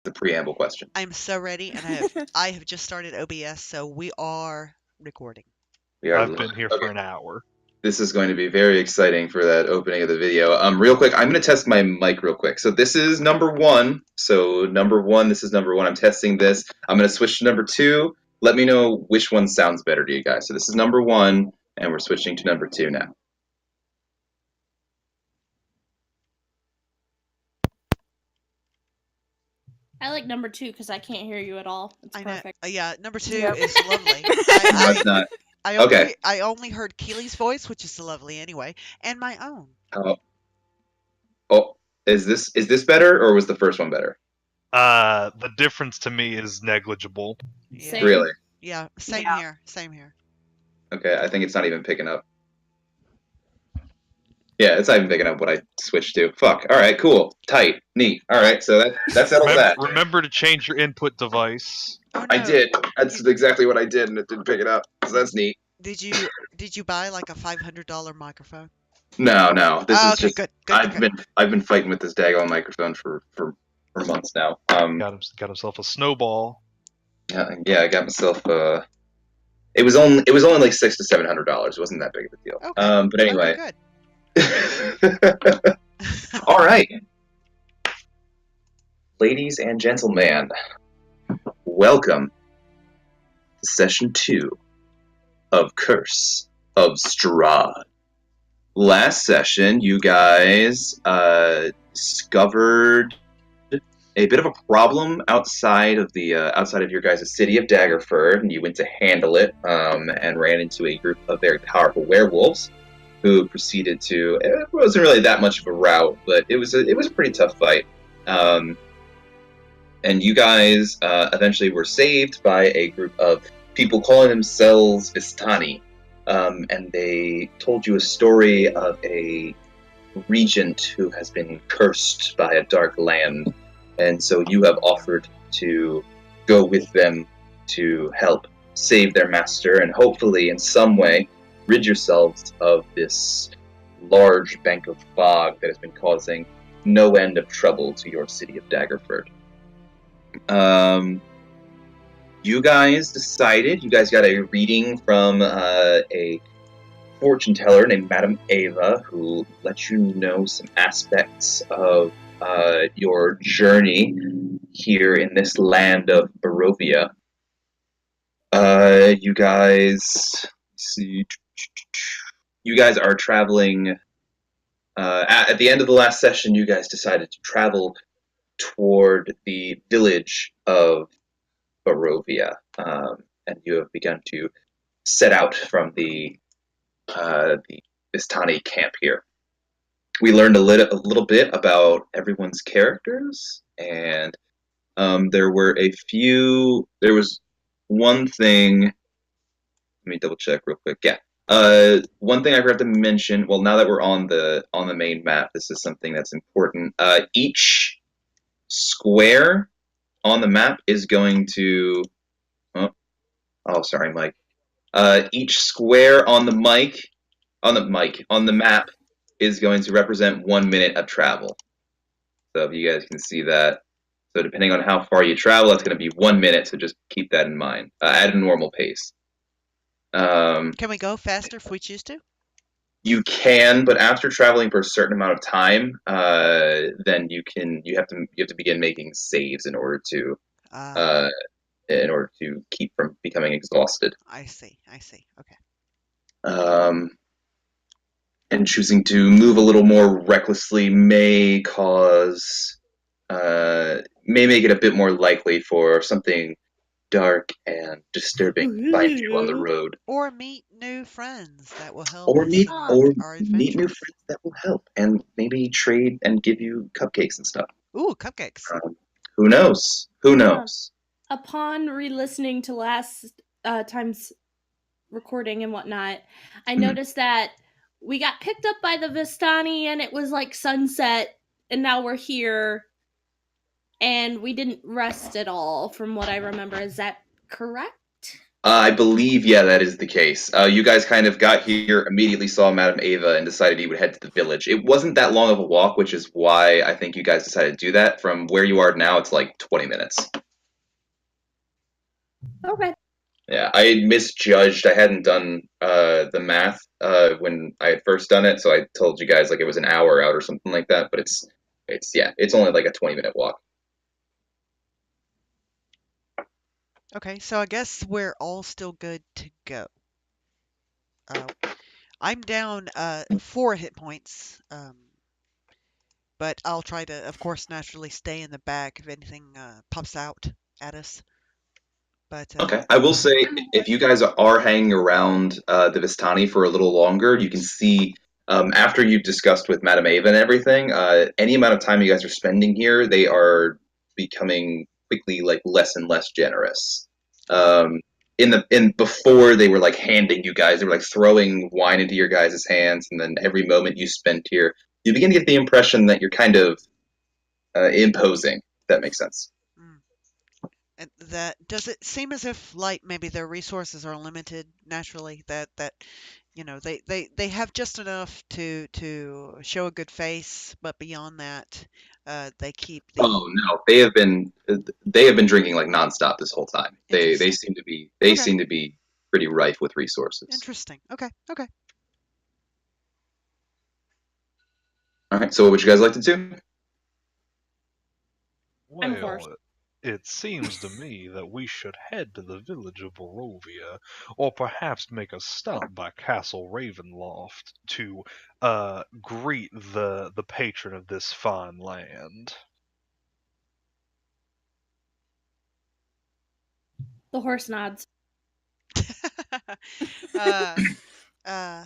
the preamble question. I'm so ready, and I have just started OBS, so we are recording. We are I've been here okay. for an hour. This is going to be very exciting for that opening of the video. Real quick, I'm going to test my mic real quick. So this is number one. So number one, this is number one. I'm testing this. I'm going to switch to number two. Let me know which one sounds better to you guys. So this is number one, and we're switching to number two now. I like number 2 because I can't hear you at all. It's perfect. Yeah, number 2 Yep. is lovely. No, it's not. Okay. I only heard Keely's voice, which is lovely anyway, and my own. Oh, is this better, or was the first one better? The difference to me is negligible. Yeah. Same. Really? Yeah, same here. Same here. Okay, I think it's not even picking up. Yeah, it's not even picking up what I switched to. Fuck. All right, cool. Tight. Neat. All right, so that settles that. Remember to change your input device. Oh, no. I did. That's exactly what I did, and it didn't pick it up. So that's neat. Did you buy like a $500 microphone? No. This is okay, just good. I've been fighting with this daggone microphone for months now. Got himself a snowball. Yeah, I got myself it was only like $600 to $700. It wasn't that big of a deal. Okay. But anyway. Okay, good. All right. Ladies and gentlemen, welcome to session 2 of Curse of Strahd. Last session, you guys discovered a bit of a problem outside of your guys' city of Daggerford, and you went to handle it, and ran into a group of very powerful werewolves, who proceeded to. It wasn't really that much of a rout, but it was a pretty tough fight. And you guys eventually were saved by a group of people calling themselves Vistani. And they told you a story of a regent who has been cursed by a dark land. And so you have offered to go with them to help save their master and hopefully in some way rid yourselves of this large bank of fog that has been causing no end of trouble to your city of Daggerford. You guys got a reading from a fortune teller named Madame Ava, who let you know some aspects of your journey here in this land of Barovia. You guys are traveling. At the end of the last session, you guys decided to travel toward the village of Barovia, and you have begun to set out from the Vistani camp here. We learned a little bit about everyone's characters, and there was one thing. Let me double check real quick. Yeah. One thing I forgot to mention. Well, now that we're on the main map, this is something that's important. Each square on the map is going to. Oh, sorry, Mike. Each square on the map is going to represent 1 minute of travel. So if you guys can see that. So depending on how far you travel, that's going to be 1 minute. So just keep that in mind at a normal pace. Can we go faster if we choose to? You can, but after traveling for a certain amount of time, then you have to begin making saves in order to keep from becoming exhausted. I see. Okay. And choosing to move a little more recklessly may make it a bit more likely for something dark and disturbing to find you on the road. Or meet new friends that will help. Or meet meet new friends that will help, and maybe trade and give you cupcakes and stuff. Ooh, cupcakes. Who knows? Upon re-listening to last time's recording and whatnot, I noticed that we got picked up by the Vistani and it was like sunset, and now we're here and we didn't rest at all from what I remember. Is that correct? I believe, yeah, that is the case. You guys kind of got here, immediately saw Madame Ava, and decided you would head to the village. It wasn't that long of a walk, which is why I think you guys decided to do that. From where you are now, it's like 20 minutes. Okay. Yeah, I misjudged. I hadn't done the math when I had first done it, so I told you guys like it was an hour out or something like that. But it's only like a 20-minute walk. Okay, so I guess we're all still good to go. I'm down 4 hit points, but I'll try to, of course, naturally stay in the back if anything pops out at us. But Okay, I will say if you guys are hanging around the Vistani for a little longer, you can see after you've discussed with Madame Ava and everything, any amount of time you guys are spending here, they are becoming quickly like less and less generous. Um, in before they were like handing you guys, they were like throwing wine into your guys' hands, and then every moment you spent here, you begin to get the impression that you're kind of imposing. If that makes sense. mm, and that does it seem as if like maybe their resources are limited naturally that they have just enough to show a good face, but beyond that, they keep the Oh no, they have been drinking like nonstop this whole time. They interesting. Okay, seem to be pretty rife with resources. interesting. Okay, okay. All right, so what would you guys like to do? I'm a horse. Well, it seems to me that we should head to the village of Barovia, or perhaps make a stop by Castle Ravenloft to greet the patron of this fine land. The horse nods. uh, uh,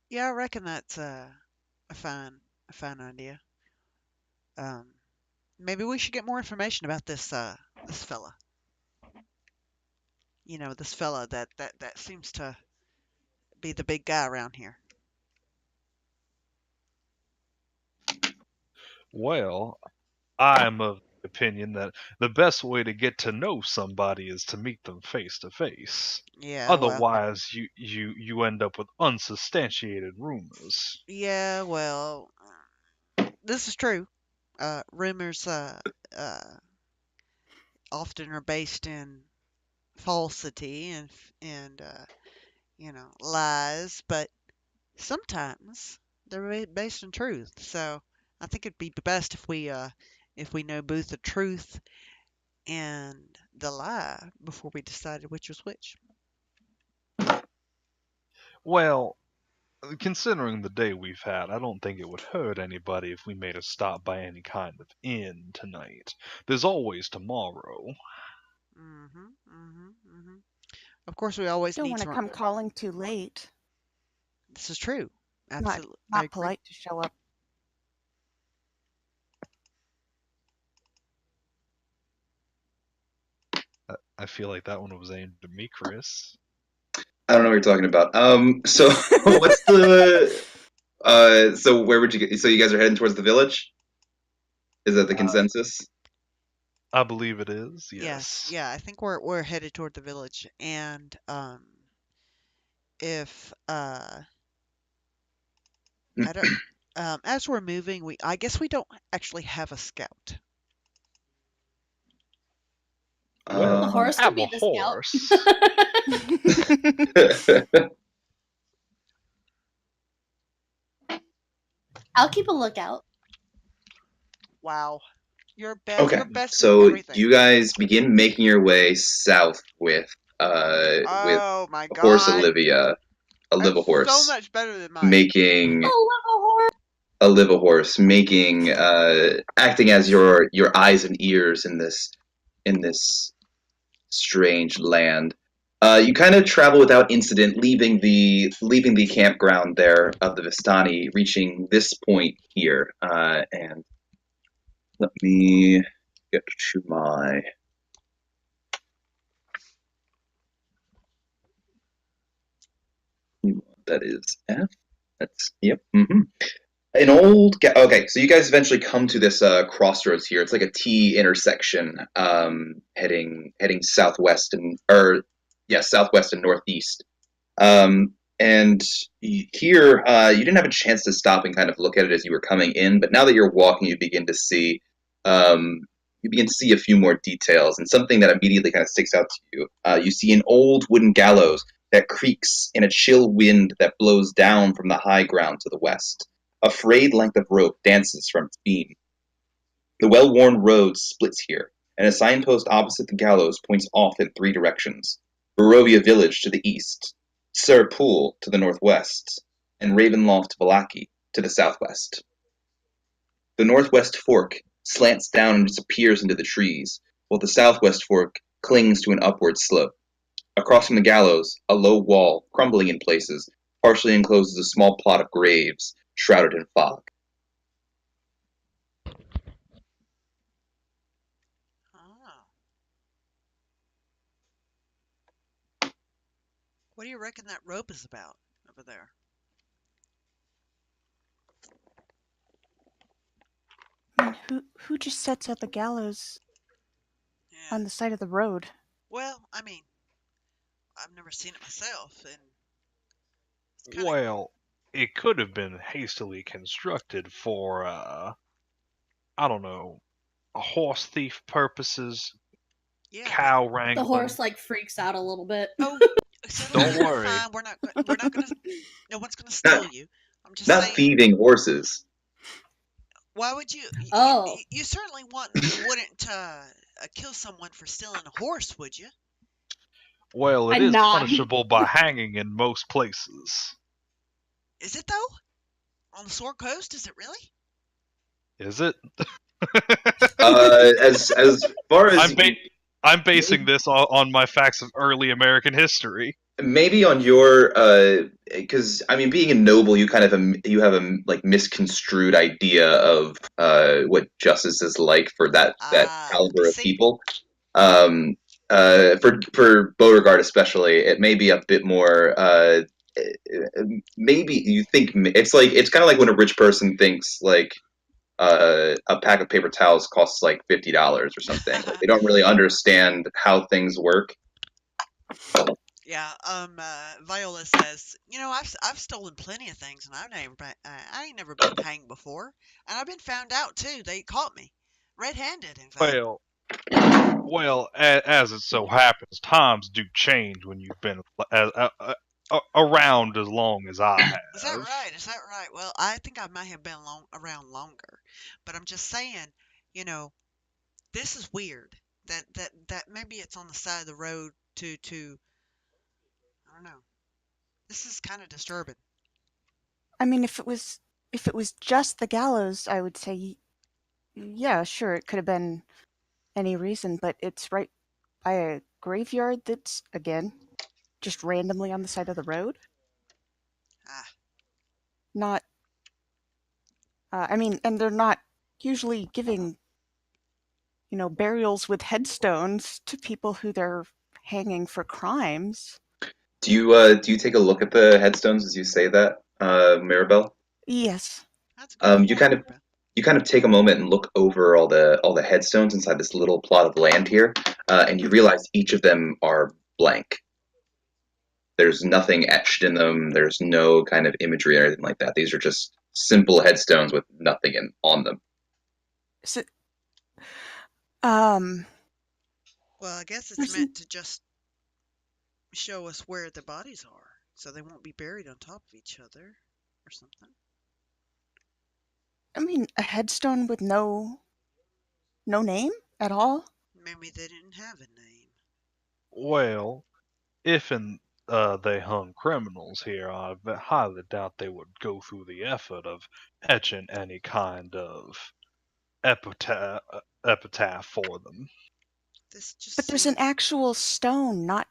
yeah, I reckon that's a fine idea. Um, maybe we should get more information about this fella. This fella that seems to be the big guy around here. Well, I'm of the opinion that the best way to get to know somebody is to meet them face to face. Yeah, well, Otherwise, you end up with unsubstantiated rumors. yeah, well, this is true. Rumors uh, often are based in falsity and lies, but sometimes they're based in truth. So I think it'd be best if we know both the truth and the lie before we decided which was which. Well, considering the day we've had, I don't think it would hurt anybody if we made a stop by any kind of inn tonight. There's always tomorrow. Mhm, mhm, mhm. Of course, we always Don't need want to to. come calling too late. This is true. Not Absolutely, I not agree. polite to show up. I feel like that one was aimed at me, Chris. I don't know what you're talking about. So what's the so where would you get? So you guys are heading towards the village? Is that the consensus? I believe it is, Yes, yes. yeah. I think we're headed toward the village, and if I don't. As we're moving, I guess we don't actually have a scout. Well, The you horse could have be a the horse. scout. I'll keep a lookout. Wow, you're Okay, you're best at so everything. you guys begin making your way south with Oh my horse God, Olivia, that's Olivia so horse, much better than mine. making Oh, love a horse. Olivia horse, making acting as your eyes and ears in this strange land. You kind of travel without incident, leaving the campground there of the Vistani, reaching this point here. And let me get to my. That is F. That's yep. An old okay, so you guys eventually come to this crossroads here. It's like a T intersection, heading southwest southwest and northeast. And here, you didn't have a chance to stop and kind of look at it as you were coming in, but now that you're walking, um, you begin to see a few more details, and something that immediately kind of sticks out to you. You see an old wooden gallows that creaks in a chill wind that blows down from the high ground to the west. A frayed length of rope dances from its beam. The well-worn road splits here, and a signpost opposite the gallows points off in three directions: Barovia Village to the east, Sir Pool to the northwest, and Ravenloft Vallaki to the southwest. The northwest fork slants down and disappears into the trees, while the southwest fork clings to an upward slope. Across from the gallows, a low wall, crumbling in places, partially encloses a small plot of graves, shrouded in fog. Oh. What do you reckon that rope is about over there? I mean, who just sets up a gallows Yeah. on the side of the road? Well, I mean, I've never seen it myself, and it's kind of Well, it could have been hastily constructed for, I don't know, horse thief purposes, yeah. cow The wrangling. horse like freaks out a little bit. Oh, settle Don't down. You're worry. fine. We're not gonna. No one's gonna steal you. I'm just Not saying. thieving horses. Why would you? Oh. You certainly wouldn't kill someone for stealing a horse, would you? Well, it A is non. punishable by hanging in most places. Is it though? On the Sword Coast, is it really? Is it? As far as I'm basing this on my facts of early American history. maybe on your because I mean, being a noble, you have a like misconstrued idea of what justice is like for that caliber of See, people. Um, for Beauregard especially, it may be a bit more. Maybe you think it's kind of like when a rich person thinks like a pack of paper towels costs like $50 or something. Like, they don't really understand how things work. yeah. Viola says, I've stolen plenty of things, and I ain't never been hanged before, and I've been found out too. They caught me, red-handed, in fact. Well, as it so happens, times do change when you've been around as long as I have. Is that right? Is that right? Well, I think I might have been around longer, but I'm just saying, you know, this is weird. That maybe it's on the side of the road to I don't know. This is kind of disturbing. I mean, if it was just the gallows, I would say, yeah, sure, it could have been any reason, but it's right by a graveyard that's, again, just randomly on the side of the road. Ah, Not, I mean, and they're not usually giving, burials with headstones to people who they're hanging for crimes. Do you take a look at the headstones as you say that, Maribel? Yes. that's a good You point, Maribel. you kind of take a moment and look over all the headstones inside this little plot of land here, and you realize each of them are blank. There's nothing etched in them. There's no kind of imagery or anything like that. These are just simple headstones with nothing on them. So, Well, I guess it's there's meant to just show us where the bodies are, so they won't be buried on top of each other or something. I mean, a headstone with no name at all? Maybe they didn't have a name. Well, if they hung criminals here, I highly doubt they would go through the effort of etching any kind of epitaph for them. This just But there's seems... an actual stone, not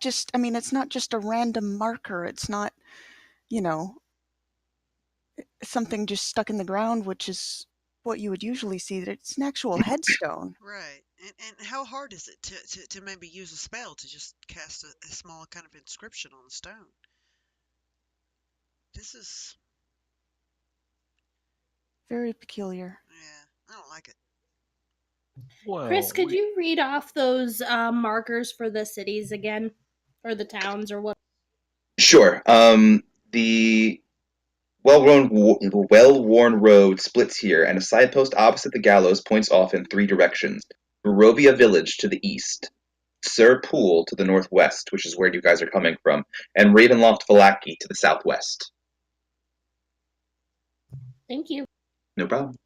just, I mean, it's not just a random marker. It's not, something just stuck in the ground, which is what you would usually see. That it's an actual headstone. Right. And how hard is it to maybe use a spell to just cast a small kind of inscription on the stone? This is... Very peculiar. Yeah, I don't like it. Well, Chris, could you read off those markers for the cities again? Or the towns, or what? Sure. The well-worn road splits here, and a signpost opposite the gallows points off in 3 directions. Barovia Village to the east, Sir Pool to the northwest, which is where you guys are coming from, and Ravenloft Vallaki to the southwest. Thank you. No problem.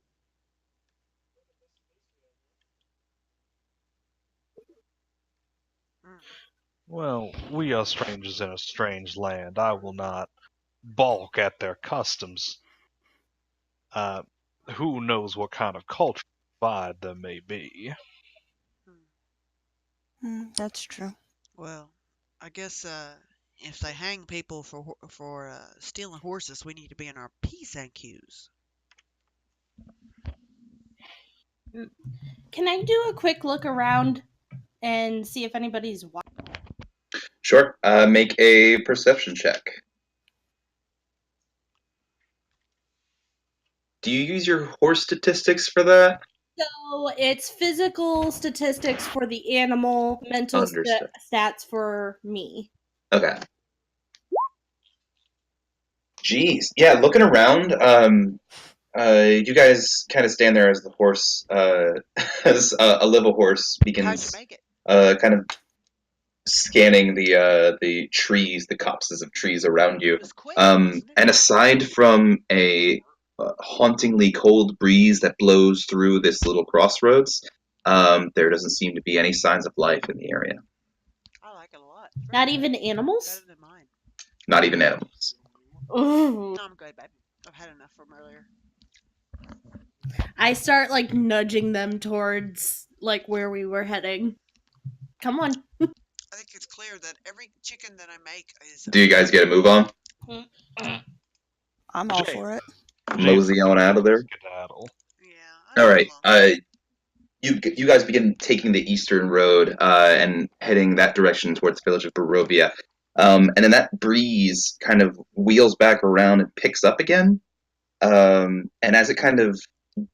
Well, we are strangers in a strange land. I will not balk at their customs. Who knows what kind of culture divide there may be. That's true. Well, I guess if they hang people for stealing horses, we need to be in our P's and Q's. Can I do a quick look around and see if anybody's watching? Sure. Make a perception check. Do you use your horse statistics for that? So it's physical statistics for the animal, mental Understood. stats for me. Okay. Jeez. Yeah, looking around, you guys kind of stand there as the horse, as a little horse How'd begins you make it? kind of scanning the trees, the copses of trees around you. It was quick, wasn't it? And aside from a hauntingly cold breeze that blows through this little crossroads, there doesn't seem to be any signs of life in the area. I like it a lot. Not even animals? Better than mine. Not even animals. Ooh. No, I'm good, babe. I've had enough from earlier. I start like nudging them towards like where we were heading. Come on. I think it's clear that every chicken that I make is. Do you guys get a move on? I'm all Jay. for it. Mosey on out of there. Skedaddle. Yeah. All right. You guys begin taking the eastern road and heading that direction towards the village of Barovia. And then that breeze kind of wheels back around and picks up again. And as it kind of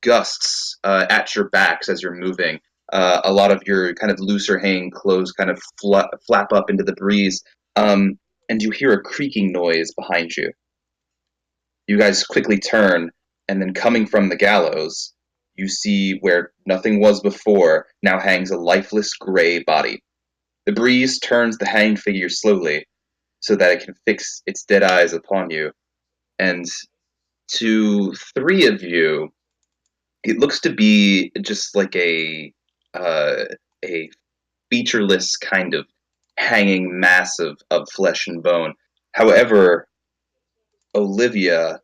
gusts at your backs as you're moving, a lot of your kind of looser hanging clothes kind of flap up into the breeze. And you hear a creaking noise behind you. You guys quickly turn, and then coming from the gallows, you see where nothing was before now hangs a lifeless gray body. The breeze turns the hanged figure slowly so that it can fix its dead eyes upon you. And to 3 of you, it looks to be just like a featureless kind of hanging mass of flesh and bone. However, Olivia,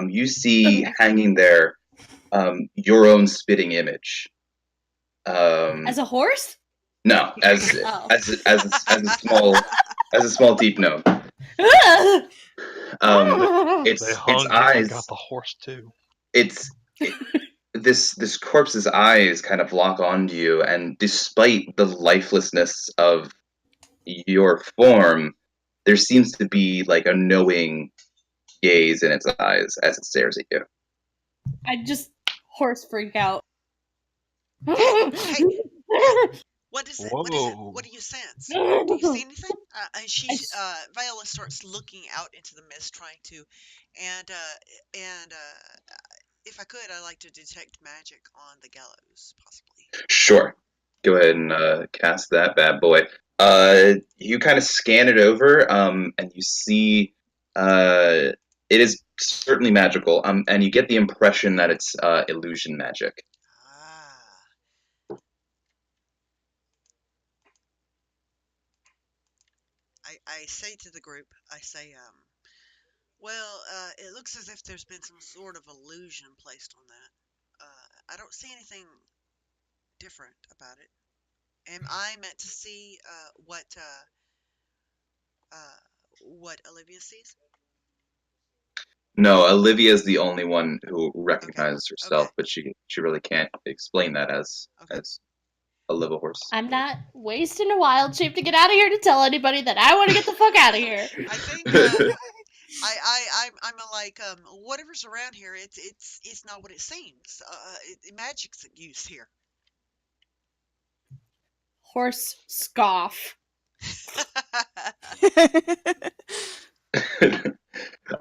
you see hanging there your own spitting image. As a horse? No, as Oh. a small deep gnome. Its They hung you eyes. and got the horse too. This corpse's eyes kind of lock onto you, and despite the lifelessness of your form, there seems to be like a knowing gaze in its eyes as it stares at you. I just horse freak out. Hey, what is it? What is it? Whoa. What do you sense? Do you see anything? And Viola starts looking out into the mist, trying to, and if I could, I'd like to detect magic on the gallows, possibly. Sure. Go ahead and cast that bad boy. You kind of scan it over, and you see it is certainly magical, and you get the impression that it's illusion magic. I say to the group, well, it looks as if there's been some sort of illusion placed on that. I don't see anything different about it. Am I meant to see what Olivia sees? No, Olivia is the only one who recognizes herself, Okay. but she really can't explain that as a live horse. I'm not wasting a wild shape to get out of here to tell anybody that I want to get the fuck out of here. I think I'm like, whatever's around here, it's not what it seems. Magic's used here. Horse scoff.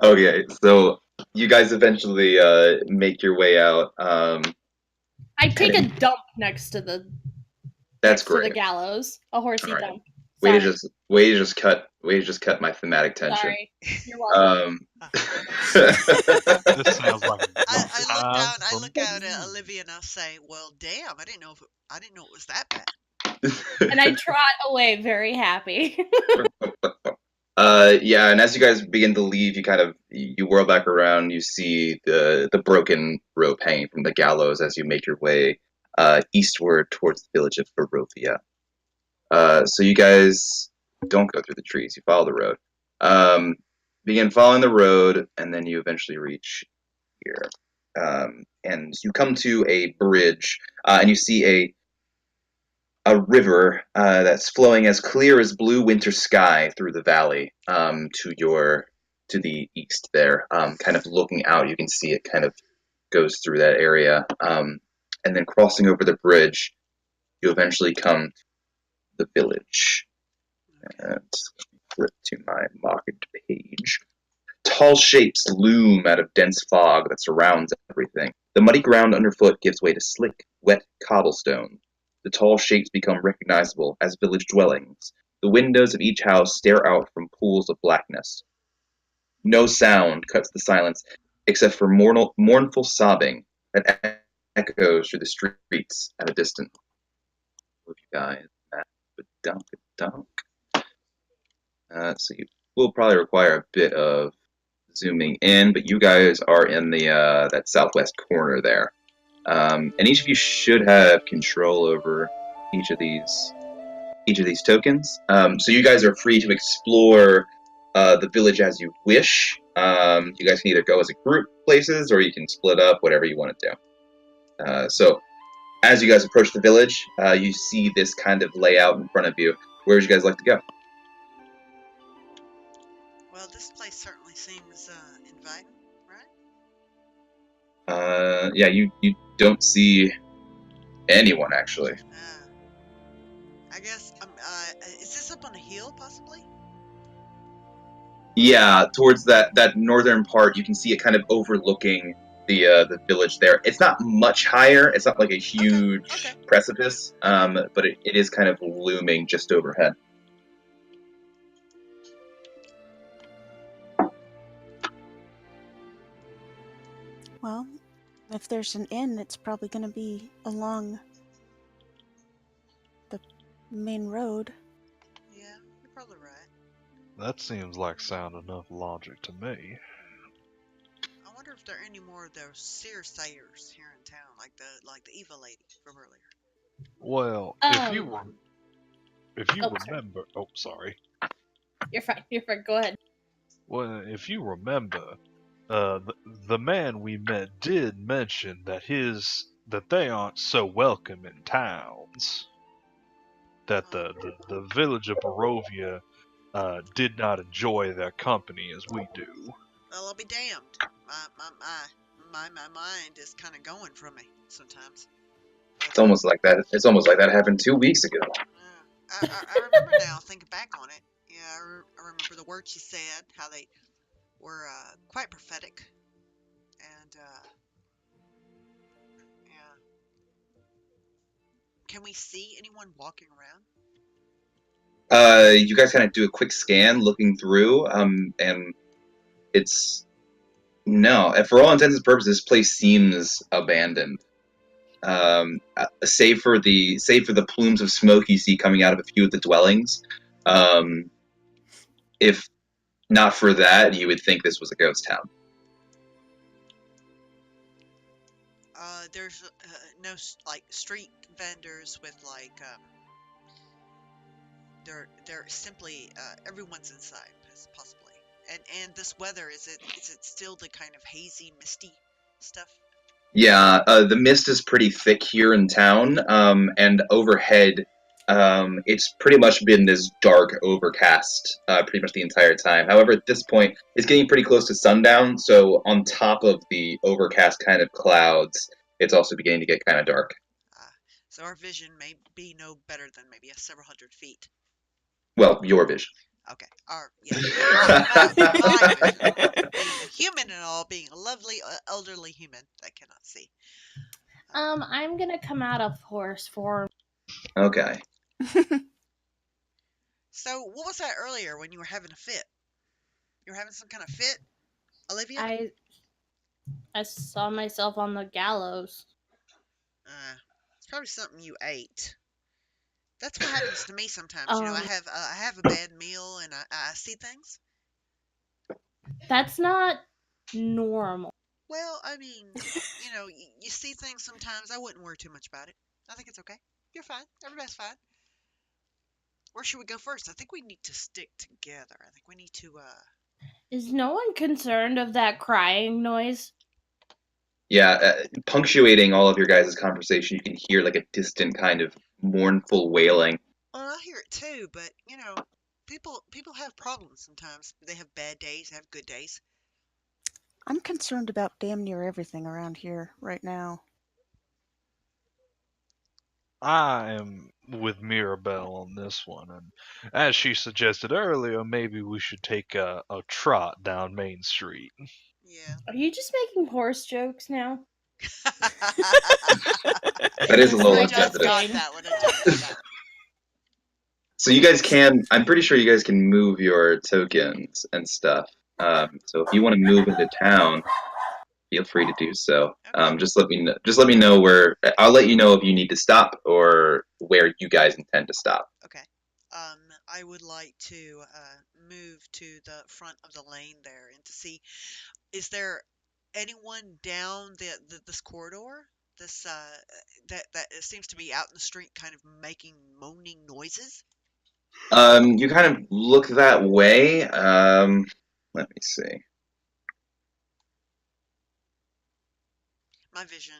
Okay, so you guys eventually make your way out. I take a heading- dump next to the That's to the great. gallows. A horsey All right. dump. Way to Sorry. just cut my thematic tension. Sorry. You're welcome. This sounds like a I rough look time out for at me. Olivia and I'll say, "Well, damn, I didn't know it was that bad." And I trot away very happy. Yeah, and as you guys begin to leave, you whirl back around. You see the broken rope hanging from the gallows as you make your way eastward towards the village of Barovia. So you guys don't go through the trees; you follow the road. Begin following the road, and then you eventually reach here, and you come to a bridge, and you see a river that's flowing as clear as blue winter sky through the valley to the east there. Kind of looking out, you can see it kind of goes through that area. And then crossing over the bridge, you eventually come to the village. And flip to my marked page. Tall shapes loom out of dense fog that surrounds everything. The muddy ground underfoot gives way to slick, wet cobblestone. The tall shapes become recognizable as village dwellings. The windows of each house stare out from pools of blackness. No sound cuts the silence except for mournful sobbing that echoes through the streets at a distance. Look, you guys, dunk. So you will probably require a bit of zooming in, but you guys are in the that southwest corner there. And each of you should have control over each of these tokens. So you guys are free to explore the village as you wish. You guys can either go as a group places, or you can split up, whatever you want to do. So as you guys approach the village, you see this kind of layout in front of you. Where would you guys like to go? Well, this place certainly seems inviting, right? Yeah, you don't see anyone actually. I guess. Is this up on a hill, possibly? Yeah, towards that northern part, you can see it kind of overlooking the village there. It's not much higher. It's not like a huge precipice, but it is kind of looming just overhead. Well, if there's an inn, it's probably going to be along the main road. Yeah, you're probably right. That seems like sound enough logic to me. I wonder if there are any more of those Searsayers here in town, like the evil lady from earlier. Well, if you remember, sorry. You're fine. Go ahead. Well, if you remember, the man we met did mention that they aren't so welcome in towns. That the village of Barovia did not enjoy their company as we do. Well, I'll be damned. My mind is kind of going from me sometimes. It's almost like that. It's almost like that happened 2 weeks ago. I remember now, thinking back on it. Yeah, I remember the words she said, how they were quite prophetic. And, yeah. Can we see anyone walking around? You guys kind of do a quick scan, looking through, and it's no. For all intents and purposes, this place seems abandoned. Save for the plumes of smoke you see coming out of a few of the dwellings. If not for that, you would think this was a ghost town. There's no like street vendors with like they're simply everyone's inside possibly. And this weather, is it still the kind of hazy, misty stuff? Yeah, the mist is pretty thick here in town, and overhead It's pretty much been this dark overcast pretty much the entire time. However, at this point, it's getting pretty close to sundown, so on top of the overcast kind of clouds, it's also beginning to get kind of dark. So our vision may be no better than maybe several hundred feet. Well, your vision. Okay. My vision. Being a human and all, being a lovely elderly human that cannot see. I'm gonna come out of horse form. Okay. So, what was that earlier when you were having a fit? You were having some kind of fit, Olivia? I saw myself on the gallows. It's probably something you ate. That's what happens to me sometimes. You know, I have a bad meal and I see things. That's not normal. Well, I mean, you know, you see things sometimes. I wouldn't worry too much about it. I think it's okay. You're fine. Everybody's fine. Where should we go first? I think we need to stick together. I think we need to, Is no one concerned of that crying noise? Yeah, punctuating all of your guys' conversation, you can hear like a distant kind of mournful wailing. Well, I hear it too, but, you know, people have problems sometimes. They have bad days, they have good days. I'm concerned about damn near everything around here right now. I am with Mirabelle on this one, and as she suggested earlier, maybe we should take a trot down Main Street. Yeah. Are you just making horse jokes now? That is a little I insensitive. just got that one. So you guys can, I'm pretty sure you guys can move your tokens and stuff. So if you want to move into town, feel free to do so. Just let me know where. I'll let you know if you need to stop or where you guys intend to stop. Okay. I would like to move to the front of the lane there and to see, is there anyone down this corridor? This that seems to be out in the street, kind of making moaning noises. You kind of look that way. Let me see. My vision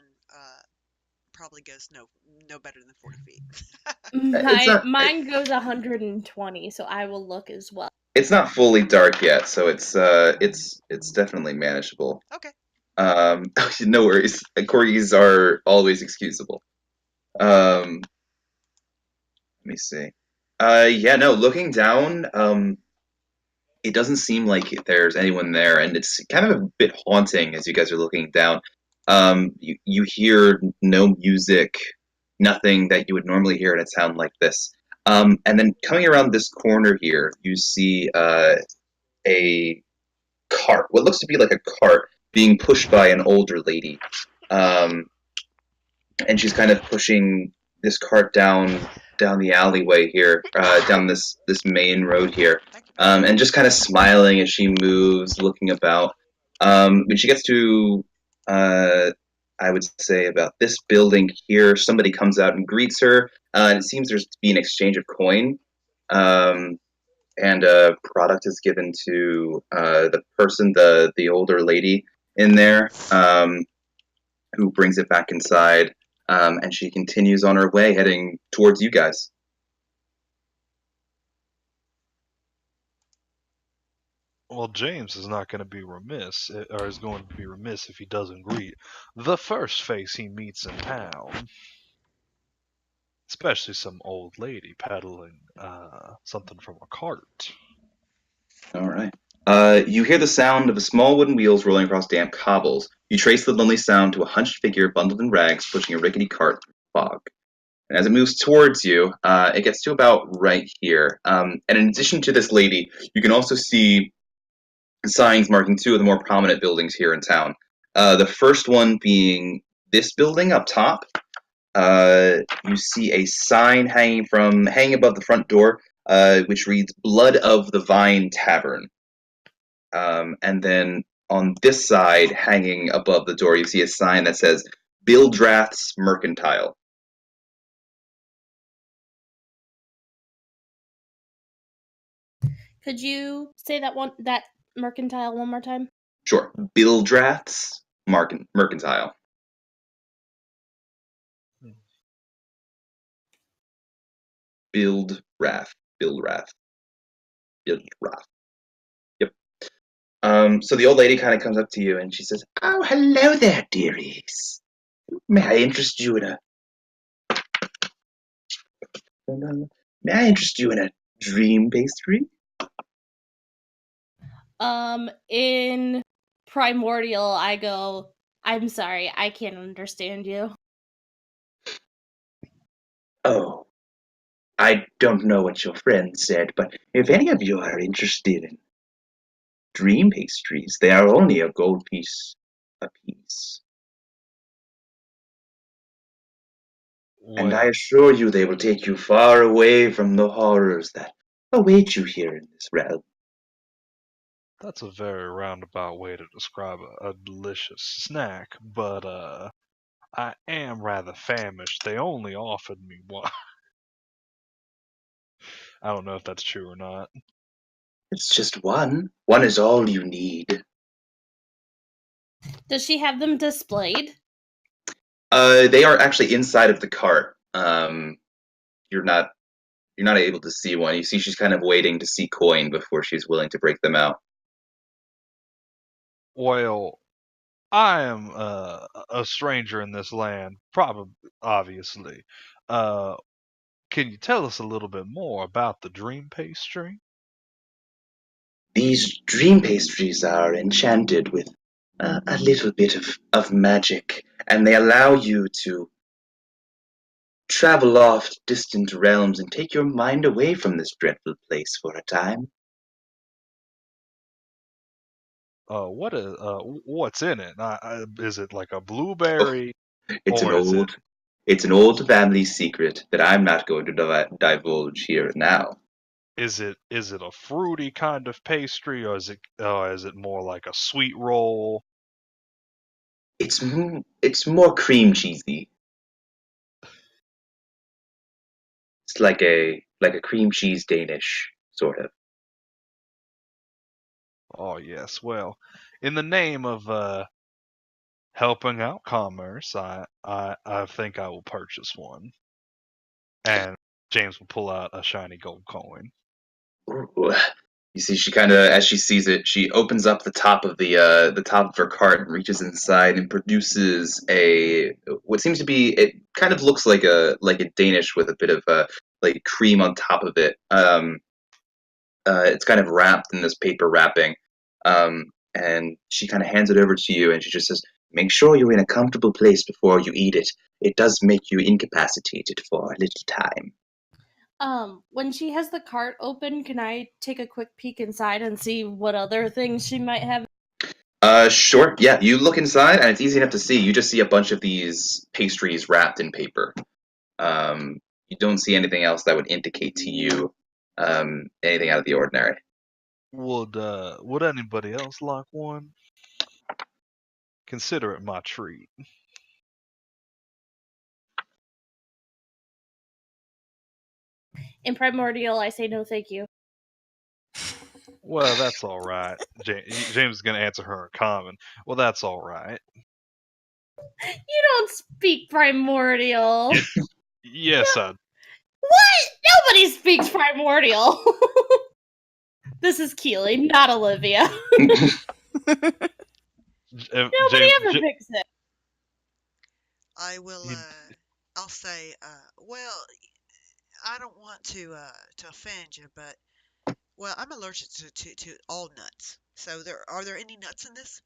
probably goes no better than 40 not, feet. Mine goes 120, so I will look as well. It's not fully dark yet, so it's definitely manageable. Okay. No worries. Corgis are always excusable. Let me see. Yeah, no, looking down, it doesn't seem like there's anyone there, and it's kind of a bit haunting as you guys are looking down. You hear no music, nothing that you would normally hear in a town like this. And then coming around this corner here, you see a cart, what looks to be like a cart, being pushed by an older lady. And she's kind of pushing this cart down the alleyway here, down this main road here, and just kind of smiling as she moves, looking about. When she gets to, I would say, about this building here, somebody comes out and greets her, and it seems there's to be an exchange of coin, and a product is given to the person, the older lady in there, who brings it back inside. And she continues on her way, heading towards you guys. Well, James is not going to be remiss, or is going to be remiss if he doesn't greet the first face he meets in town. Especially some old lady peddling something from a cart. All right. You hear the sound of small wooden wheels rolling across damp cobbles. You trace the lonely sound to a hunched figure bundled in rags pushing a rickety cart through the fog. And as it moves towards you, it gets to about right here. And in addition to this lady, you can also see signs marking two of the more prominent buildings here in town. The first one being this building up top. You see a sign hanging above the front door, which reads "Blood of the Vine Tavern." And then on this side, hanging above the door, you see a sign that says "Bill Drafts Mercantile." Could you say that mercantile one more time? Sure. Bill Drafts Mercantile. Bildrath. Bildrath. Yep. So the old lady kind of comes up to you and she says, "Oh, hello there, dearies. May I interest you in a dream pastry?" In Primordial, I go, I'm sorry, I can't understand you. Oh, I don't know what your friend said, but if any of you are interested in dream pastries, they are only a gold piece apiece. And I Well, assure you they will take you far away from the horrors that await you here in this realm. that's a very roundabout way to describe a delicious snack, but I am rather famished. They only offered me one. I don't know if that's true or not. It's just one. One is all you need. Does she have them displayed? They are actually inside of the cart. You're not able to see one. You see she's kind of waiting to see coin before she's willing to break them out. Well, I am a stranger in this land, probably, obviously. Uh, can you tell us a little bit more about the dream pastry? These dream pastries are enchanted with a little bit of magic, and they allow you to travel off to distant realms and take your mind away from this dreadful place for a time. What's in it? Is it like a blueberry, It's an or is it old family secret that I'm not going to divulge here and now. is it a fruity kind of pastry, or is it more like a sweet roll? It's more cream cheesy. It's like a cream cheese Danish sort of. Oh yes. Well, in the name of helping out commerce, I think I will purchase one. And James will pull out a shiny gold coin. Ooh. You see, she kind of, as she sees it, she opens up the top of the top of her cart and reaches inside and produces what seems to be, it kind of looks like a Danish with a bit of like cream on top of it. It's kind of wrapped in this paper wrapping, and she kind of hands it over to you, and she just says, "Make sure you're in a comfortable place before you eat it. It does make you incapacitated for a little time." When she has the cart open, can I take a quick peek inside and see what other things she might have? Sure. Yeah, you look inside, and it's easy enough to see. You just see a bunch of these pastries wrapped in paper. You don't see anything else that would indicate to you anything out of the ordinary. Would anybody else like one? Consider it my treat. In Primordial, I say no thank you. Well, that's all right. James is going to answer her in common. Well, that's all right. You don't speak Primordial. Yes, I. What? Nobody speaks Primordial. This is Keely, not Olivia. Nobody ever picks it. I will. I'll say. Well, I don't want to offend you, but well, I'm allergic to all nuts. So are there any nuts in this?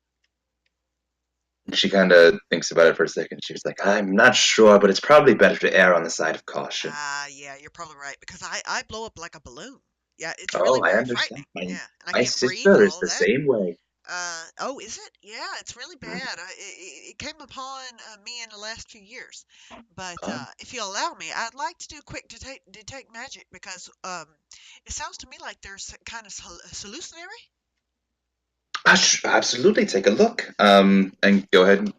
She kind of thinks about it for a second. She was like, "I'm not sure, but it's probably better to err on the side of caution." Yeah, you're probably right because I blow up like a balloon. Yeah, it's really Oh, I very understand. frightening. Yeah, and I My can't breathe and sister is all the that. same way. Oh, is it? Yeah, it's really bad. It came upon me in the last few years. But Um, if you allow me, I'd like to do a quick detect magic because it sounds to me like there's kind of hallucinatory. Absolutely, take a look. And go ahead and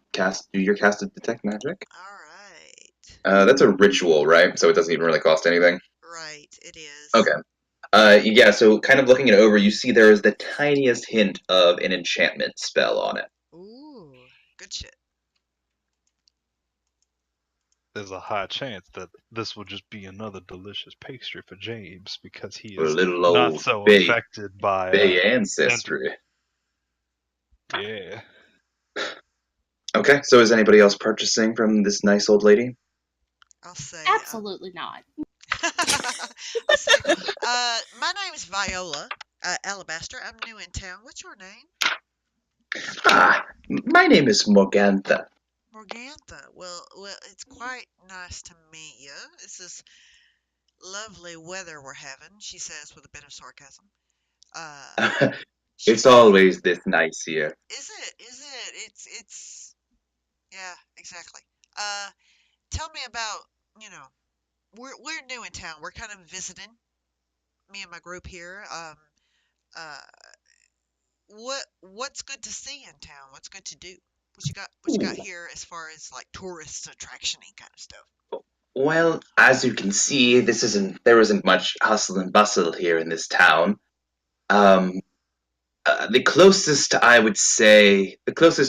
do your cast of detect magic. All right. That's a ritual, right? So it doesn't even really cost anything. Right, it is. Okay. Yeah, so kind of looking it over, you see there is the tiniest hint of an enchantment spell on it. Ooh, good shit. there's a high chance that this will just be another delicious pastry for James because he For a is little not old so Bay affected by ancestry. yeah. Okay, so is anybody else purchasing from this nice old lady? I'll say. Absolutely not. I'll say. My name's Viola Alabaster. I'm new in town. What's your name? Ah, my name is Morgantha. Morgantha. Well, it's quite nice to meet you. It's this lovely weather we're having, she says with a bit of sarcasm. It's always this nice here. Is it? It's. Yeah, exactly. Tell me about, we're new in town. We're kind of visiting, me and my group here. Uh, what's good to see in town? What's good to do? What you got here as far as like tourist attraction kind of stuff? Well, as you can see, there isn't much hustle and bustle here in this town. The closest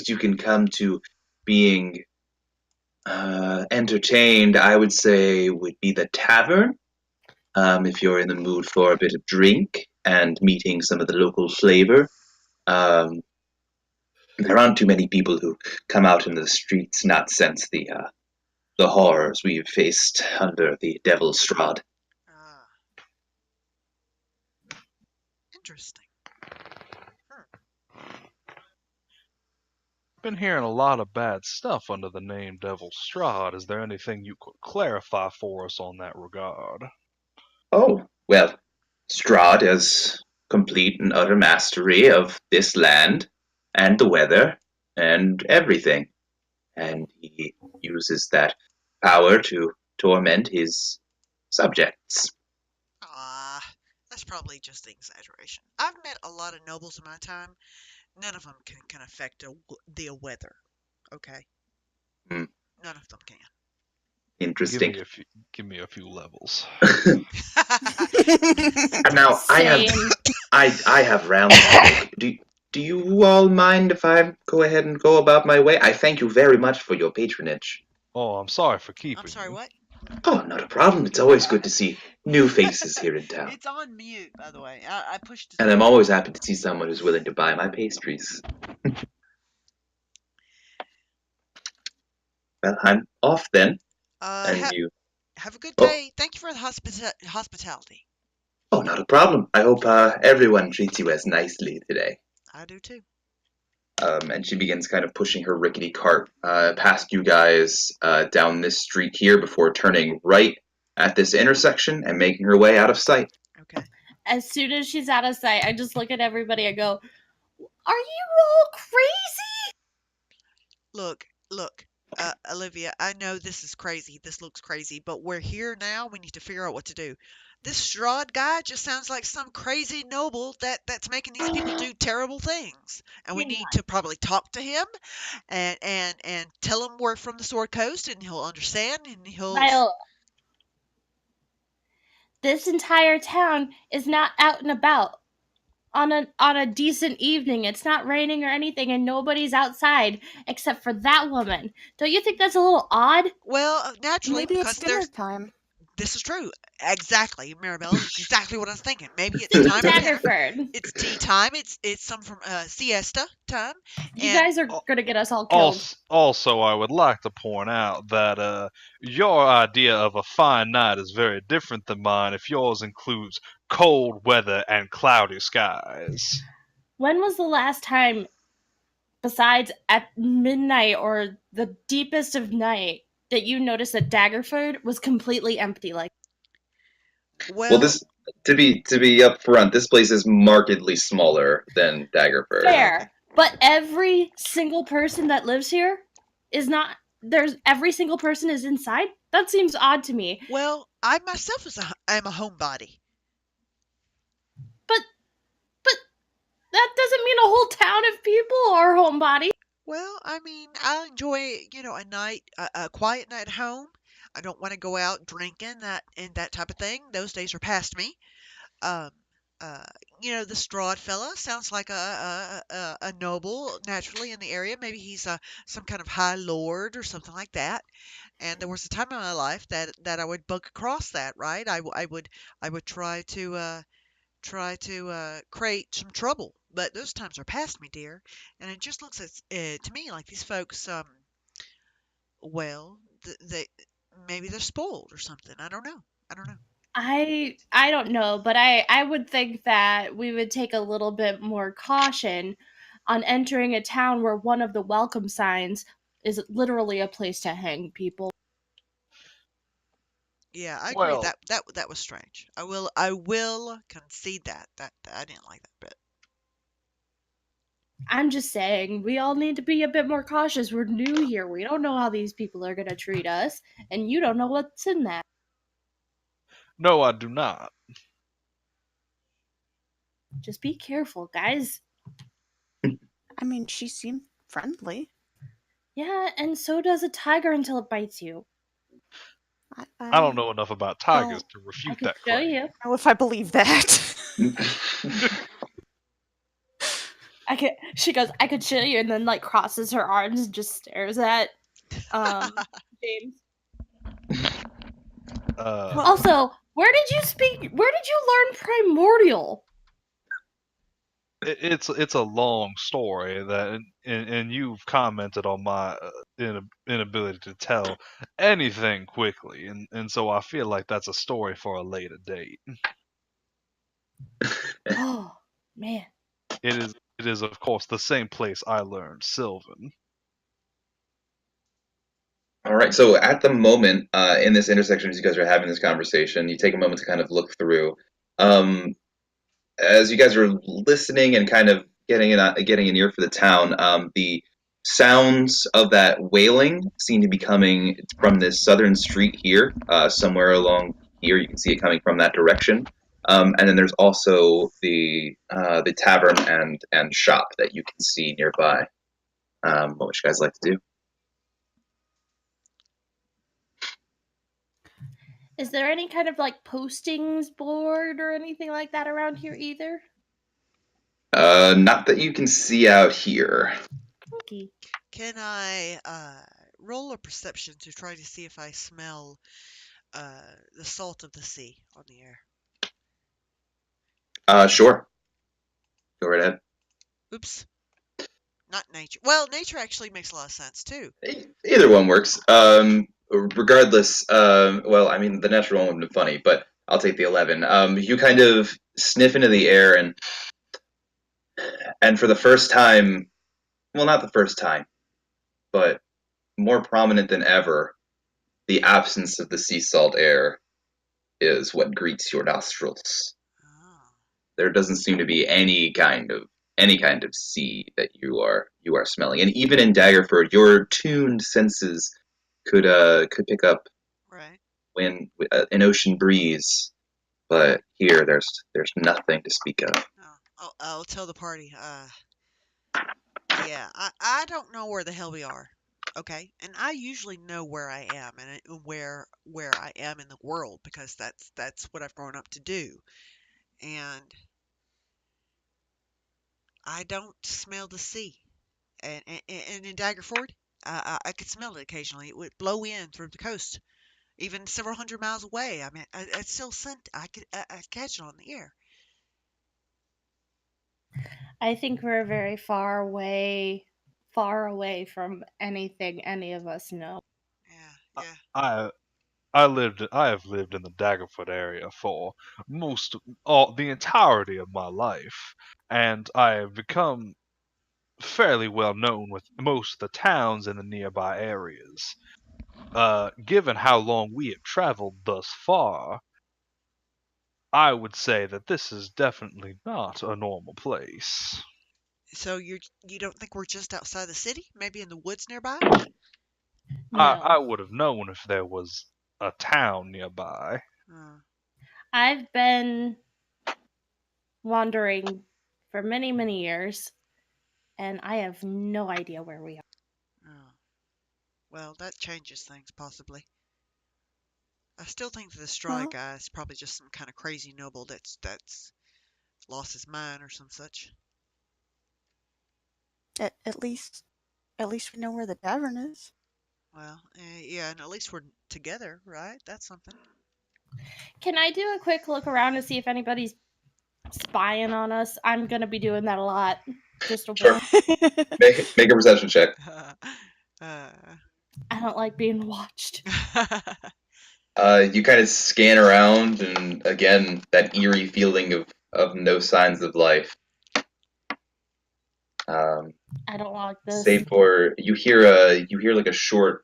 you can come to being entertained, I would say, would be the tavern. If you're in the mood for a bit of drink and meeting some of the local flavor. There aren't too many people who come out into the streets not since the horrors we've faced under the Devil's Strahd. Ah, interesting. Been hearing a lot of bad stuff under the name Devil's Strahd. Is there anything you could clarify for us on that regard? Oh, well, Strahd has complete and utter mastery of this land and the weather and everything. And he uses that power to torment his subjects. Ah, that's probably just the exaggeration. I've met a lot of nobles in my time. None of them can affect the weather. Okay. Hmm. None of them can. Interesting. Give me a few levels. Now Same. I have rounds. Do you all mind if I go ahead and go about my way? I thank you very much for your patronage. Oh, I'm sorry for keeping I'm sorry, you. what? Oh, not a problem. It's always good to see new faces here in town. It's on mute, by the way. I pushed it. And I'm always happy to see someone who's willing to buy my pastries. Well, I'm off then. Have a good day. Thank you for the hospitality. Oh, not a problem. I hope everyone treats you as nicely today. I do too. And she begins kind of pushing her rickety cart past you guys down this street here before turning right at this intersection and making her way out of sight. Okay. As soon as she's out of sight, I just look at everybody. I go, "Are you all crazy?" Look, Olivia, I know this is crazy. This looks crazy, but we're here now. We need to figure out what to do. This Strahd guy just sounds like some crazy noble that's making these people do terrible things. And we need to probably talk to him and tell him we're from the Sword Coast and he'll understand and he'll... Viola, this entire town is not out and about on a decent evening. It's not raining or anything, and nobody's outside except for that woman. Don't you think that's a little odd? Well, naturally, Maybe because it's dinner time. This is true. Exactly, Maribel. It's exactly what I was thinking. Maybe it's time for dinner. Daggerford. It's tea time. It's some from siesta time. You guys are gonna get us all killed. Also, I would like to point out that your idea of a fine night is very different than mine if yours includes cold weather and cloudy skies. When was the last time, besides at midnight or the deepest of night, that you noticed that Daggerford was completely empty? Like, well, this to be upfront, this place is markedly smaller than Daggerford. Fair, but every single person that lives here is not. Every single person is inside. That seems odd to me. Well, I myself am a homebody. But that doesn't mean a whole town of people are homebody. Well, I mean, I enjoy, a quiet night at home. I don't want to go out drinking and that type of thing. Those days are past me. I uh, the Strahd fella sounds like a noble naturally in the area. Maybe he's some kind of high lord or something like that. And there was a time in my life that I would bug across that, right? I would try to create some trouble, but those times are past me, dear. And it just looks to me like these folks, well, they maybe they're spoiled or something. I don't know. I don't know. I don't know, but I would think that we would take a little bit more caution on entering a town where one of the welcome signs is literally a place to hang people. Yeah, I agree. Well, That was strange. I will concede that I didn't like that bit. I'm just saying, we all need to be a bit more cautious. We're new here. We don't know how these people are going to treat us, and you don't know what's in that. no, I do not. Just be careful, guys. I mean, she seemed friendly. Yeah, and so does a tiger until it bites you. I don't know enough about tigers to I refute could that show claim. you. know if I believe that. She goes, I could show you, and then like crosses her arms and just stares at James. Also, where did you learn primordial? It's a long story that, and you've commented on my inability to tell anything quickly, and so I feel like that's a story for a later date. Oh man. It is of course the same place I learned Sylvan. All right. So at the moment, in this intersection, as you guys are having this conversation, you take a moment to kind of look through. As you guys are listening and kind of getting an ear for the town, the sounds of that wailing seem to be coming from this southern street here, somewhere along here. You can see it coming from that direction. And then there's also the tavern and shop that you can see nearby. What would you guys like to do? Is there any kind of like postings board or anything like that around here either? Not that you can see out here. Okay. Can I roll a perception to try to see if I smell the salt of the sea on the air? Sure. Go right ahead. Oops. Not nature. Well, nature actually makes a lot of sense too. Either one works. Regardless, well, I mean, the natural one would have been funny, but I'll take the 11. You kind of sniff into the air, and for the first time, well, not the first time, but more prominent than ever, the absence of the sea salt air is what greets your nostrils. Oh. There doesn't seem to be any kind of sea that you are smelling, and even in Daggerford, your tuned senses could pick up Right. an ocean breeze, but here there's nothing to speak of. Oh, I'll tell the party. Yeah, I don't know where the hell we are. Okay, and I usually know where I am and where I am in the world because that's what I've grown up to do. And I don't smell the sea. And in Daggerford, I could smell it occasionally. It would blow in through the coast, even several hundred miles away. I mean, I still scent. I catch it on the air. I think we're very far away from anything any of us know. Yeah, yeah. I have lived in the Daggerfoot area for the entirety of my life, and I have become fairly well known with most of the towns in the nearby areas. Given how long we have traveled thus far, I would say that this is definitely not a normal place. So you don't think we're just outside the city? Maybe in the woods nearby? I No. would have known if there was a town nearby. I've been wandering for many, many years, and I have no idea where we are. Oh. Well, that changes things, possibly. I still think that the Strahd Well, guy is probably just some kind of crazy noble that's lost his mind or some such. At least we know where the tavern is. Well, yeah, and at least we're together, right? That's something. Can I do a quick look around to see if anybody's spying on us? I'm gonna be doing that a lot. Just a Sure. Make a perception check. I don't like being watched. You kind of scan around, and again, that eerie feeling of no signs of life. I don't like this. Save for you hear like a short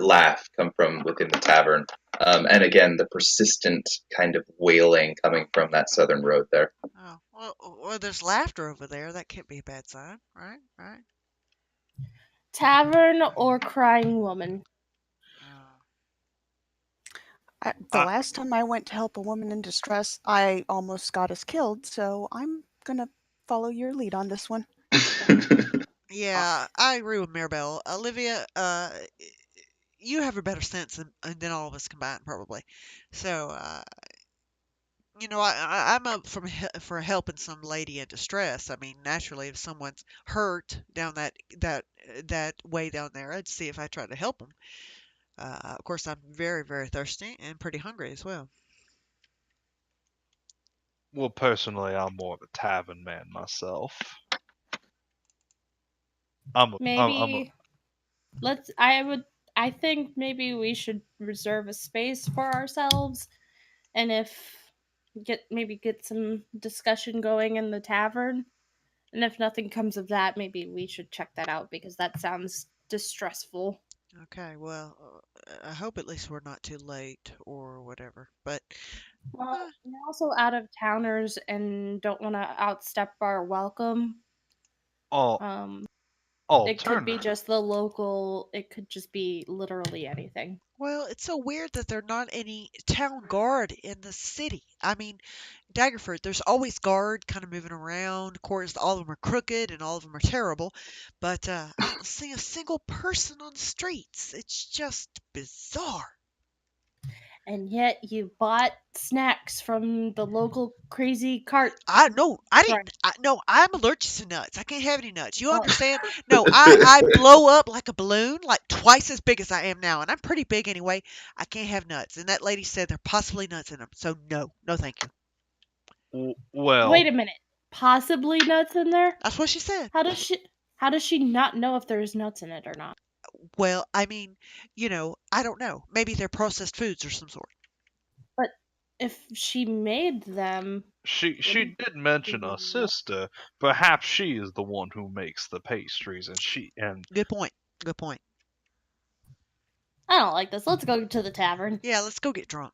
laugh come from within the tavern, and again the persistent kind of wailing coming from that southern road there. Oh, well, there's laughter over there. That can't be a bad sign, right? Right. Tavern or crying woman? The last time I went to help a woman in distress, I almost got us killed, so I'm gonna follow your lead on this one. Yeah, I agree with Mirabelle. Olivia, you have a better sense than all of us combined, probably. So, I'm up for helping some lady in distress. I mean, naturally, if someone's hurt down that way down there, I'd see if I try to help them. Of course, I'm very, very thirsty and pretty hungry as well. Well, personally, I'm more of a tavern man myself. I think maybe we should reserve a space for ourselves, and get some discussion going in the tavern. And if nothing comes of that, maybe we should check that out because that sounds distressful. Okay, well, I hope at least we're not too late or whatever. But well, we're also out of towners and don't want to outstep our welcome. It could be just the local. It could just be literally anything. Well, it's so weird that there are not any town guard in the city. I mean, Daggerford, there's always guard kind of moving around. Of course, all of them are crooked and all of them are terrible. But I don't see a single person on the streets. It's just bizarre. And yet you bought snacks from the local crazy cart. I didn't. No, I'm allergic to nuts. I can't have any nuts. You understand? No, I blow up like a balloon, like twice as big as I am now, and I'm pretty big anyway. I can't have nuts. And that lady said there are possibly nuts in them. So no, thank you. Well, wait a minute. Possibly nuts in there? That's what she said. How does she not know if there's nuts in it or not? Well, I mean, I don't know. Maybe they're processed foods or some sort. But if she made them... She did mention a sister. Perhaps she is the one who makes the pastries, and Good point. I don't like this. Let's go to the tavern. Yeah, let's go get drunk.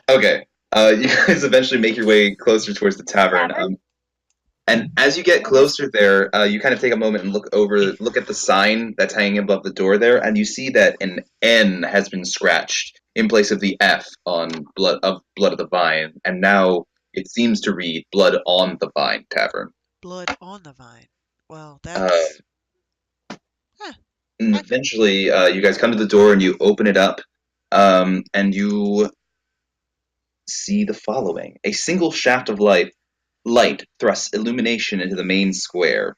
Okay. You guys eventually make your way closer towards the tavern. And as you get closer there, you kind of take a moment and look at the sign that's hanging above the door there, and you see that an N has been scratched in place of the F on Blood of the Vine, and now it seems to read Blood on the Vine Tavern. Blood on the Vine. Well, that's... And eventually, you guys come to the door and you open it up, and you see the following. A single shaft of light thrusts illumination into the main square.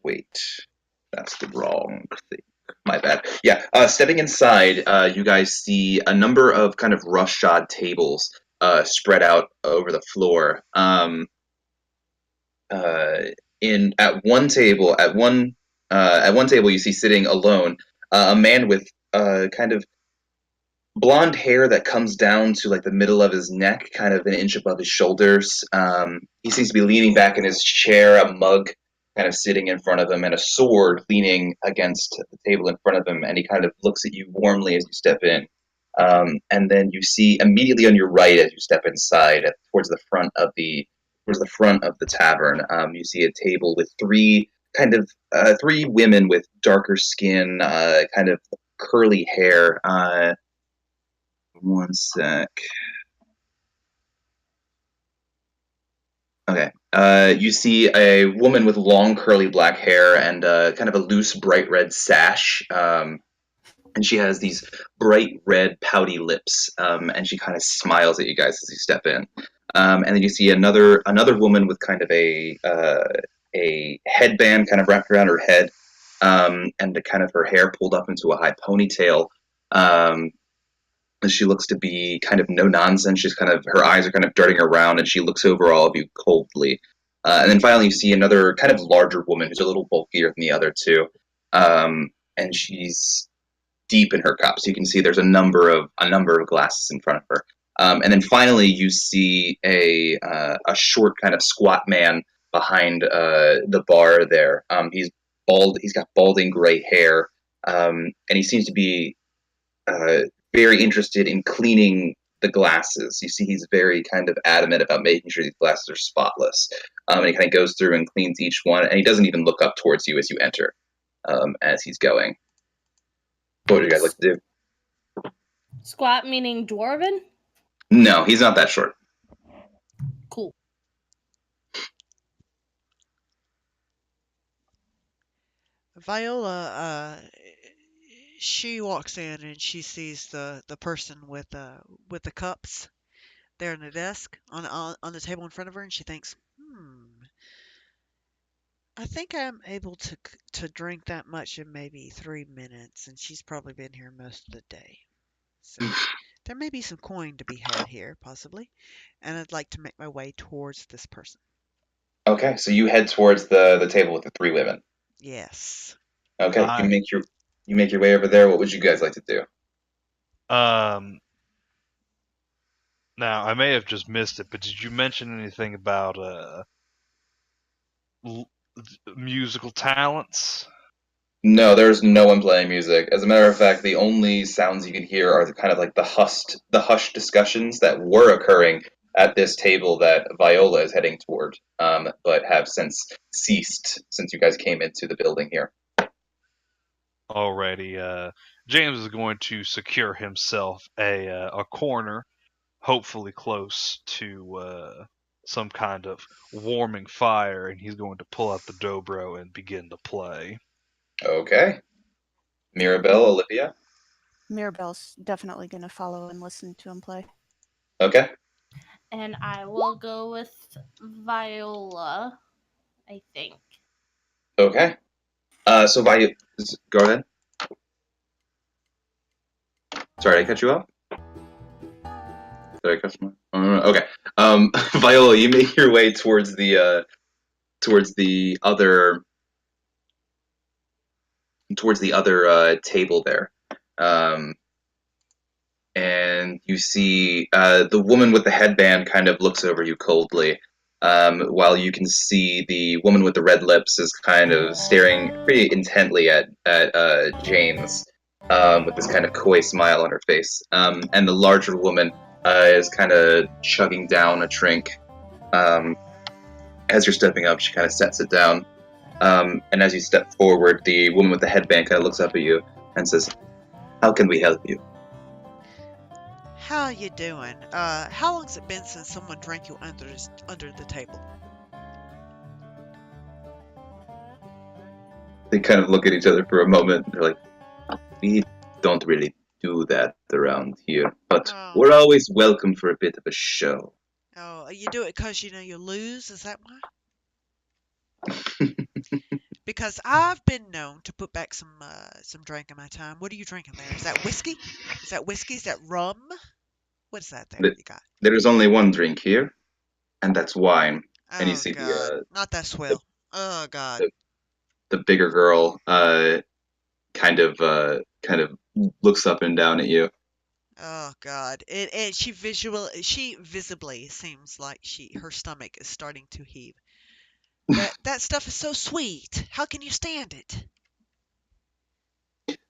Wait, that's the wrong thing. My bad. Yeah, stepping inside, you guys see a number of kind of roughshod tables spread out over the floor. At one table, you see sitting alone a man with kind of blonde hair that comes down to like the middle of his neck, kind of an inch above his shoulders. He seems to be leaning back in his chair, a mug kind of sitting in front of him, and a sword leaning against the table in front of him. And he kind of looks at you warmly as you step in. And then you see immediately on your right as you step inside, towards the front of the tavern, you see a table with three women with darker skin, kind of curly hair. One sec. Okay. You see a woman with long curly black hair and kind of a loose bright red sash. and she has these bright red, pouty lips, and she kind of smiles at you guys as you step in. And then you see another woman with kind of a headband kind of wrapped around her head, and the kind of her hair pulled up into a high ponytail. And she looks to be kind of no nonsense. She's kind of, her eyes are kind of darting around, and she looks over all of you coldly. And then finally, you see another kind of larger woman who's a little bulkier than the other two, and she's deep in her cups. You can see there's a number of glasses in front of her. And then finally, you see a short, kind of squat man behind the bar there. He's bald. He's got balding gray hair, and he seems to be very interested in cleaning the glasses. You see, he's very kind of adamant about making sure these glasses are spotless. And he kind of goes through and cleans each one, and he doesn't even look up towards you as you enter, as he's going. What would you guys like to do? Squat meaning dwarven? No, he's not that short. Cool. Viola, she walks in and she sees the person with the cups there on the desk on the table in front of her, and she thinks, I think I'm able to drink that much in maybe 3 minutes, and she's probably been here most of the day. So there may be some coin to be had here, possibly, and I'd like to make my way towards this person. Okay, so you head towards the table with the three women. Yes. Okay, you make your way over there. What would you guys like to do? Now I may have just missed it, but did you mention anything about musical talents? No, there's no one playing music. As a matter of fact, the only sounds you can hear are the kind of like the hushed discussions that were occurring at this table that Viola is heading toward, but have since ceased since you guys came into the building here. Alrighty, James is going to secure himself a corner, hopefully close to some kind of warming fire, and he's going to pull out the dobro and begin to play. Okay. Mirabelle, Olivia? Mirabelle's definitely going to follow and listen to him play. Okay. And I will go with Viola, I think. Okay. So Viola, go ahead. Sorry, did I cut you off? Did I cut you off? Okay. Viola, you make your way towards the other table there, and you see the woman with the headband kind of looks over you coldly, while you can see the woman with the red lips is kind of staring pretty intently at James, with this kind of coy smile on her face, and the larger woman is kind of chugging down a drink. As you're stepping up, she kind of sets it down. And as you step forward, the woman with the headband kind of looks up at you and says, "How can we help you?" How you doing? How long's it been since someone drank you under the table? They kind of look at each other for a moment. They're like, "We don't really do that around here, but we're always welcome for a bit of a show." Oh, you do it because you know you lose? Is that why? Because I've been known to put back some drink in my time. What are you drinking there? Is that whiskey? Is that rum? What is that there you got? There is only one drink here, and that's wine. Oh, and you see God. Not that swill. Oh, God. The bigger girl kind of looks up and down at you. Oh, God. And she visibly seems like her stomach is starting to heave. That stuff is so sweet. How can you stand it?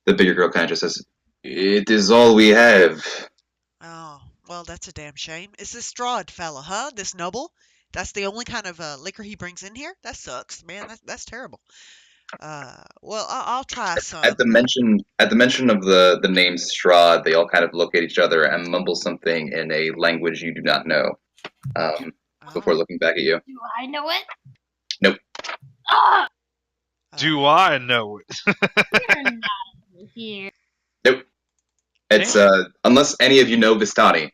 The bigger girl kind of just says, "It is all we have." Oh, well, that's a damn shame. Is this Strahd fella, huh? This noble? That's the only kind of liquor he brings in here? That sucks, man. That's terrible. Well, I'll try some. At the mention of the name Strahd, they all kind of look at each other and mumble something in a language you do not know, before looking back at you. Do I know it? Nope. Ah! Do I know it? You're not here. Nope. It's Damn. unless any of you know Vistani.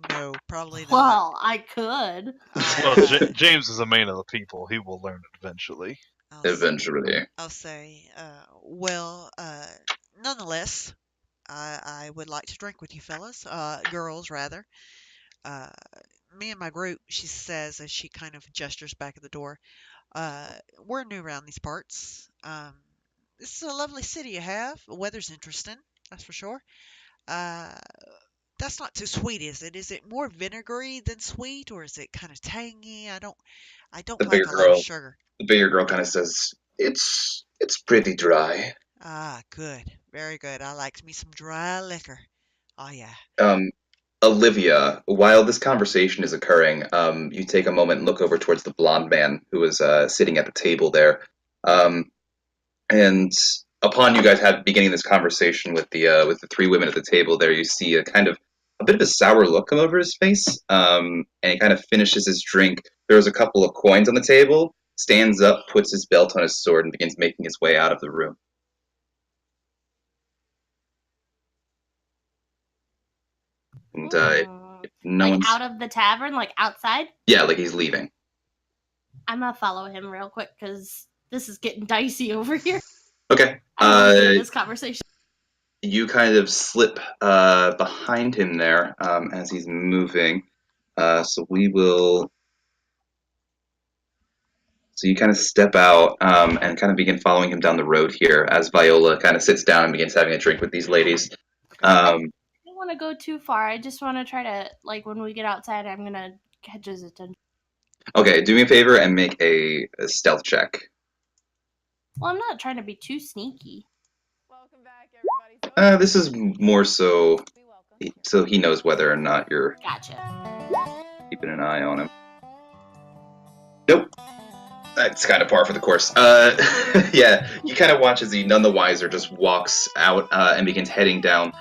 No, probably not. Well, I could. Well, I, James is a man of the people. He will learn it eventually. Eventually. I'll say, well, nonetheless, I would like to drink with you fellas, girls rather. Uh, Me and my group, she says as she kind of gestures back at the door. We're new around these parts. This is a lovely city you have. The weather's interesting, that's for sure. Uh, that's not too sweet, is it? Is it more vinegary than sweet, or is it kind of tangy? I don't The like bigger a lot of girl. sugar. The bigger girl kind of says, "It's pretty dry." Ah, good, very good. I like me some dry liquor. Oh yeah. Olivia, while this conversation is occurring, you take a moment and look over towards the blonde man who is sitting at the table there. And upon you guys beginning this conversation with the three women at the table there, you see a bit of a sour look come over his face. And he kind of finishes his drink. There's a couple of coins on the table, stands up, puts his belt on his sword, and begins making his way out of the room. And if no Like one's out of the tavern, like outside? yeah, like he's leaving. I'm gonna follow him real quick because this is getting dicey over here. Okay. I don't want to be in this conversation. You kind of slip behind him there as he's moving. So we will. So you kind of step out and kind of begin following him down the road here as Viola kind of sits down and begins having a drink with these ladies. I don't want to go too far. I just want to try to, like, when we get outside, I'm gonna catch his attention. Okay, do me a favor and make a stealth check. Well, I'm not trying to be too sneaky. Welcome back, everybody. This is more so he knows whether or not you're Gotcha. keeping an eye on him. Nope. That's kind of par for the course. Yeah, you kind of watch as he none the wiser just walks out and begins heading down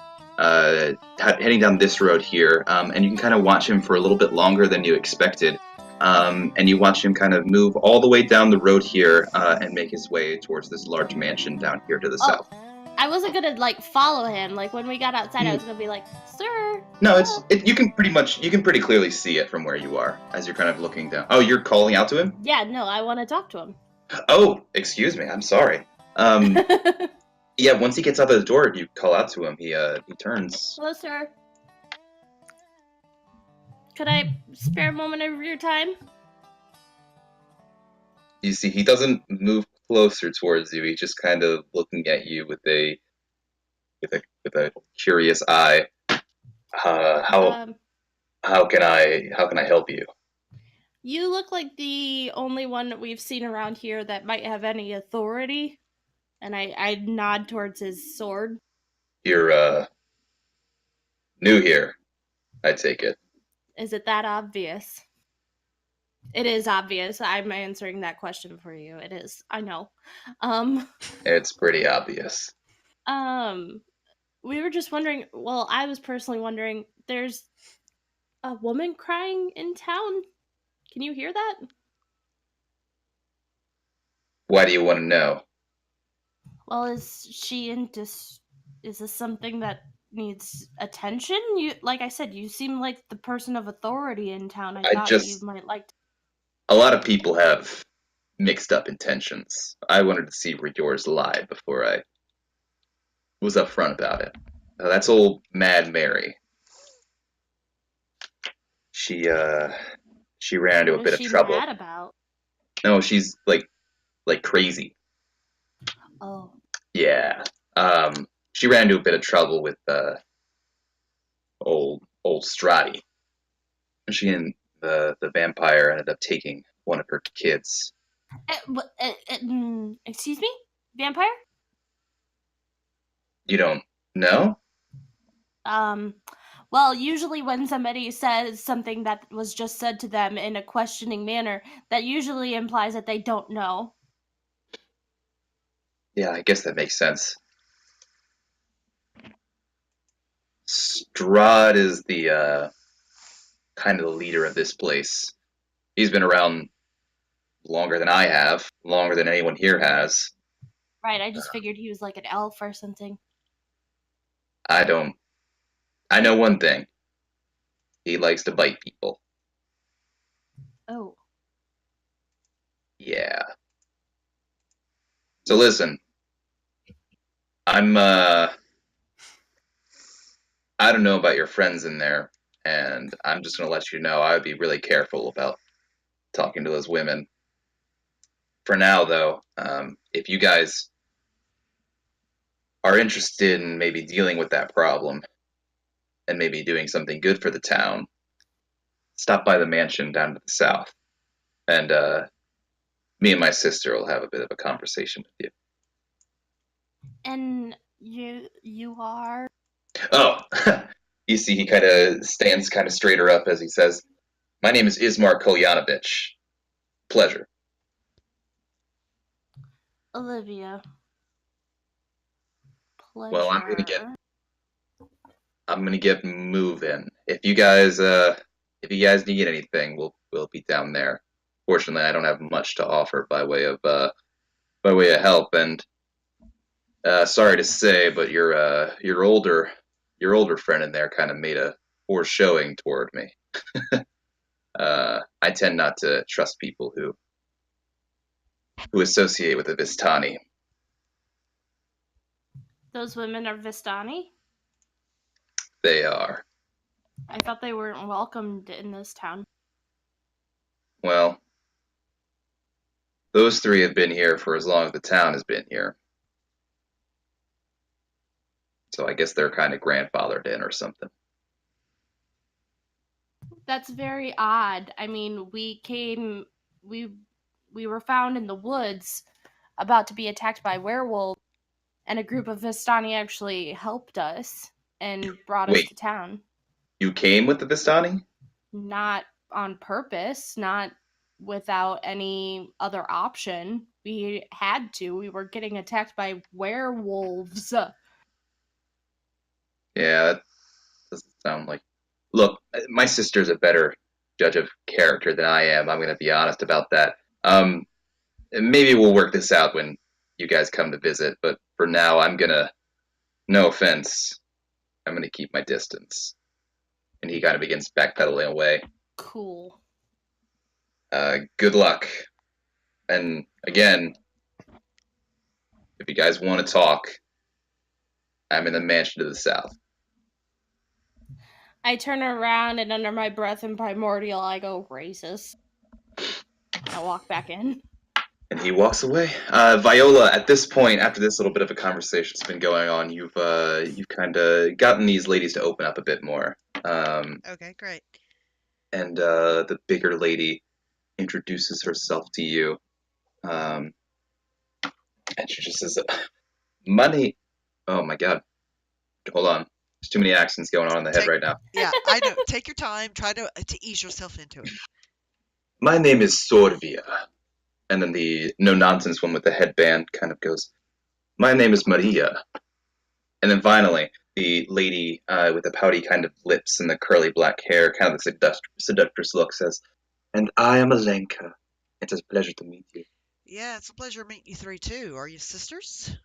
this road here. And you can kind of watch him for a little bit longer than you expected. And you watch him kind of move all the way down the road here and make his way towards this large mansion down here to the south. I wasn't gonna like follow him. Like when we got outside, I was gonna be like, "Sir." No, you can pretty clearly see it from where you are as you're kind of looking down. Oh, you're calling out to him? Yeah, no, I want to talk to him. Oh, excuse me. I'm sorry. Yeah, once he gets out of the door, you call out to him. He turns. Hello, sir. Could I spare a moment of your time? You see, he doesn't move closer towards you. He's just kind of looking at you with a curious eye. How can I help you? You look like the only one that we've seen around here that might have any authority. And I nod towards his sword. You're new here, I take it. Is it that obvious? It is obvious. I'm answering that question for you. It is. I know. It's pretty obvious. We were just wondering, well, I was personally wondering, there's a woman crying in town. Can you hear that? Why do you want to know? Well, is she in is this something that needs attention? You, like I said, you seem like the person of authority in town. I thought you might like to... A lot of people have mixed up intentions. I wanted to see where yours lie before I was upfront about it. That's old Mad Mary. She ran into a bit of trouble. What is she mad about? No, she's like crazy. Oh. Yeah. She ran into a bit of trouble with old Strati. She and the vampire ended up taking one of her kids. Excuse me? Vampire? You don't know? Well, usually when somebody says something that was just said to them in a questioning manner, that usually implies that they don't know. Yeah, I guess that makes sense. Strahd is the kind of the leader of this place. He's been around longer than I have, longer than anyone here has. Right, I just figured he was like an elf or something. I don't. I know one thing. He likes to bite people. Oh, Yeah. So listen, I'm I don't know about your friends in there, and I'm just gonna let you know I would be really careful about talking to those women. For now, though, if you guys are interested in maybe dealing with that problem and maybe doing something good for the town, stop by the mansion down to the south, and me and my sister will have a bit of a conversation with you. and you are? Oh, you see, he kind of stands kind of straighter up as he says, "My name is Ismar Kolyanovich. Pleasure." Olivia. Pleasure. Well, I'm gonna get moving. If you guys need anything, we'll be down there. Fortunately, I don't have much to offer by way of help, and sorry to say, but your older friend in there kind of made a poor showing toward me. I tend not to trust people who associate with the Vistani. Those women are Vistani? They are. I thought they weren't welcomed in this town. Well, those three have been here for as long as the town has been here. So I guess they're kind of grandfathered in or something. That's very odd. I mean, we were found in the woods about to be attacked by werewolves, and a group of Vistani actually helped us and brought us Wait. to town. You came with the Vistani? Not on purpose, not without any other option. We had to. We were getting attacked by werewolves. Yeah, that doesn't sound like. Look, my sister's a better judge of character than I am. I'm going to be honest about that. Maybe we'll work this out when you guys come to visit, but for now, no offense, I'm gonna keep my distance. And he kind of begins backpedaling away. Cool. Good luck. And again, if you guys want to talk, I'm in the mansion to the south. I turn around and under my breath in Primordial, I go, racist. I walk back in. And he walks away. Viola, at this point, after this little bit of a conversation's been going on, you've kind of gotten these ladies to open up a bit more. Okay, great. And the bigger lady introduces herself to you. And she just says, "Money." Oh my god. Hold on. There's too many accents going on in the head right now. Yeah, I know. Take your time. Try to ease yourself into it. My name is Sorvia. And then the no-nonsense one with the headband kind of goes, "My name is Maria." And then finally, the lady with the pouty kind of lips and the curly black hair, kind of the seductress look, says, "And I am Alenka. It's a pleasure to meet you." Yeah, it's a pleasure meeting you three, too. Are you sisters?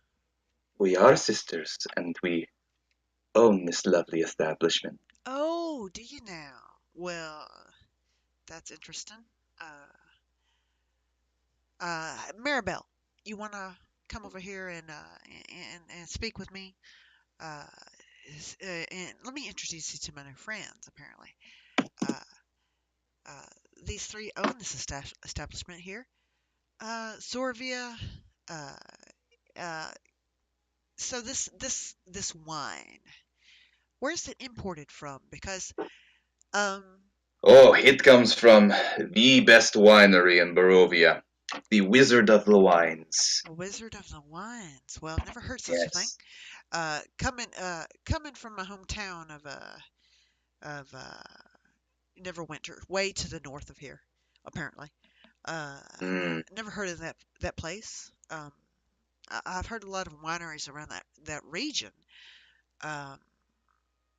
We are sisters, and we own this lovely establishment. Oh, do you now? Well, that's interesting. Maribel, you want to come over here and speak with me? Uh, and let me introduce you to my new friends, apparently. Uh, uh, these three own this establishment here. Sorvia, uh, uh, so this wine, where's it imported from? Because, um, Oh, it comes from the best winery in Barovia, the Wizard of the Wines. a Wizard of the Wines. Well, I've never heard such a thing. Yes. Coming from my hometown of Neverwinter, way to the north of here, apparently. Never heard of that place. I've heard a lot of wineries around that region. Um,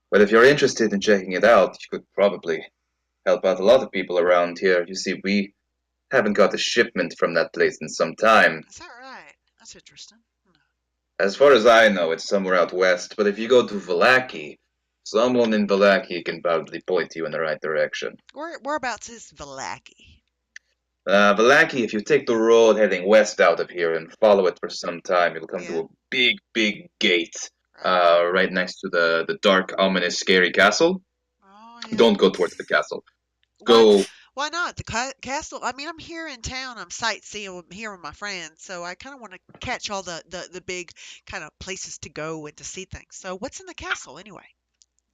Well, if you're interested in checking it out, you could probably help out a lot of people around here. You see, we haven't got a shipment from that place in some time. is that right? That's interesting. As far as I know, it's somewhere out west, but if you go to Vallaki, someone in Vallaki can probably point you in the right direction. Whereabouts is Vallaki? Vallaki, if you take the road heading west out of here and follow it for some time, you'll come to a big, big gate right next to the dark, ominous, scary castle. Oh, yeah. Don't go towards the castle. Go. Why not? The castle. I mean, I'm here in town. I'm sightseeing here with my friends, so I kind of want to catch all the big kind of places to go and to see things. So, what's in the castle anyway?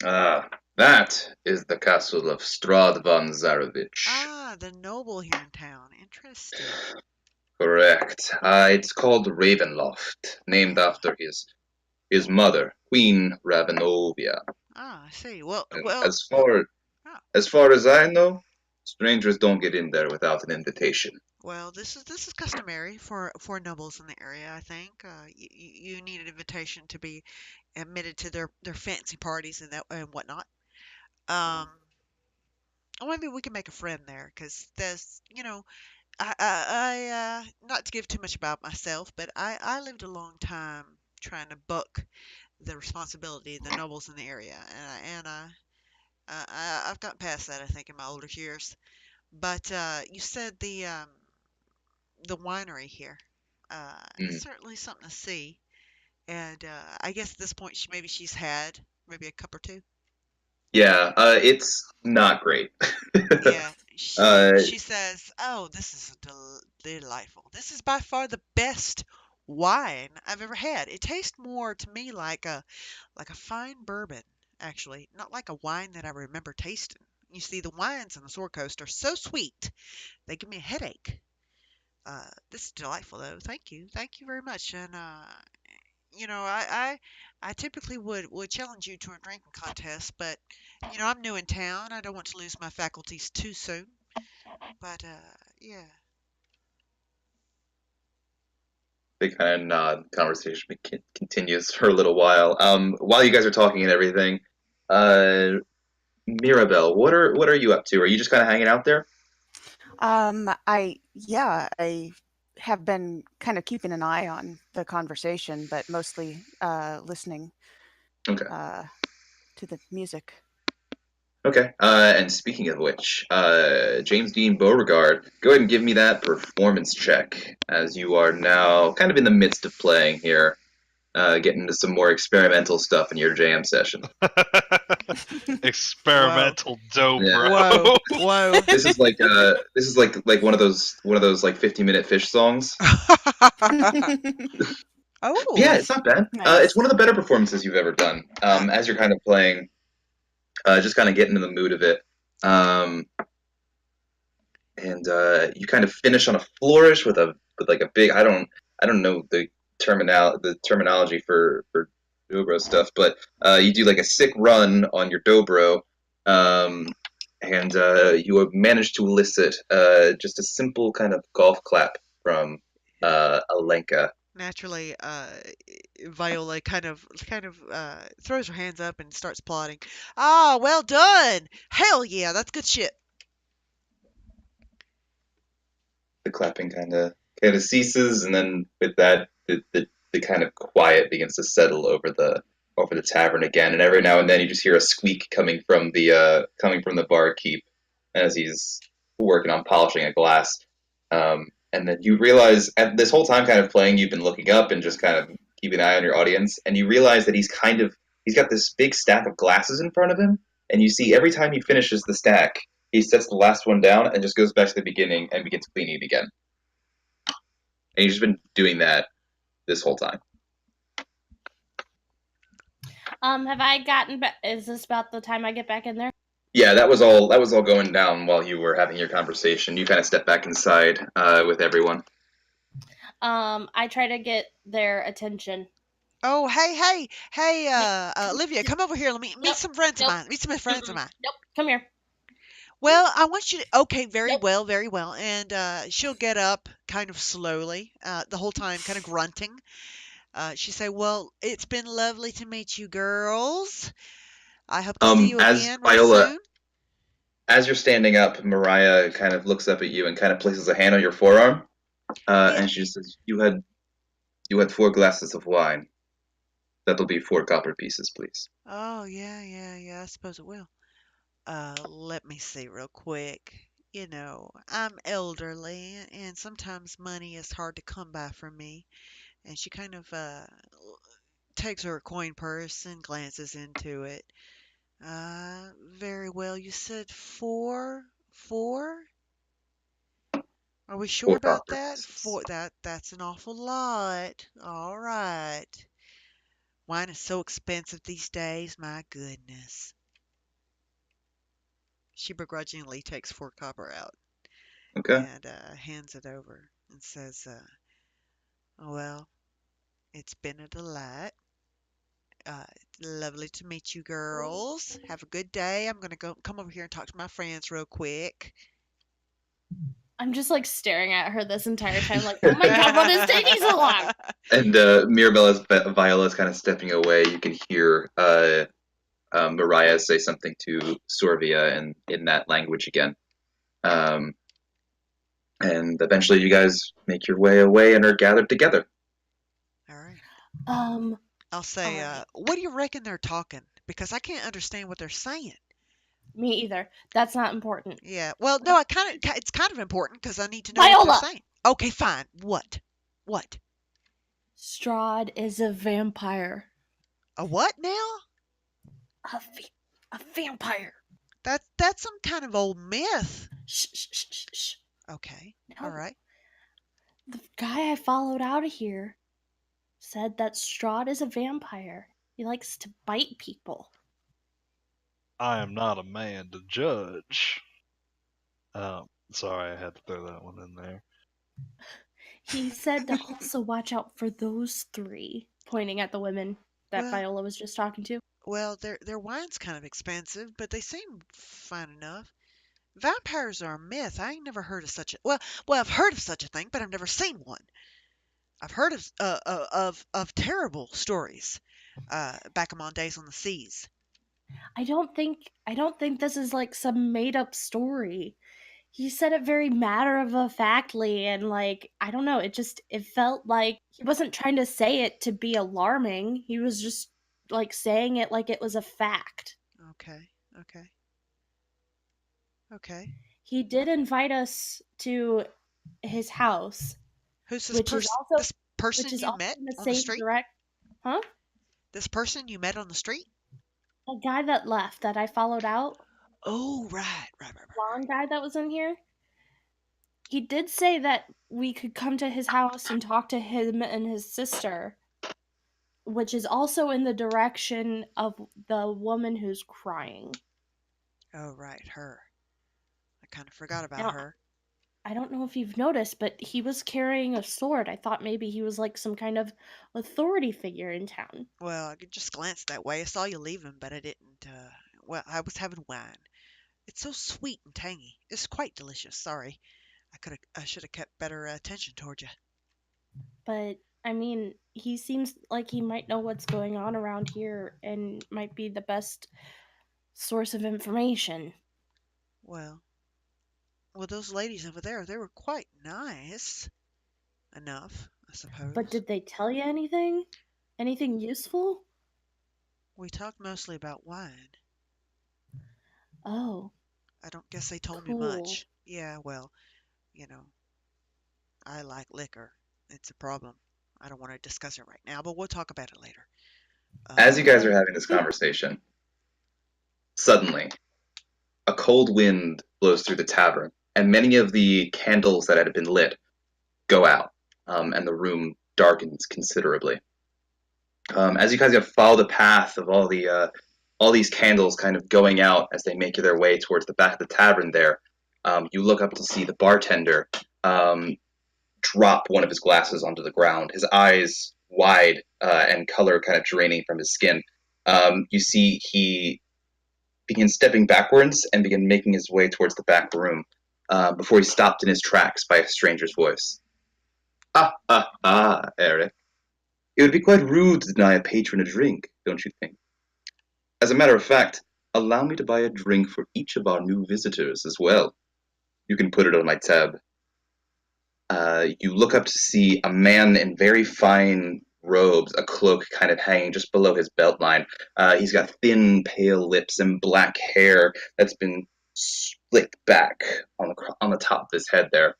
That is the castle of Strad von Zarovich. Ah, the noble here in town. Interesting. Correct. It's called Ravenloft, named after his mother, Queen Ravenovia. Ah, I see. Well, As far as I know, strangers don't get in there without an invitation. well, this is customary for nobles in the area. I think you need an invitation to be admitted to their fancy parties and whatnot. Um, or maybe we can make a friend there, because there's, not to give too much about myself, but I lived a long time trying to buck the responsibility of the nobles in the area, I've gotten past that, I think, in my older years. But you said the winery here. It's certainly something to see, and I guess at this point maybe she's had maybe a cup or two. Yeah, it's not great. Yeah, she says, "Oh, this is delightful. This is by far the best wine I've ever had. It tastes more to me like a fine bourbon, actually, not like a wine that I remember tasting. You see, the wines on the Sword Coast are so sweet, they give me a headache. This is delightful, though. Thank you very much. And I typically would challenge you to a drinking contest, but I'm new in town. I don't want to lose my faculties too soon. But yeah. They kind of nod. Conversation continues for a little while. While you guys are talking and everything, Mirabelle, what are you up to? Are you just kind of hanging out there? I have been kind of keeping an eye on the conversation, but mostly listening Okay. to the music. Okay. And speaking of which, James Dean Beauregard, go ahead and give me that performance check, as you are now kind of in the midst of playing here, getting into some more experimental stuff in your jam session. Experimental dope, Yeah. bro. Whoa. This is like one of those like 50-minute fish songs. Oh. Yeah, it's not bad. Nice. It's one of the better performances you've ever done. As you're kind of playing, just kind of getting in the mood of it. And you kind of finish on a flourish with like a big, I don't know the terminology for dobro stuff, but you do like a sick run on your dobro, and you have managed to elicit just a simple kind of golf clap from Alenka. Naturally, Viola kind of throws her hands up and starts applauding. Ah, well done! Hell yeah, that's good shit. The clapping kind of ceases, and then with that, the kind of quiet begins to settle over the tavern again. And every now and then, you just hear a squeak coming from the barkeep as he's working on polishing a glass. And then you realize, at this whole time, kind of playing, you've been looking up and just kind of keeping an eye on your audience, and you realize that he's got this big stack of glasses in front of him, and you see every time he finishes the stack, he sets the last one down and just goes back to the beginning and begins cleaning it again. And he's just been doing that this whole time. Have I gotten back? Is this about the time I get back in there? Yeah, that was all going down while you were having your conversation. You kind of stepped back inside with everyone. I try to get their attention. Oh, hey, Olivia, come over here. Let me meet some friends of mine. Meet some friends of mine. Nope, come here. Well, I want you to. Okay, very well. And she'll get up kind of slowly, the whole time kind of grunting. She'll say, "Well, it's been lovely to meet you, girls. I hope to see you again real soon." As you're standing up, Mariah kind of looks up at you and kind of places a hand on your forearm, and she says, "You had 4 glasses of wine. That'll be 4 copper pieces, please. Oh, yeah, I suppose it will. Let me see real quick. You know, I'm elderly, and sometimes money is hard to come by for me. And she kind of takes her coin purse and glances into it. Very well. You said 4? 4? Are we sure 4 about copper that? pieces. That's an awful lot. All right. Wine is so expensive these days, my goodness. She begrudgingly takes 4 copper out Okay. and hands it over and says, well, it's been a delight. Lovely to meet you girls. Have a good day. I'm gonna come over here and talk to my friends real quick. I'm just like staring at her this entire time, like, oh my god, what is taking so long? And Mirabelle, as Viola's kind of stepping away, you can hear Mariah say something to Sorvia in that language again. And eventually you guys make your way away and are gathered together. All right. I'll say, Alright. what do you reckon they're talking? Because I can't understand what they're saying. Me either. That's not important. Yeah. Well, no, it's kind of important because I need to know what Viola! they're saying. Okay, fine. What? What? Strahd is a vampire. A what now? A vampire. That's some kind of old myth. Shh. Okay. No. All right. The guy I followed out of here said that Strahd is a vampire. He likes to bite people. I am not a man to judge. Sorry, I had to throw that one in there. He said to also watch out for those 3, pointing at the women that Well- Viola was just talking to. Well, their wine's kind of expensive, but they seem fine enough. Vampires are a myth. I ain't never heard of such a well. I've heard of such a thing, but I've never seen one. I've heard of terrible stories back in my days on the seas. I don't think this is like some made up story. He said it very matter of factly, and like, I don't know, it felt like he wasn't trying to say it to be alarming. He was just like saying it like it was a fact. Okay. He did invite us to his house, Who's this which is person? also This person which is you also met in the on the same street? direct. Huh? This person you met on the street? The guy that left that I followed out, Oh, right. blonde guy that was in here. He did say that we could come to his house and talk to him and his sister, which is also in the direction of the woman who's crying. Oh, right, her. I kind of forgot about Now, her. I don't know if you've noticed, but he was carrying a sword. I thought maybe he was like some kind of authority figure in town. Well, I just glanced that way. I saw you leaving, but I didn't. Well, I was having wine. It's so sweet and tangy. It's quite delicious. Sorry, I should have kept better attention toward you. But I mean, he seems like he might know what's going on around here and might be the best source of information. Well, those ladies over there, they were quite nice enough, I suppose. But did they tell you anything? Anything useful? We talked mostly about wine. Oh. I don't guess they told Cool. me much. Yeah, well, I like liquor. It's a problem. I don't want to discuss it right now, but we'll talk about it later. As you guys are having this conversation, suddenly, a cold wind blows through the tavern, and many of the candles that had been lit go out, and the room darkens considerably. As you guys follow the path of all these candles kind of going out as they make their way towards the back of the tavern there, you look up to see the bartender drop one of his glasses onto the ground, his eyes wide and color kind of draining from his skin. You see he begins stepping backwards and begin making his way towards the back room before he stopped in his tracks by a stranger's voice. Eric. It would be quite rude to deny a patron a drink, don't you think? As a matter of fact, allow me to buy a drink for each of our new visitors as well. You can put it on my tab. You look up to see a man in very fine robes, a cloak kind of hanging just below his belt line. He's got thin, pale lips and black hair that's been slicked back on the top of his head there.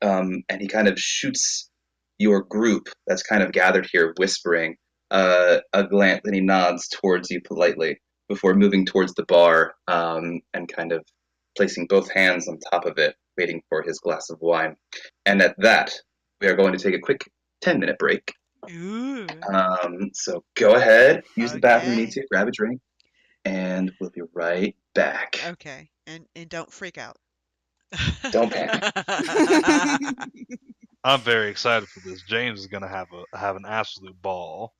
And he kind of shoots your group that's kind of gathered here, whispering a glance, and he nods towards you politely before moving towards the bar and kind of placing both hands on top of it, waiting for his glass of wine. And at that, we are going to take a quick 10-minute break. Ooh. So go ahead, use the bathroom you need Okay. to, grab a drink, and we'll be right back. Okay. And don't freak out. Don't panic. I'm very excited for this. James is gonna have an absolute ball.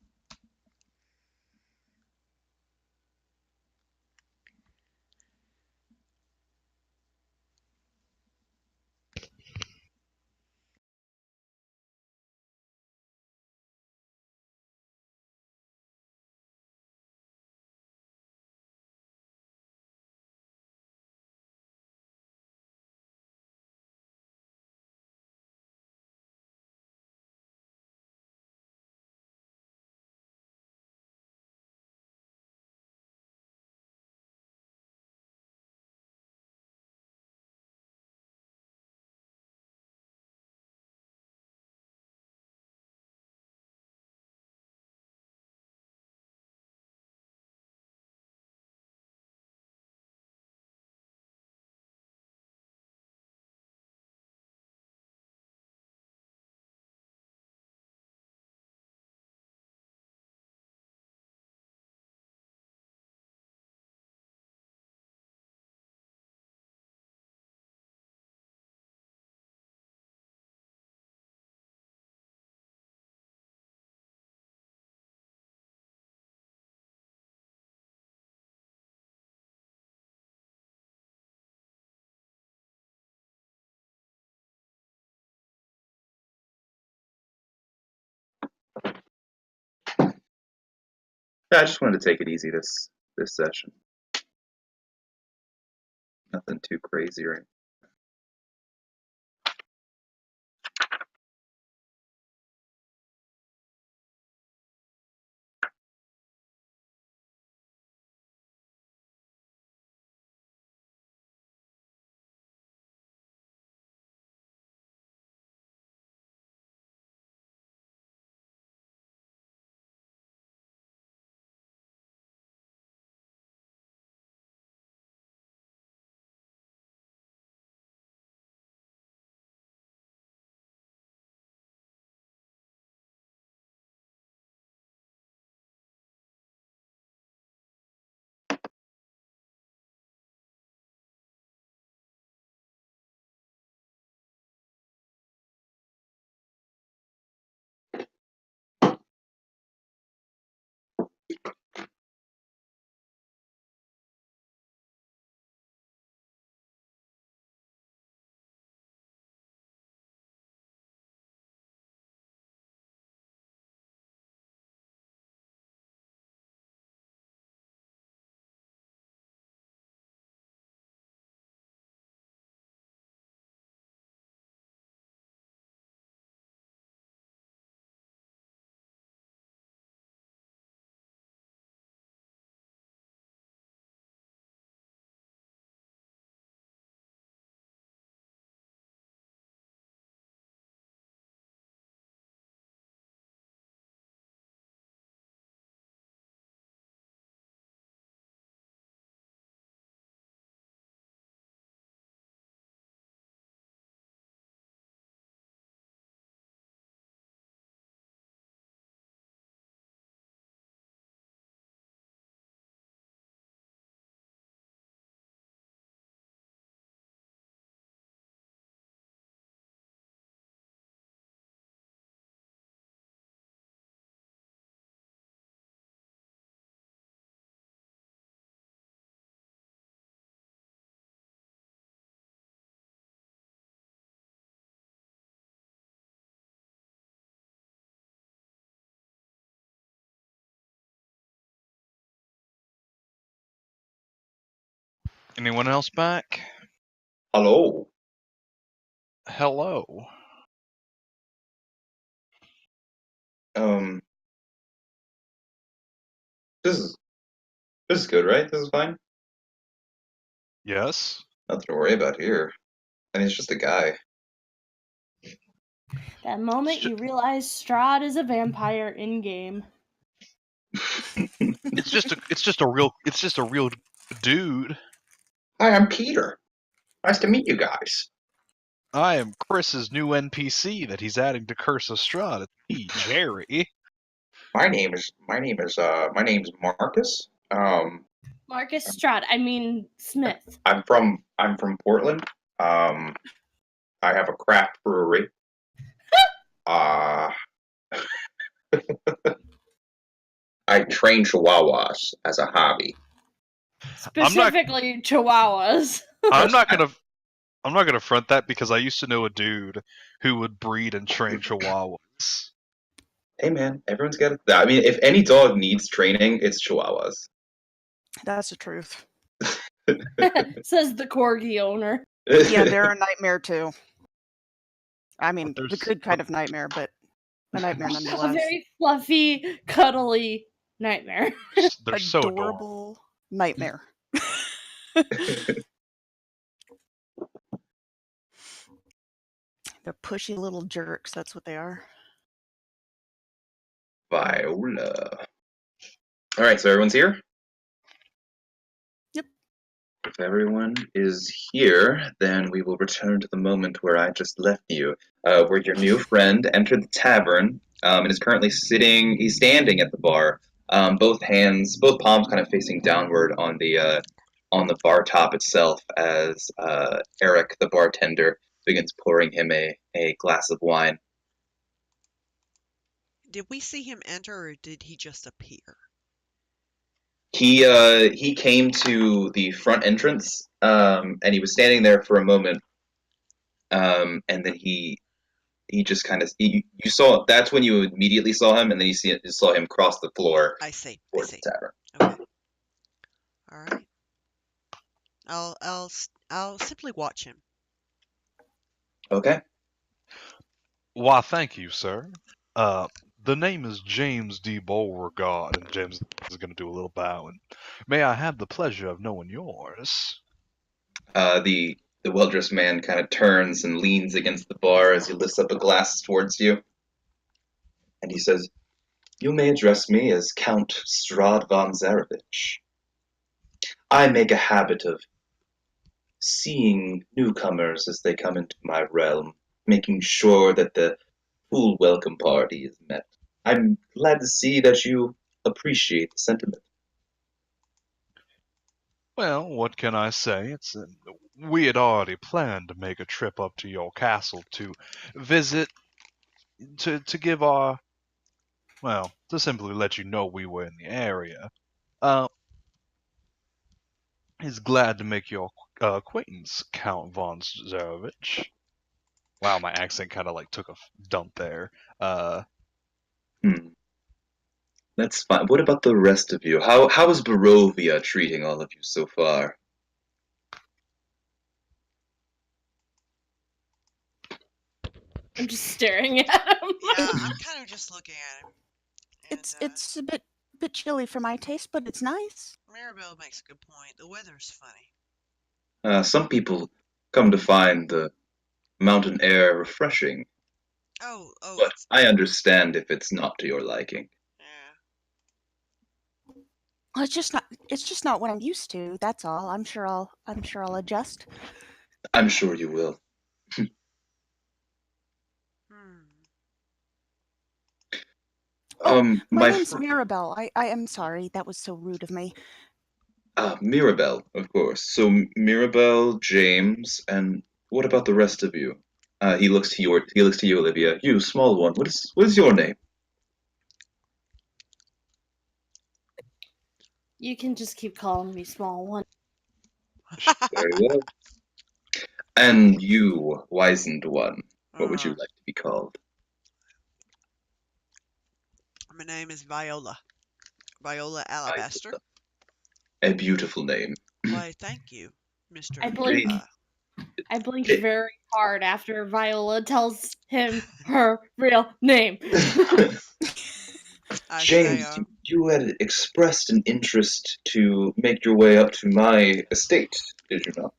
I just wanted to take it easy this session. Nothing too crazy or anything. Anyone else back? Hello. Hello. Um, this is good, right? This is fine. Yes. Nothing to worry about here. I mean, it's just a guy. That moment you realize Strahd is a vampire in game. It's just a real dude. Hi, I'm Peter. Nice to meet you guys. I am Chris's new NPC that he's adding to Curse of Strahd. It's me, Jerry. My name's Marcus. Marcus Strahd, I mean Smith. I'm from Portland. I have a craft brewery. I train chihuahuas as a hobby. Specifically Chihuahuas. I'm not gonna front that because I used to know a dude who would breed and train chihuahuas. Hey man, everyone's got it. I mean, if any dog needs training, it's chihuahuas. That's the truth. Says the corgi owner. Yeah, they're a nightmare too. I mean, But the there's- good kind of nightmare, but a nightmare A nonetheless. very fluffy, cuddly nightmare. They're so adorable. Adorable nightmare. They're pushy little jerks. That's what they are. Viola. All right, so everyone's here? Yep. If everyone is here, then we will return to the moment where I just left you, where your new friend entered the tavern and is currently he's standing at the bar, both palms kind of facing downward on the bar top itself as Eric, the bartender, begins pouring him a glass of wine. Did we see him enter, or did he just appear? He came to the front entrance, and he was standing there for a moment, and then he just kind of you saw, that's when you immediately saw him, and then you saw him cross the floor I see. towards the tavern. Okay. All right. I'll simply watch him. Okay. Why, thank you, sir. The name is James D. Beauregard, and James is going to do a little bow. And may I have the pleasure of knowing yours? The well-dressed man kind of turns and leans against the bar as he lifts up a glass towards you, and he says, "You may address me as Count Strahd von Zarevich. I make a habit of seeing newcomers as they come into my realm, making sure that the full welcome party is met. I'm glad to see that you appreciate the sentiment." Well, what can I say? We had already planned to make a trip up to your castle to visit, to give our, well, to simply let you know we were in the area. Is glad to make your acquaintance, Count von Zarevich. Wow, my accent kind of like took a dump there. That's fine. What about the rest of you? How is Barovia treating all of you so far? I'm just staring at him. Yeah, I'm kind of just looking at him. And, It's a bit chilly for my taste, but it's nice. Maribel makes a good point. The weather's funny. Some people come to find the mountain air refreshing, Oh, but I understand if it's not to your liking. yeah. Well, it's just not what I'm used to. That's all. I'm sure I'll adjust. I'm sure you will. My name's Mirabelle. I am sorry. That was so rude of me. Mirabelle, of course. So Mirabelle, James, and what about the rest of you? He looks to you, Olivia. You, small one. What is your name? You can just keep calling me small one. Very well. And you, wizened one. What would you like to be called? My name is Viola. Viola Alabaster. A beautiful name. Why, thank you, Mr. I blinked very hard after Viola tells him her real name. I say, James, you had expressed an interest to make your way up to my estate, did you not?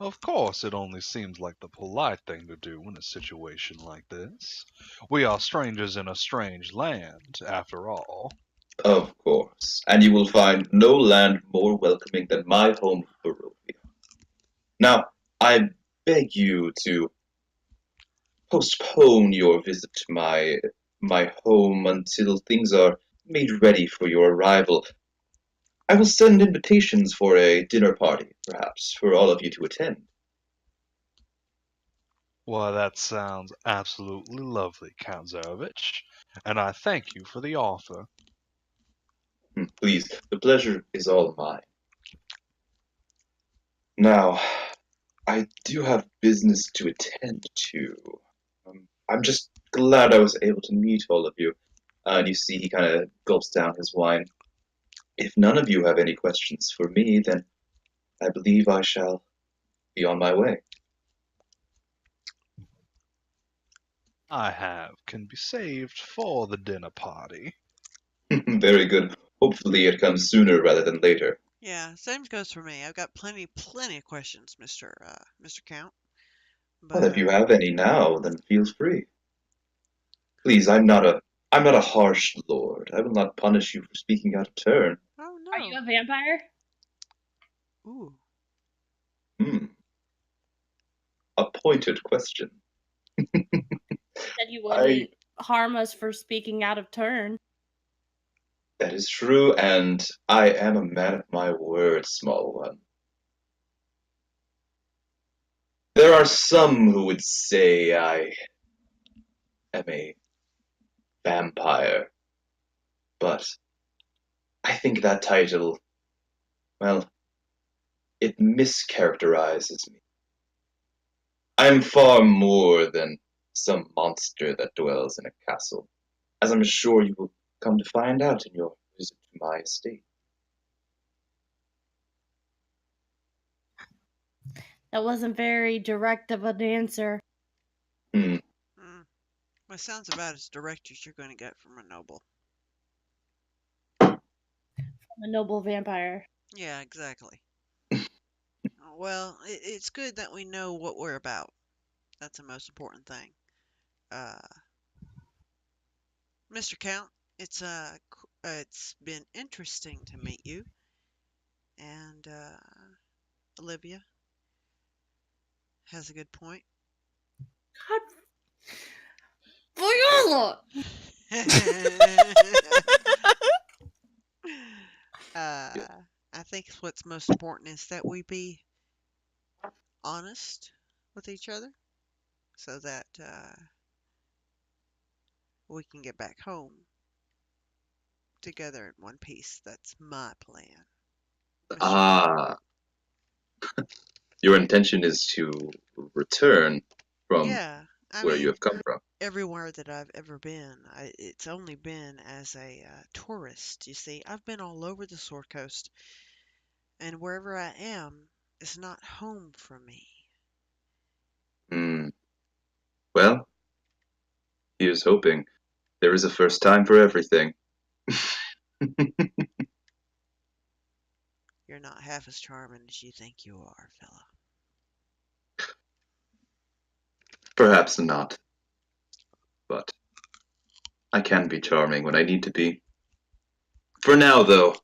Of course, it only seems like the polite thing to do in a situation like this. We are strangers in a strange land, after all. Of course. And you will find no land more welcoming than my home of Barovia. Now, I beg you to postpone your visit to my home until things are made ready for your arrival. I will send invitations for a dinner party, perhaps, for all of you to attend. Well, that sounds absolutely lovely, Count Zarovich, and I thank you for the offer. Please, the pleasure is all mine. Now, I do have business to attend to. I'm just glad I was able to meet all of you. And you see, he kind of gulps down his wine. If none of you have any questions for me, then I believe I shall be on my way. Can be saved for the dinner party. Very good. Hopefully it comes sooner rather than later. yeah, same goes for me. I've got plenty of questions, Mr. Count. Well, But if you have any now, then feel free. Please, I'm not a harsh lord. I will not punish you for speaking out of turn. oh Are you no. a vampire? Ooh. A pointed question. Said you wouldn't harm us for speaking out of turn. That is true, and I am a man of my word, small one. There are some who would say I am a vampire, but I think that title, well, it mischaracterizes me. I am far more than some monster that dwells in a castle, as I'm sure you will come to find out in your visit to my estate. That wasn't very direct of an answer. Well, it sounds about as direct as you're going to get from a noble. From a noble vampire. Yeah, exactly. Well, it's good that we know what we're about. That's the most important thing. Mr. Count, it's been interesting to meet you. And Olivia has a good point. God. I think what's most important is that we be honest with each other so that we can get back home together in one piece. That's my plan. Ah, your intention is to return from Yeah, I where you mean, have come from. everywhere that I've ever been, it's only been as a tourist. You see, I've been all over the Sword Coast, and wherever I am is not home for me. Well, here's hoping. There is a first time for everything. You're not half as charming as you think you are, fella. Perhaps not. But I can be charming when I need to be. For now, though,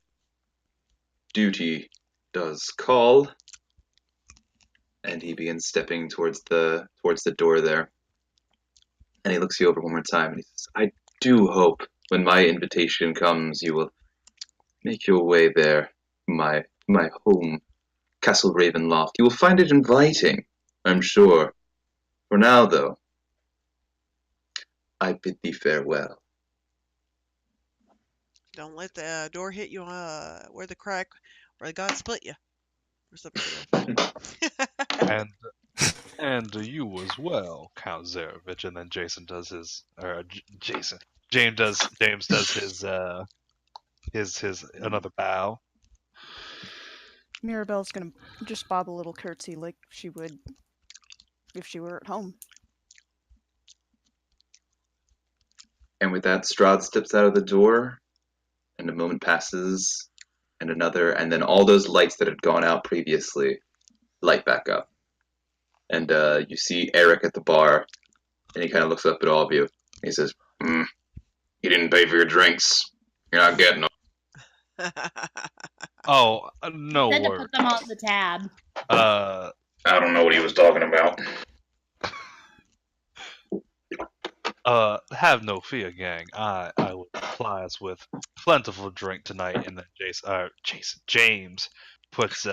duty does call. And he begins stepping towards the door there. And he looks you over one more time and he says, I do hope when my invitation comes you will make your way there to my home, Castle Ravenloft. You will find it inviting, I'm sure. For now, though, I bid thee farewell. Don't let the door hit you where the God split you. Or something to that effect. And you as well, Count Zarovich. And then James does his another bow. Mirabelle's gonna just bob a little curtsy like she would if she were at home. And with that, Strahd steps out of the door, and a moment passes, and another, and then all those lights that had gone out previously light back up. And you see Eric at the bar, and he kind of looks up at all of you. And he says, You didn't pay for your drinks. You're not getting them. Oh, no Said to worries. put them on the tab. I don't know what he was talking about. Have no fear, gang. I will supply us with plentiful drink tonight, and then James puts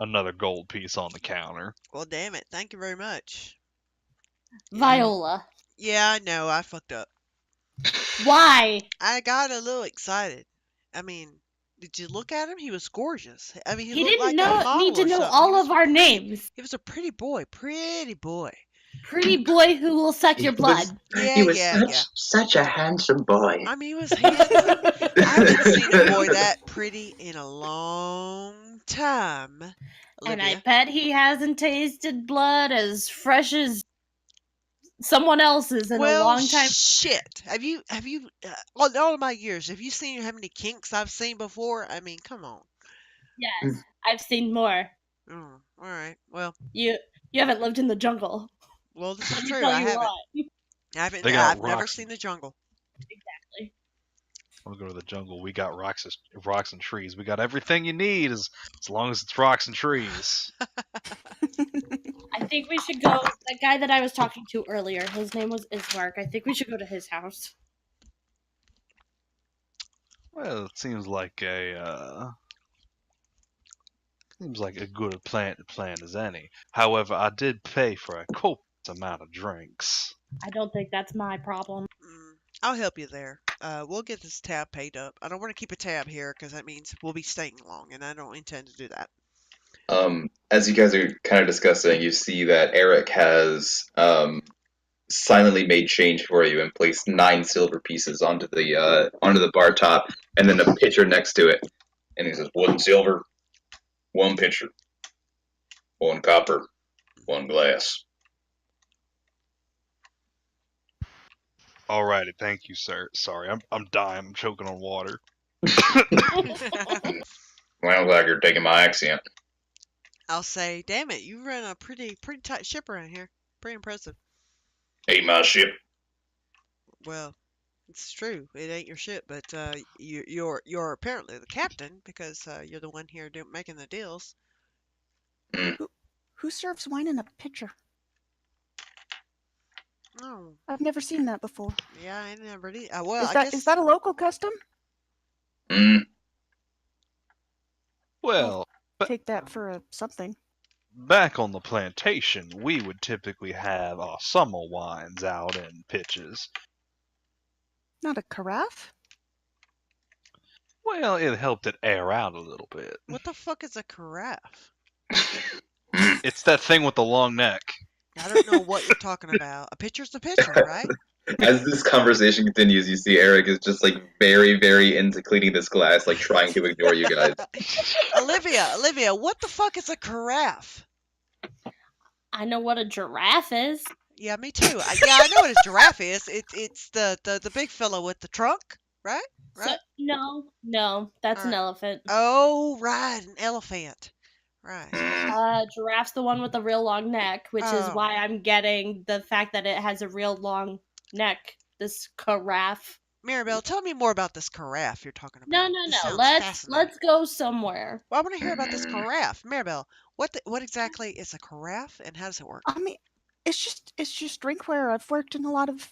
another gold piece on the counter. Well, damn it. Thank you very much. Viola. Yeah, I know. I fucked up. Why? I got a little excited. I mean, did you look at him? He was gorgeous. I mean, He looked didn't like a model need to or know something. all of our names. He was a pretty boy. Pretty boy. Pretty boy who will suck your blood. Such a handsome boy. I mean, he was handsome. I haven't seen a boy that pretty in a long time. And I Olivia. bet he hasn't tasted blood as fresh as someone else's in a long time. Shit. Have you all of my years, have you seen how many kinks I've seen before? I mean, come on. Yes, I've seen more. Oh, all right. Well, You haven't lived in the jungle. well, this Let is me true. tell I you haven't. what. I've never seen the jungle. Exactly. We'll go to the jungle. We got rocks and trees. We got everything you need as long as it's rocks and trees. I think we should go. That guy that I was talking to earlier, his name was Ismark. I think we should go to his house. Well, it seems like a good plan as any. However, I did pay for a copious amount of drinks. I don't think that's my problem. I'll help you there. We'll get this tab paid up. I don't want to keep a tab here because that means we'll be staying long, and I don't intend to do that. As you guys are kind of discussing, you see that Eric has silently made change for you and placed 9 silver pieces onto the bar top, and then a pitcher next to it. And he says, 1 silver, 1 pitcher, 1 copper, 1 glass. Alrighty, thank you, sir. Sorry, I'm dying. I'm choking on water. Well, I'm glad you're taking my accent. I'll say, damn it, you run a pretty tight ship around here. Pretty impressive. Ain't my ship. Well, it's true. It ain't your ship, but you're apparently the captain because you're the one here making the deals. Who serves wine in a pitcher? Oh, I've never seen that before. yeah, I never did. Well, Is that a local custom? Well, Take that for something. back on the plantation, we would typically have our summer wines out in pitches. Not a carafe? Well, it helped it air out a little bit. what the fuck is a carafe? It's that thing with the long neck. I don't know what you're talking about. A pitcher's a pitcher, right? As this conversation continues, you see Eric is just like very, very into cleaning this glass, like trying to ignore you guys. Olivia, what the fuck is a carafe? I know what a giraffe is. Yeah, me too. I know what a giraffe is. It's the big fellow with the trunk, right? So, no, that's an elephant. Oh, right, an elephant. Right. Giraffe's the one with the real long neck, which is Oh. why I'm getting the fact that it has a real long neck. This carafe. Maribel, tell me more about this carafe you're talking about. No. This sounds Let's fascinating. go somewhere. Well, I want to hear about this carafe. Maribel, what exactly is a carafe and how does it work? I mean, it's just drinkware. I've worked in a lot of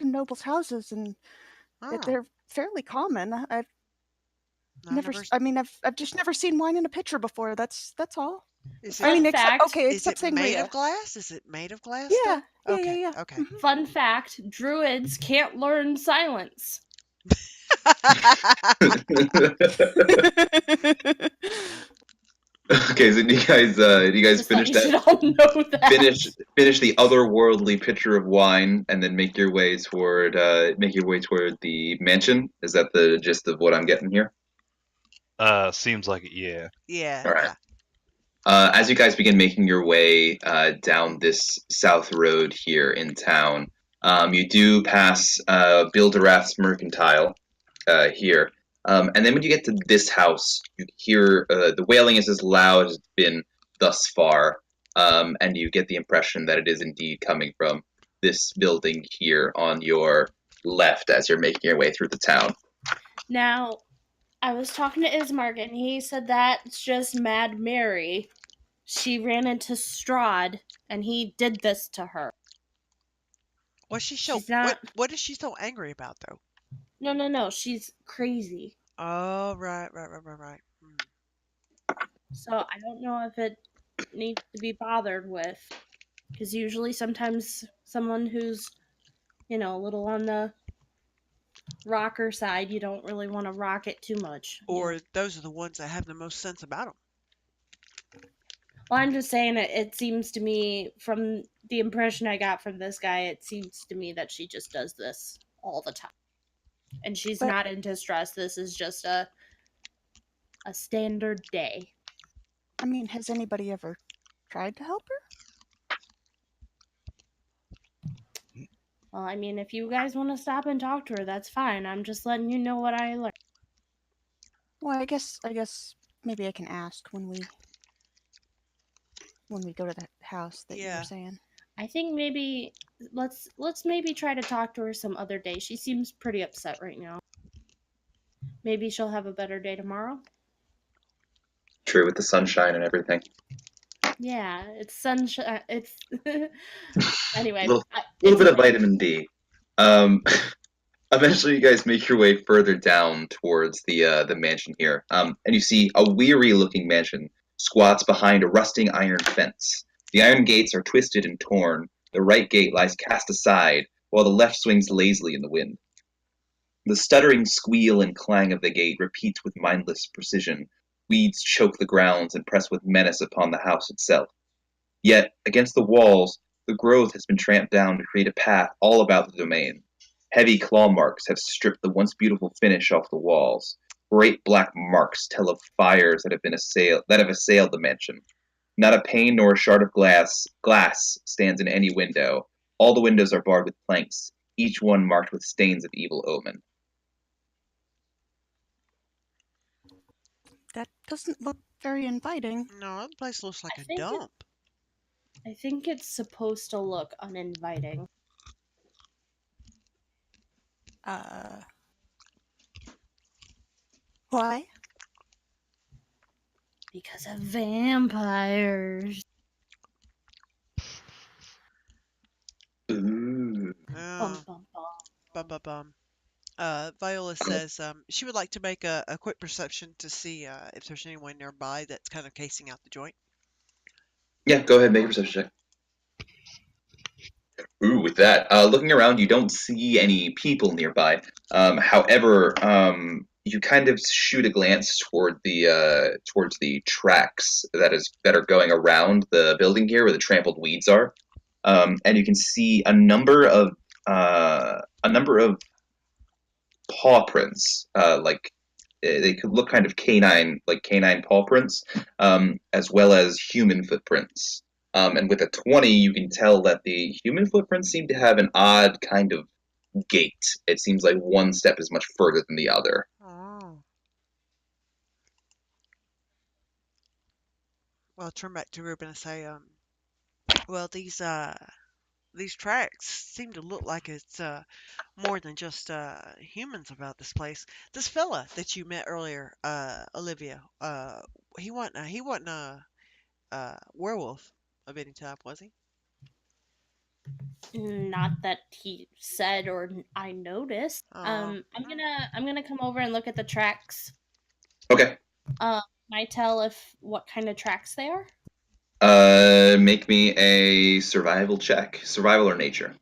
nobles' houses, and Oh, they're fairly common. I've just never seen wine in a pitcher before. That's all. Is I mean, it, except is it made sangria. of glass? Is it made of glass? Yeah, still? yeah, Okay. yeah. Okay. Mhm. Fun fact: druids can't learn silence. Okay, so do you guys Just finish thought you that? should all know that. Finish the otherworldly pitcher of wine, and then make your way toward the mansion. Is that the gist of what I'm getting here? Seems like it, yeah. Yeah. All right. As you guys begin making your way down this south road here in town, You do pass Bill Durath's Mercantile here. And then when you get to this house, you hear the wailing is as loud as it's been thus far, and you get the impression that it is indeed coming from this building here on your left as you're making your way through the town. Now, I was talking to Ismark, and he said that's just Mad Mary. She ran into Strahd, and he did this to her. What's she She's not- what is she so angry about though? No. She's crazy. Oh, right. So I don't know if it needs to be bothered with. Because usually sometimes someone who's, a little on the rocker side, you don't really want to rock it too much. Or those are the ones that have the most sense about them. Well, I'm just saying it seems to me, from the impression I got from this guy, it seems to me that she just does this all the time. And she's not into stress. This is just a standard day. I mean, has anybody ever tried to help her? Well, I mean, if you guys want to stop and talk to her, that's fine. I'm just letting you know what I learned. Well, I guess maybe I can ask when we go to that house that you were saying. I think maybe let's maybe try to talk to her some other day. She seems pretty upset right now. Maybe she'll have a better day tomorrow. True, with the sunshine and everything. Yeah, it's sunshine. It's anyway. A little bit of vitamin D. Eventually, you guys make your way further down towards the mansion here, and you see a weary-looking mansion squats behind a rusting iron fence. The iron gates are twisted and torn. The right gate lies cast aside, while the left swings lazily in the wind. The stuttering squeal and clang of the gate repeats with mindless precision. Weeds choke the grounds and press with menace upon the house itself. Yet, against the walls, the growth has been tramped down to create a path all about the domain. Heavy claw marks have stripped the once beautiful finish off the walls. Great black marks tell of fires that have assailed the mansion. Not a pane nor a shard of glass stands in any window. All the windows are barred with planks, each one marked with stains of evil omen. That doesn't look very inviting. No, the place looks like a dump. I think it's supposed to look uninviting. Why? Because of vampires. Ooh. Bum. Viola says she would like to make a quick perception to see if there's anyone nearby that's kind of casing out the joint. Yeah, go ahead, make a perception check. Ooh, with that, looking around, you don't see any people nearby. However, you kind of shoot a glance towards the tracks that are going around the building here, where the trampled weeds are, and you can see a number of paw prints, they could look kind of canine paw prints, as well as human footprints. And with a 20, you can tell that the human footprints seem to have an odd kind of gait. It seems like one step is much further than the other. Oh. Well, I'll turn back to Ruben and say, well, these tracks seem to look like it's more than just humans about this place. This fella that you met earlier, Olivia, he wasn't a werewolf of any type, was he? Not that he said or I noticed. I'm gonna come over and look at the tracks. Okay. Can I tell what kind of tracks they are? Make me a survival check. Survival or nature?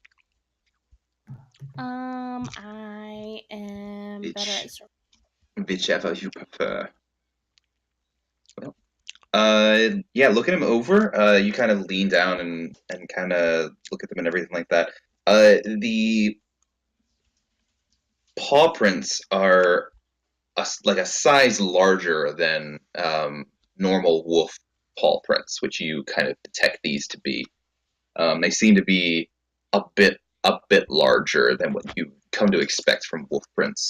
I am better at survival. Whichever you prefer. Well, yeah, looking him over, you kind of lean down and kind of look at them and everything like that. The paw prints are like a size larger than normal wolf paw prints, which you kind of detect these to be. They seem to be a bit a bit larger than what you come to expect from wolf prints.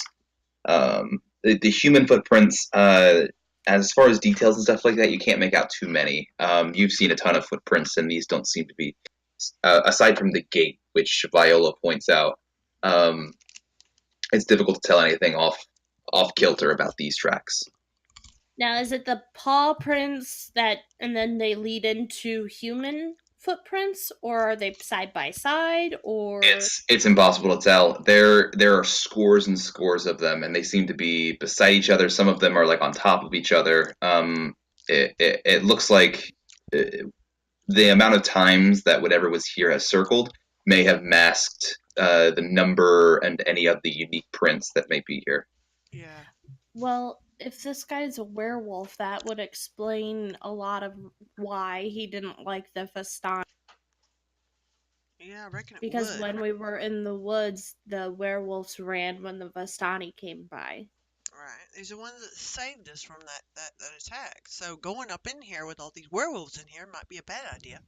The human footprints, as far as details and stuff like that, you can't make out too many. You've seen a ton of footprints, and these don't seem to be, aside from the gate, which Viola points out. It's difficult to tell anything off kilter about these tracks. Now, is it the paw prints that, and then they lead into human footprints, or are they side by side, or? It's impossible to tell. There are scores and scores of them, and they seem to be beside each other. Some of them are like on top of each other. It looks like the amount of times that whatever was here has circled may have masked the number and any of the unique prints that may be here. Yeah. Well, if this guy's a werewolf, that would explain a lot of why he didn't like the Vistani. Yeah, I reckon it Because would. when we were in the woods, the werewolves ran when the Vistani came by. Right. He's the one that saved us from that attack. So going up in here with all these werewolves in here might be a bad idea.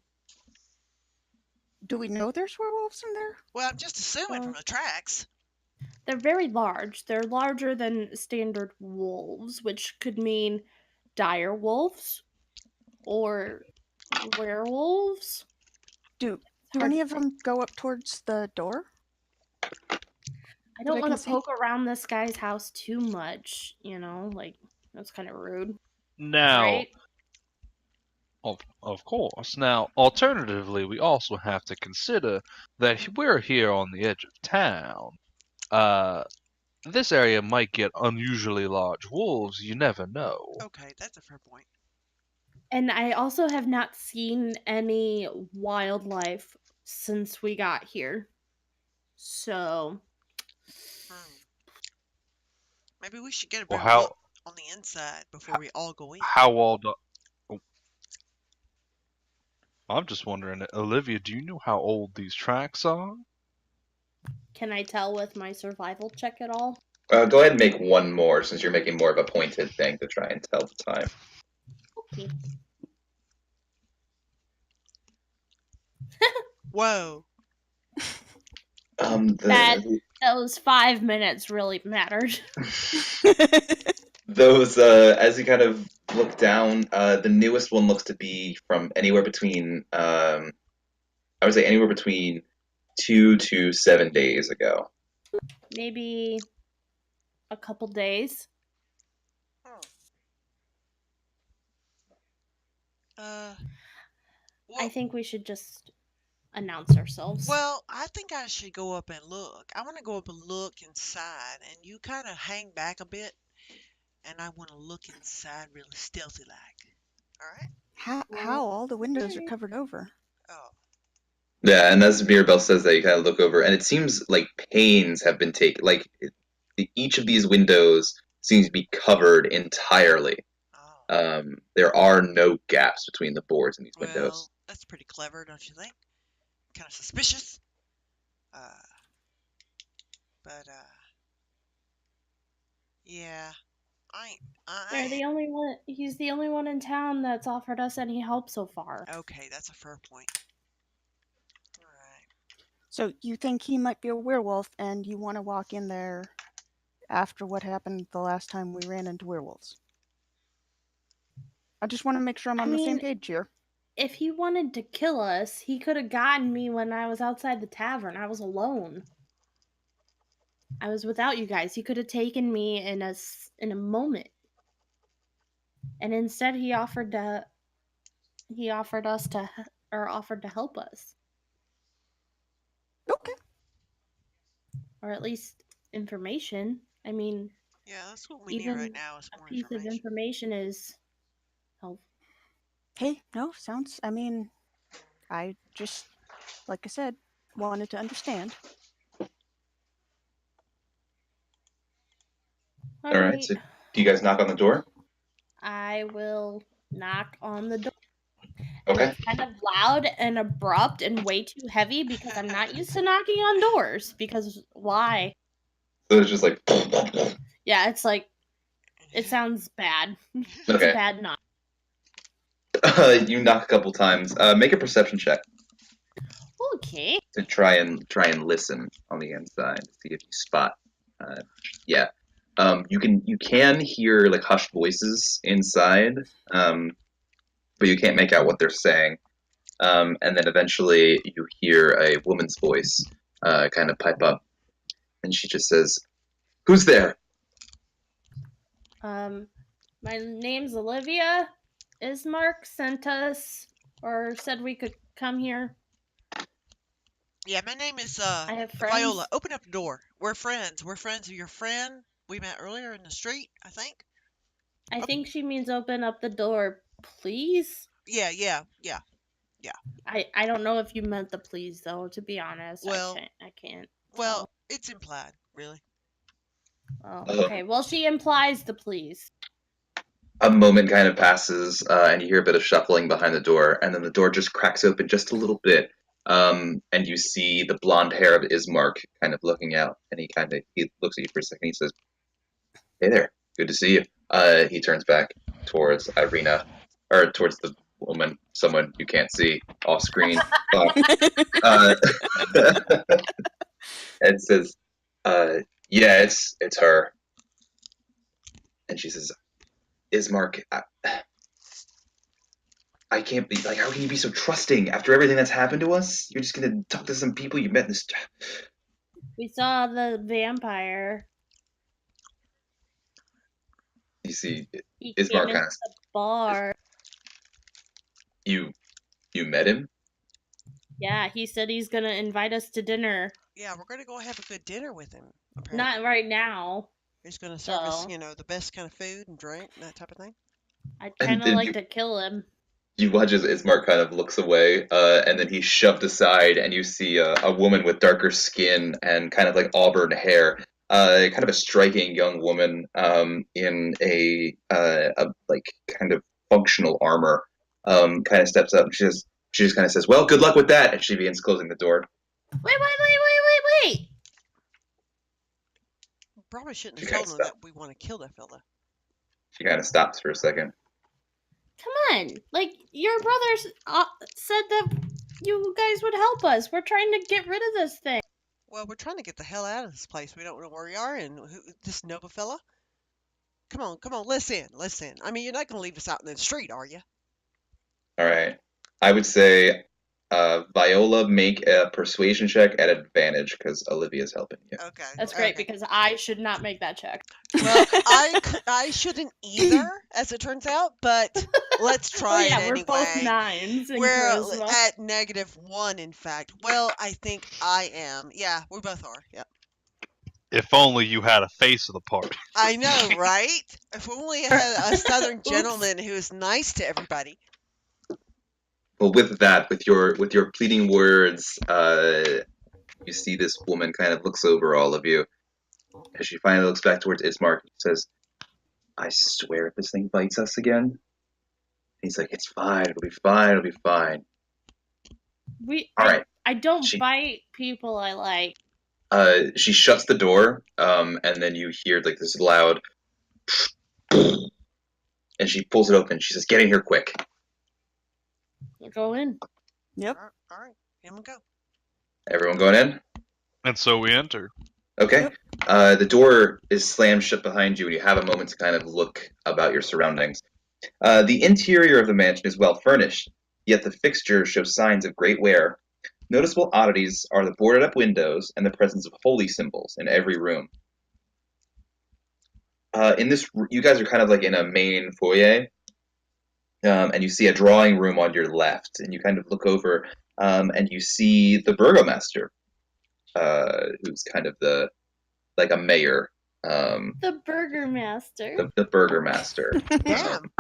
Do we know there's werewolves in there? Well, I'm just assuming from the tracks. They're very large. They're larger than standard wolves, which could mean dire wolves or werewolves. Do hard any to of them go up towards the door? I don't I want can to see? poke around this guy's house too much, like, that's kind of rude. Now, Right? of course. Now, alternatively, we also have to consider that we're here on the edge of town. This area might get unusually large wolves. You never know. Okay, that's a fair point. And I also have not seen any wildlife since we got here. So, Maybe we should get a Well, better how look on the inside before we all go in. how old? I'm just wondering, Olivia, do you know how old these tracks are? can I tell with my survival check at all? Go ahead and make one more, since you're making more of a pointed thing to try and tell the time. Okay. Whoa. Those 5 minutes really mattered. Those, as you kind of look down, the newest one looks to be from anywhere between, I would say anywhere between 2 to 7 days ago. Maybe a couple days. I think we should just announce ourselves. Well, I think I should go up and look. I want to go up and look inside, and you kind of hang back a bit, and I want to look inside really stealthy-like. All right? How all the windows are covered over? Oh. Yeah, and as Mirabelle says that, you kind of look over, and it seems like panes have been taken. Like, each of these windows seems to be covered entirely. Oh. There are no gaps between the boards in these Well, windows. that's pretty clever, don't you think? Kind of suspicious. Yeah. They're the only one. He's the only one in town that's offered us any help so far. Okay, that's a fair point. All right. So you think he might be a werewolf, and you want to walk in there after what happened the last time we ran into werewolves? I just want to make sure I'm on the same page here. If he wanted to kill us, he could have gotten me when I was outside the tavern. I was alone. I was without you guys. He could have taken me in a moment. And instead he offered to help us. Okay. Or at least information. I mean, yeah, that's what we need right now is more information. A piece of information is helpful. Hey, no, sounds, I just, like I said, wanted to understand. All right, so do you guys knock on the door? I will knock on the door. Okay. It's kind of loud and abrupt and way too heavy because I'm not used to knocking on doors. Because why? So it's just like... Yeah, it's like, it sounds bad. It's Okay. a bad knock. You knock a couple times. Make a perception check. Okay. to try and listen on the inside, see if you spot. Yeah, you can hear like hushed voices inside, but you can't make out what they're saying. And then eventually you hear a woman's voice kind of pipe up, and she just says, "Who's there?" My name's Olivia. Ismark sent us, or said we could come here. Yeah, my name is I have friends. Viola. Open up the door. We're friends. We're friends of your friend. We met earlier in the street, I think. I think she means open up the door, please. Yeah. I don't know if you meant the please though. To be honest, Well- I can't. Well, it's implied, really. Oh, okay. Well, she implies the please. A moment kind of passes, and you hear a bit of shuffling behind the door, and then the door just cracks open just a little bit, and you see the blonde hair of Ismark kind of looking out, and he looks at you for a second. He says, "Hey there, good to see you." He turns back towards Irina, or towards the woman, someone you can't see off screen, and says, "Yeah, it's her." And she says, "Ismark, I can't be like. How can you be so trusting after everything that's happened to us? You're just gonna talk to some people you met in this." We saw the vampire. You see, He Ismark came into kind of. the bar. You met him? Yeah, he said he's gonna invite us to dinner. Yeah, we're gonna go have a good dinner with him. Apparently. Not right now. He's gonna serve us, So- the best kind of food and drink and that type of thing. I'd And kind of then like you- to kill him. You watch as Ismark kind of looks away, and then he's shoved aside, and you see a woman with darker skin and kind of like auburn hair, kind of a striking young woman in a like kind of functional armor, kind of steps up. And she just kind of says, "Well, good luck with that," and she begins closing the door. Wait. Probably shouldn't have You told guys him stop. that we want to kill that fella. She kind of stops for a second. Come on. Like, your brothers said that you guys would help us. We're trying to get rid of this thing. Well, we're trying to get the hell out of this place. We don't know where we are, and this Nova fella. Come on, listen. I mean, you're not gonna leave us out in the street, are you? All right, I would say, Viola, make a persuasion check at advantage because Olivia's helping you. Okay. That's great okay. because I should not make that check. Well, I shouldn't either, as it turns out, but let's try Oh yeah, it we're anyway. both 9s in We're charisma. at -1, in fact. Well, I think I am. Yeah, we both are. Yep. If only you had a face of the part. I know, right? If only I had a southern gentleman who is nice to everybody. Well, with that, with your pleading words, you see this woman kind of looks over all of you as she finally looks back towards Ismark and says, "I swear if this thing bites us again." He's like, "It's fine. It'll be fine. It'll be fine." All right. I don't She- bite people I like. She shuts the door, and then you hear like this loud, and she pulls it open. She says, "Get in here quick." Go in. Yep. All right, here we go. Everyone going in? And so we enter. Okay. Yep. The door is slammed shut behind you, and you have a moment to kind of look about your surroundings. The interior of the mansion is well furnished, yet the fixtures show signs of great wear. Noticeable oddities are the boarded up windows and the presence of holy symbols in every room. You guys are kind of like in a main foyer, and you see a drawing room on your left, and you kind of look over, and you see the burgomaster, who's kind of like a mayor. The Burgermaster. The burgomaster. Damn.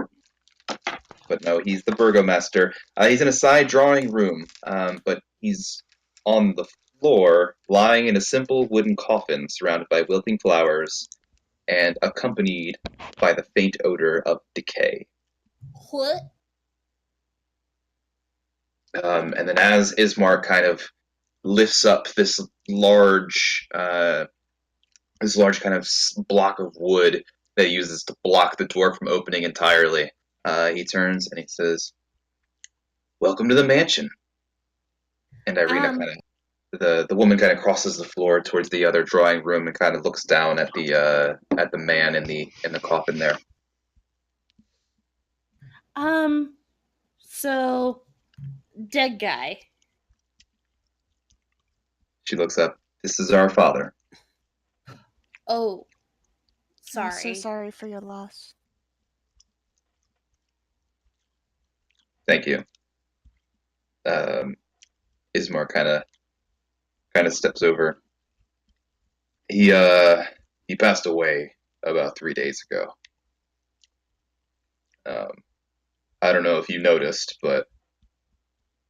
But no, he's the burgomaster. He's in a side drawing room, but he's on the floor, lying in a simple wooden coffin surrounded by wilting flowers and accompanied by the faint odor of decay. What? And then as Ismark kind of lifts up this large kind of block of wood that he uses to block the door from opening entirely, he turns and he says, "Welcome to the mansion. And Irina Um, kind of the woman kind of crosses the floor towards the other drawing room and kind of looks down at the man in the coffin there. So dead guy. She looks up. This is our father. Oh, I'm so sorry. sorry for your loss. Thank you. Ismar kind of steps over. He passed away about 3 days ago. I don't know if you noticed, but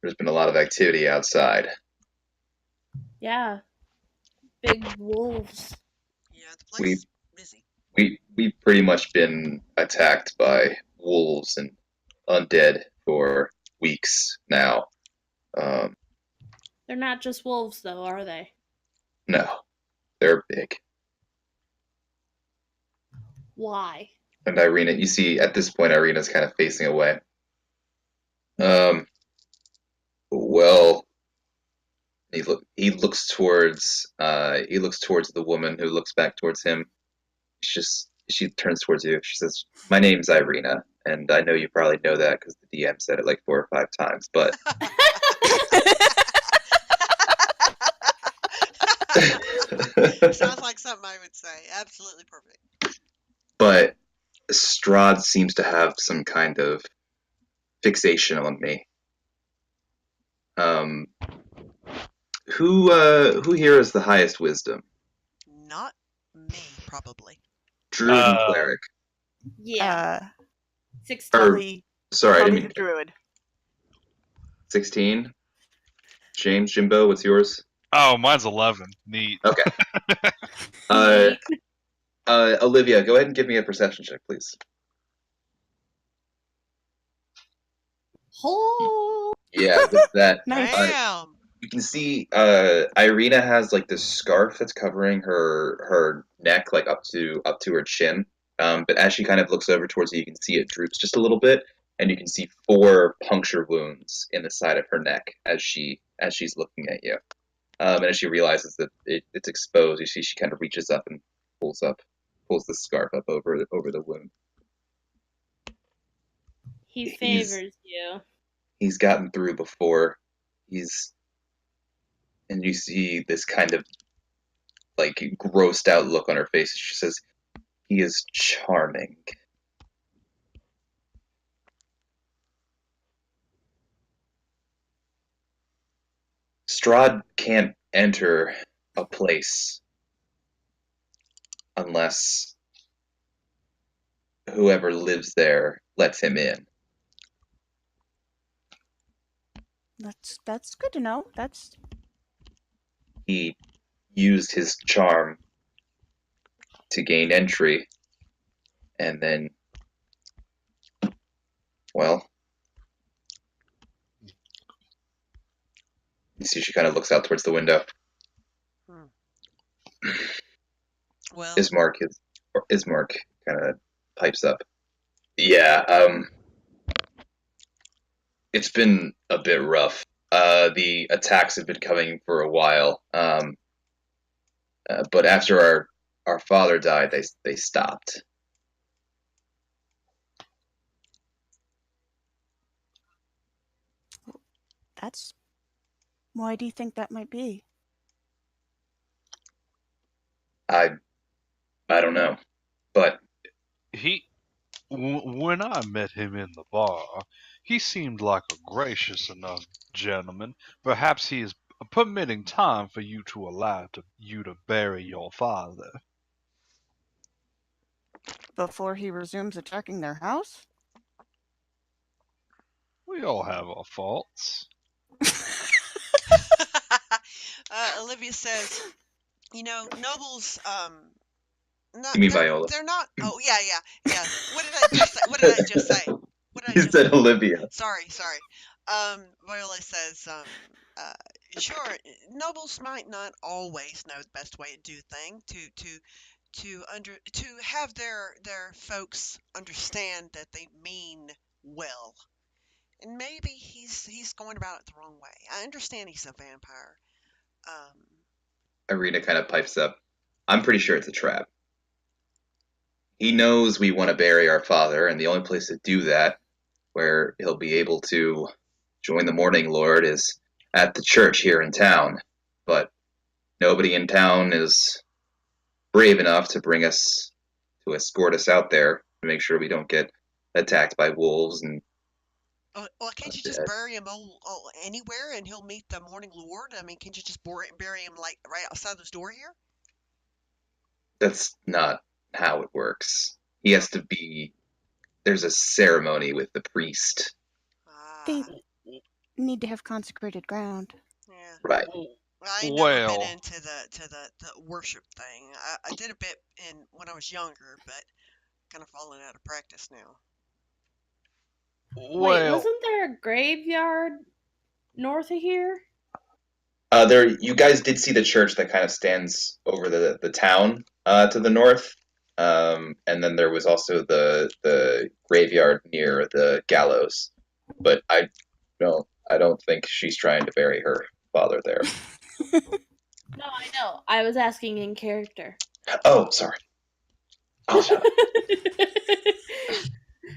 there's been a lot of activity outside. Yeah. Big wolves. Yeah, the place is busy. We've pretty much been attacked by wolves and undead for weeks now. They're not just wolves, though, are they? No, they're big. Why? And Irina, you see, at this point, Irina's kind of facing away. Well, he looks towards the woman who looks back towards him. She turns towards you. She says, "My name's Irina, and I know you probably know that because the DM said it like 4 or 5 times. But Sounds like something I would say. Absolutely perfect. but Strahd seems to have some kind of fixation on me. Who here has the highest wisdom? Not me, probably. Druid and Uh, cleric. Yeah. 16. Probably, Sorry, I probably didn't the mean druid. 16. James, Jimbo, what's yours? Oh, mine's 11. Neat. Okay. Olivia, go ahead and give me a perception check, please. Oh. Yeah, with that, Nice. Damn. you can see Irina has like this scarf that's covering her neck, like up to her chin. But as she kind of looks over towards you, you can see it droops just a little bit, and you can see 4 puncture wounds in the side of her neck as she's looking at you. And as she realizes that it's exposed, you see she kind of reaches up and pulls the scarf up over the wound. He favors you. He's gotten through before. And you see this kind of like grossed out look on her face. She says, "He is charming." Strahd can't enter a place unless whoever lives there lets him in. That's good to know. He used his charm to gain entry, and then, well, you see she kind of looks out towards the window. Well, Ismark kind of pipes up. Yeah, it's been a bit rough. The attacks have been coming for a while. But after our father died, they stopped. That's. Why do you think that might be? I don't know, but When I met him in the bar, he seemed like a gracious enough gentleman. Perhaps he is permitting time for you to allow you to bury your father. Before he resumes attacking their house? We all have our faults. Olivia says, nobles, you mean Viola? they're not. Oh, yeah. What did I just say? You said Olivia. Sorry. Viola says, sure, nobles might not always know the best way to do things, to have their folks understand that they mean well, And maybe he's going about it the wrong way. I understand he's a vampire. Irina kind of pipes up. I'm pretty sure it's a trap. He knows we want to bury our father, and the only place to do that, where he'll be able to join the Morning Lord, is at the church here in town. But nobody in town is brave enough to escort us out there to make sure we don't get attacked by wolves and. Well, can't you just bury him anywhere and he'll meet the Morning Lord? I mean, can't you just bury him like right outside this door here? That's not how it works. He has to be. There's a ceremony with the priest. They need to have consecrated ground. Yeah. Right. I ain't never been into the worship thing. I did a bit when I was younger, but kind of fallen out of practice now. Wait, wasn't there a graveyard north of here? You guys did see the church that kind of stands over the town to the north, and then there was also the graveyard near the gallows. But I don't think she's trying to bury her father there. No, I know. I was asking in character. Oh, sorry. I'll shut up.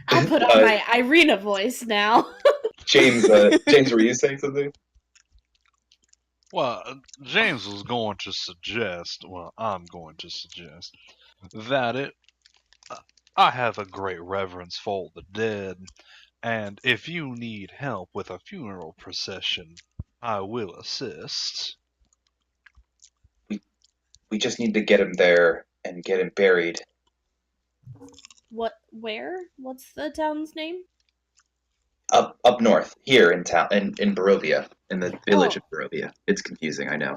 I'll put on my Irina voice now. James, were you saying something? Well, James was going to suggest, I'm going to suggest, that I have a great reverence for the dead, and if you need help with a funeral procession, I will assist. We just need to get him there and get him buried. Where? What's the town's name? Up north, here in town, in Barovia, in the village of Barovia. It's confusing, I know.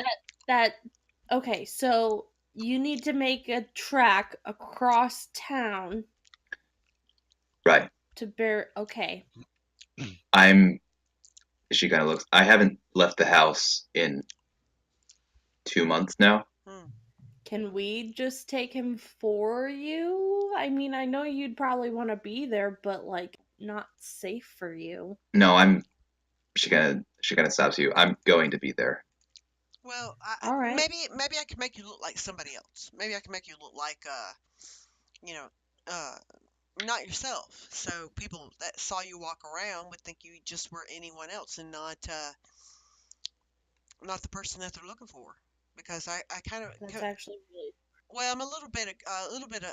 Okay, so you need to make a track across town. Right. Okay. She kind of looks, I haven't left the house in 2 months now. Can we just take him for you? I mean, I know you'd probably want to be there, but like not safe for you. No, she kind of stops you. I'm going to be there. Well, all right. Maybe I can make you look like somebody else. Maybe I can make you look like not yourself. So people that saw you walk around would think you just were anyone else and not the person that they're looking for. Because I kind of that's actually really well, I'm a little bit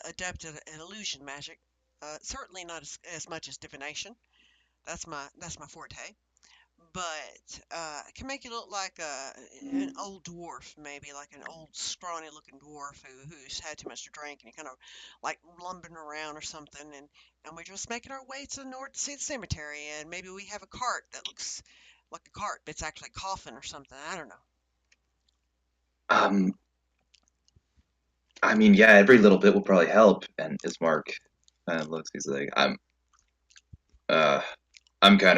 adept at illusion magic. Certainly not as much as divination. That's my forte. But I can make you look like an old dwarf, maybe like an old scrawny looking dwarf who's had too much to drink and you kind of like lumbering around or something, and we're just making our way to the north to see the cemetery, and maybe we have a cart that looks like a cart, but it's actually a coffin or something. I don't know. I mean, yeah, every little bit will probably help. And Ismark kind of looks, he's like, I'm kind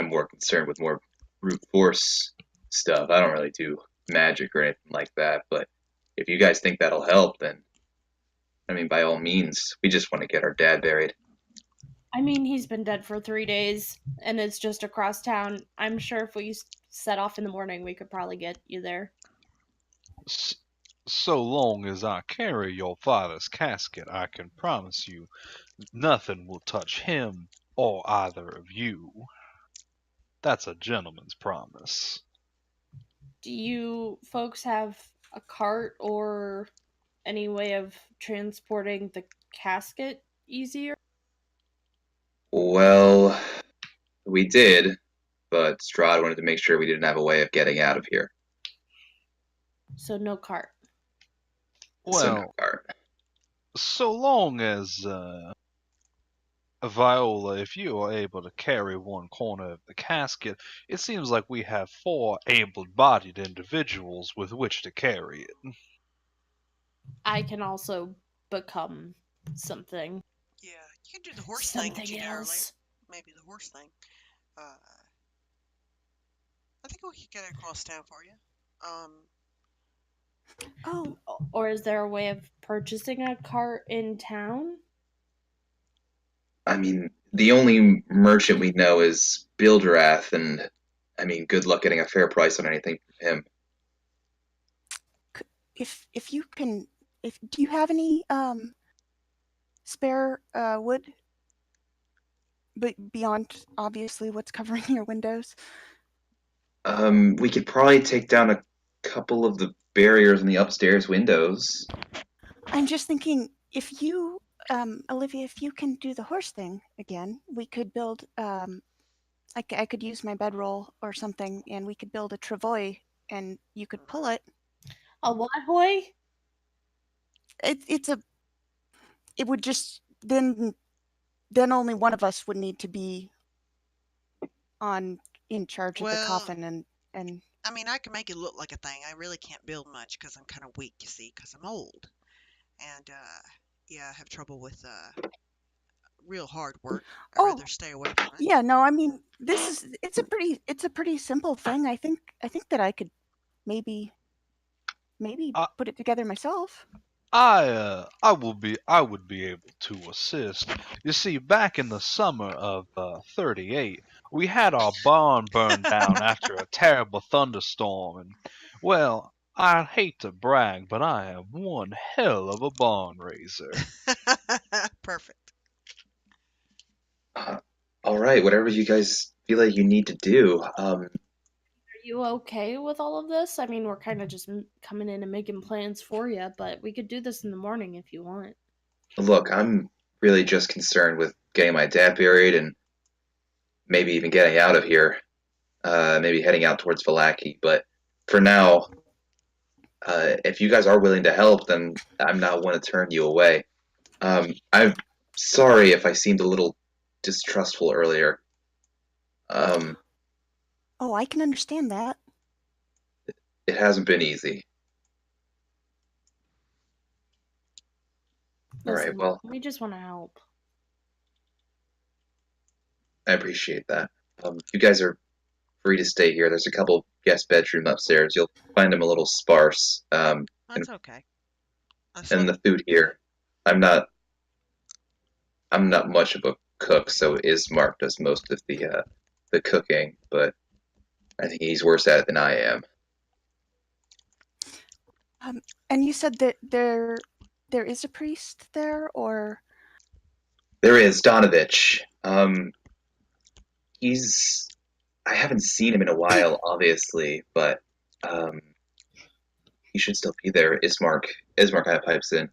of more concerned with more brute force stuff. I don't really do magic or anything like that. But if you guys think that'll help, then, I mean, by all means, we just want to get our dad buried. I mean, he's been dead for 3 days, and it's just across town. I'm sure if we set off in the morning, we could probably get you there. So long as I carry your father's casket, I can promise you nothing will touch him or either of you. That's a gentleman's promise. Do you folks have a cart or any way of transporting the casket easier? Well, we did, but Strahd wanted to make sure we didn't have a way of getting out of here. So no cart. Well, so long as, Viola, if you are able to carry one corner of the casket, it seems like we have 4 able-bodied individuals with which to carry it. I can also become something. Yeah, you can do the horse thing that you did earlier. Maybe the horse thing. I think we could get it across town for you. Or is there a way of purchasing a cart in town? I mean, the only merchant we know is Bildrath, and I mean, good luck getting a fair price on anything from him. If you can, do you have any spare wood? But beyond obviously what's covering your windows. We could probably take down a couple of the barriers in the upstairs windows. I'm just thinking, if you, Olivia, if you can do the horse thing again, we could build. I could use my bedroll or something, and we could build a travois, and you could pull it. A what hoy? It would just then only one of us would need to be in charge of the coffin, and I mean, I can make it look like a thing. I really can't build much because I'm kind of weak, you see, because I'm old, and I have trouble with real hard work. I'd rather stay away from it. Yeah, no, I mean, it's a pretty simple thing. I think that I could maybe put it together myself. I would be able to assist. You see, back in the summer of '38, we had our barn burned down after a terrible thunderstorm, and well, I hate to brag, but I am one hell of a barn raiser. Perfect. All right, whatever you guys feel like you need to do. Are you okay with all of this? I mean, we're kind of just coming in and making plans for you, but we could do this in the morning if you want. Look, I'm really just concerned with getting my dad buried and maybe even getting out of here. Maybe heading out towards Vallaki. But for now, if you guys are willing to help, then I'm not one to turn you away. I'm sorry if I seemed a little distrustful earlier. Oh, I can understand that. It hasn't been easy. Listen, all right, well, we just want to help. I appreciate that. You guys are free to stay here. There's a couple guest bedrooms upstairs. You'll find them a little sparse. That's okay. And the food here, I'm not much of a cook, so Ismark does most of the cooking, but I think he's worse at it than I am. And you said that there is a priest there, or? There is, Donovich. I haven't seen him in a while, obviously, but he should still be there. Ismark kind of pipes in.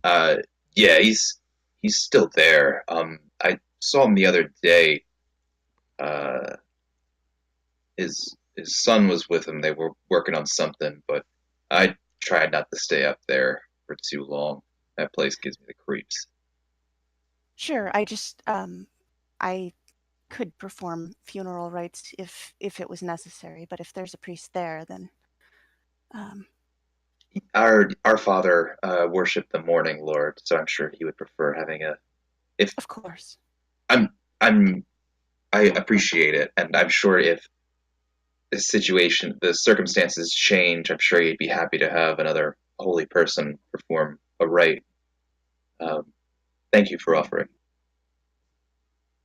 Yeah, he's still there. I saw him the other day. His son was with him. They were working on something, but I tried not to stay up there for too long. That place gives me the creeps. Sure, I just I could perform funeral rites if it was necessary, but if there's a priest there, then Our father worshipped the morning lord, so I'm sure he would prefer having Of course. I appreciate it, and I'm sure if the circumstances change, I'm sure he'd be happy to have another holy person perform a rite. Thank you for offering.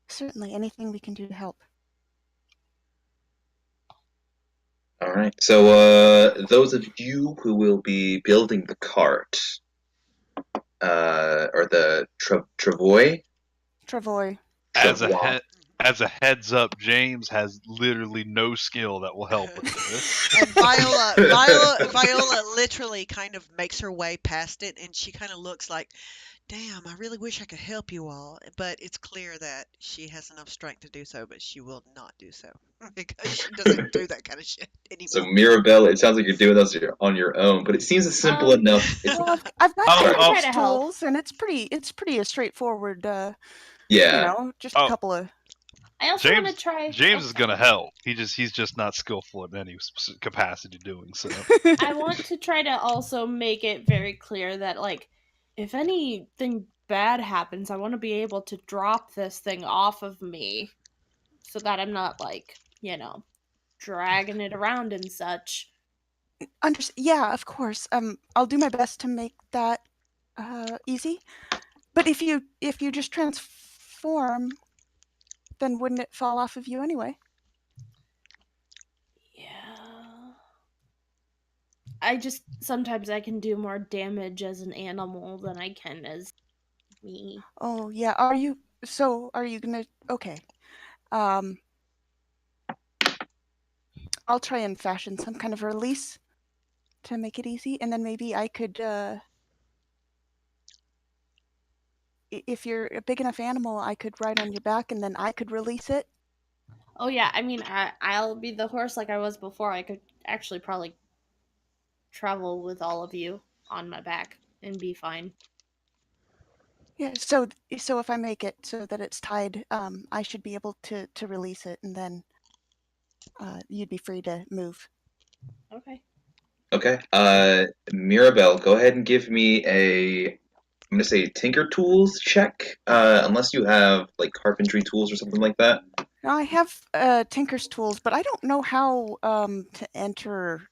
Certainly, anything we can do to help. All right. So, those of you who will be building the cart, or the travois. Travois. As a heads up, James has literally no skill that will help with this. And Viola literally kind of makes her way past it, and she kind of looks like, damn, I really wish I could help you all. But it's clear that she has enough strength to do so, but she will not do so because she doesn't do that kind of shit anymore. So Mirabelle, it sounds like you're doing this on your own, but it seems simple enough. Well, I've got tools, and it's pretty a straightforward. Just a couple of. I also want to try. James is gonna help. He's just not skillful in any capacity doing so. I want to try to also make it very clear that, like, if anything bad happens, I want to be able to drop this thing off of me, so that I'm not dragging it around and such. Yeah, of course. I'll do my best to make that easy. But if you just transform. then wouldn't it fall off of you anyway? Yeah. Sometimes I can do more damage as an animal than I can as me. Oh, yeah. Are you gonna... Okay. I'll try and fashion some kind of release to make it easy, and then maybe I could, if you're a big enough animal, I could ride on your back, and then I could release it. Oh yeah, I mean, I'll be the horse like I was before. I could actually probably travel with all of you on my back and be fine. Yeah, so if I make it so that it's tied, I should be able to release it, and then you'd be free to move. Okay. Okay. Mirabelle, go ahead and give me I'm gonna say Tinker Tools check. Unless you have like carpentry tools or something like that. Now, I have Tinker's tools, but I don't know how to enter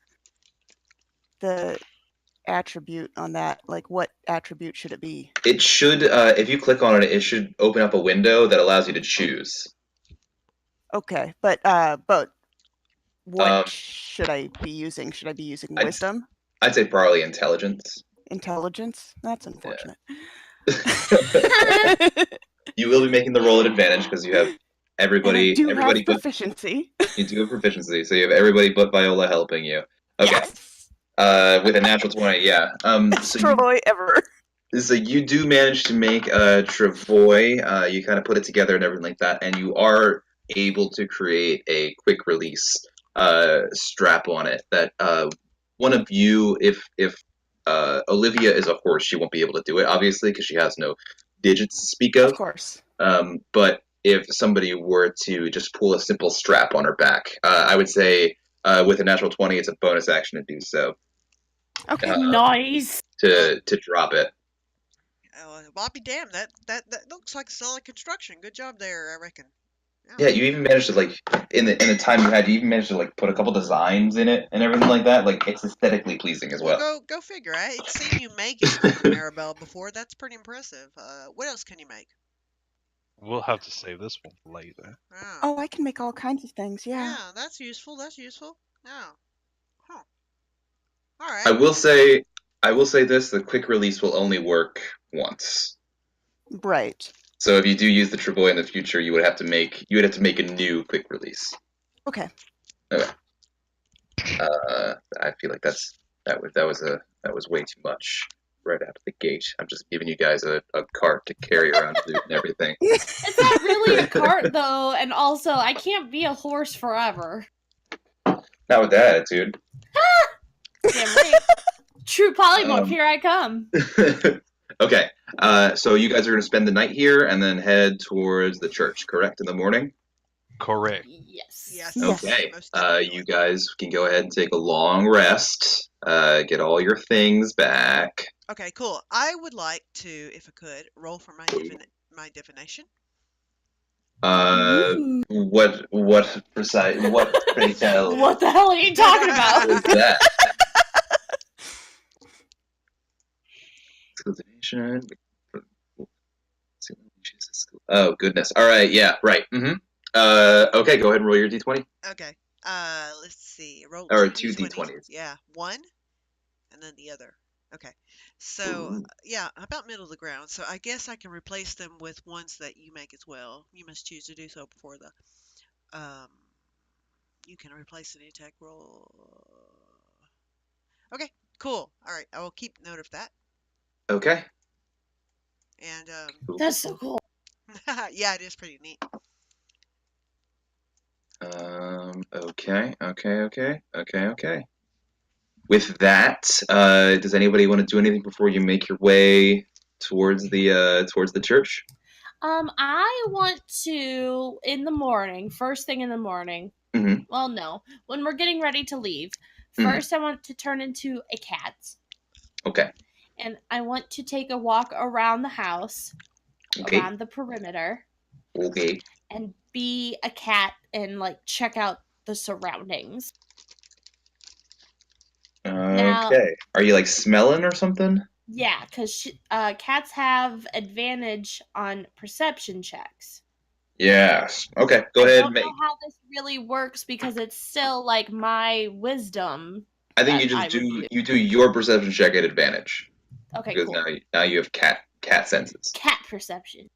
the attribute on that. Like, what attribute should it be? It should, if you click on it, it should open up a window that allows you to choose. Okay, but what should I be using? Should I be using wisdom? I'd say probably intelligence. Intelligence? That's unfortunate. You will be making the roll at advantage because you have everybody. And I do everybody have proficiency. You do have proficiency, so you have everybody but Viola helping you. Okay. Yes. With a natural 20, yeah. Best Travois ever. So you do manage to make a Travois. You kind of put it together and everything like that, and you are able to create a quick release strap on it. That one of you, if Olivia is a horse, she won't be able to do it, obviously, because she has no digits to speak of. Of course. But if somebody were to just pull a simple strap on her back, I would say with a natural 20, it's a bonus action to do so. Okay. Nice. To drop it. Well, I'll be damned. That looks like solid construction. Good job there, I reckon. Yeah, you even managed to like in the time you had, you even managed to like put a couple designs in it and everything like that. Like it's aesthetically pleasing as well. Go figure. I ain't seen you make it, Maribel, before. That's pretty impressive. What else can you make? We'll have to save this one for later. Oh, I can make all kinds of things. Yeah. Yeah, that's useful. Yeah. Huh. All right. I will say this: the quick release will only work once. Right. So if you do use the Travois in the future, you would have to make a new quick release. Okay. Okay. I feel like that was way too much right out of the gate. I'm just giving you guys a cart to carry around loot and everything. It's not really a cart though, and also I can't be a horse forever. Not with that attitude. Damn right. True polymorph, here I come. Okay, so you guys are going to spend the night here and then head towards the church, correct, in the morning? Correct. Yes. Yes. Okay, you guys can go ahead and take a long rest, get all your things back. Okay, cool. I would like to, if I could, roll for my divination. What precise? What pray tell? What the hell are you talking about? What is that? Divination. Oh goodness! All right, yeah, right. Okay, go ahead and roll your d20. Okay. Let's see. Roll Or two two d20s. d20s. Yeah, one, and then the other. Okay. So yeah, about middle of the ground. So I guess I can replace them with ones that you make as well. You must choose to do so before the. You can replace any attack roll. Okay, cool. All right, I will keep note of that. Okay. And Cool. That's so cool. yeah, it is pretty neat. Okay. With that, does anybody want to do anything before you make your way towards the church? I want to in the morning, first thing in the morning. Mm-hmm. Well, no, when we're getting ready to leave, Mm-hmm. first I want to turn into a cat. Okay. And I want to take a walk around the house, Okay. around the perimeter. Okay. And be a cat and like check out the surroundings. Now, Okay. Are you like smelling or something? Yeah, because cats have advantage on perception checks. Yes. Okay, go I ahead don't and make. know how this really works because it's still like my wisdom. I think you that just I would do your perception check at advantage Okay, because cool. now you have cat senses. Cat perception.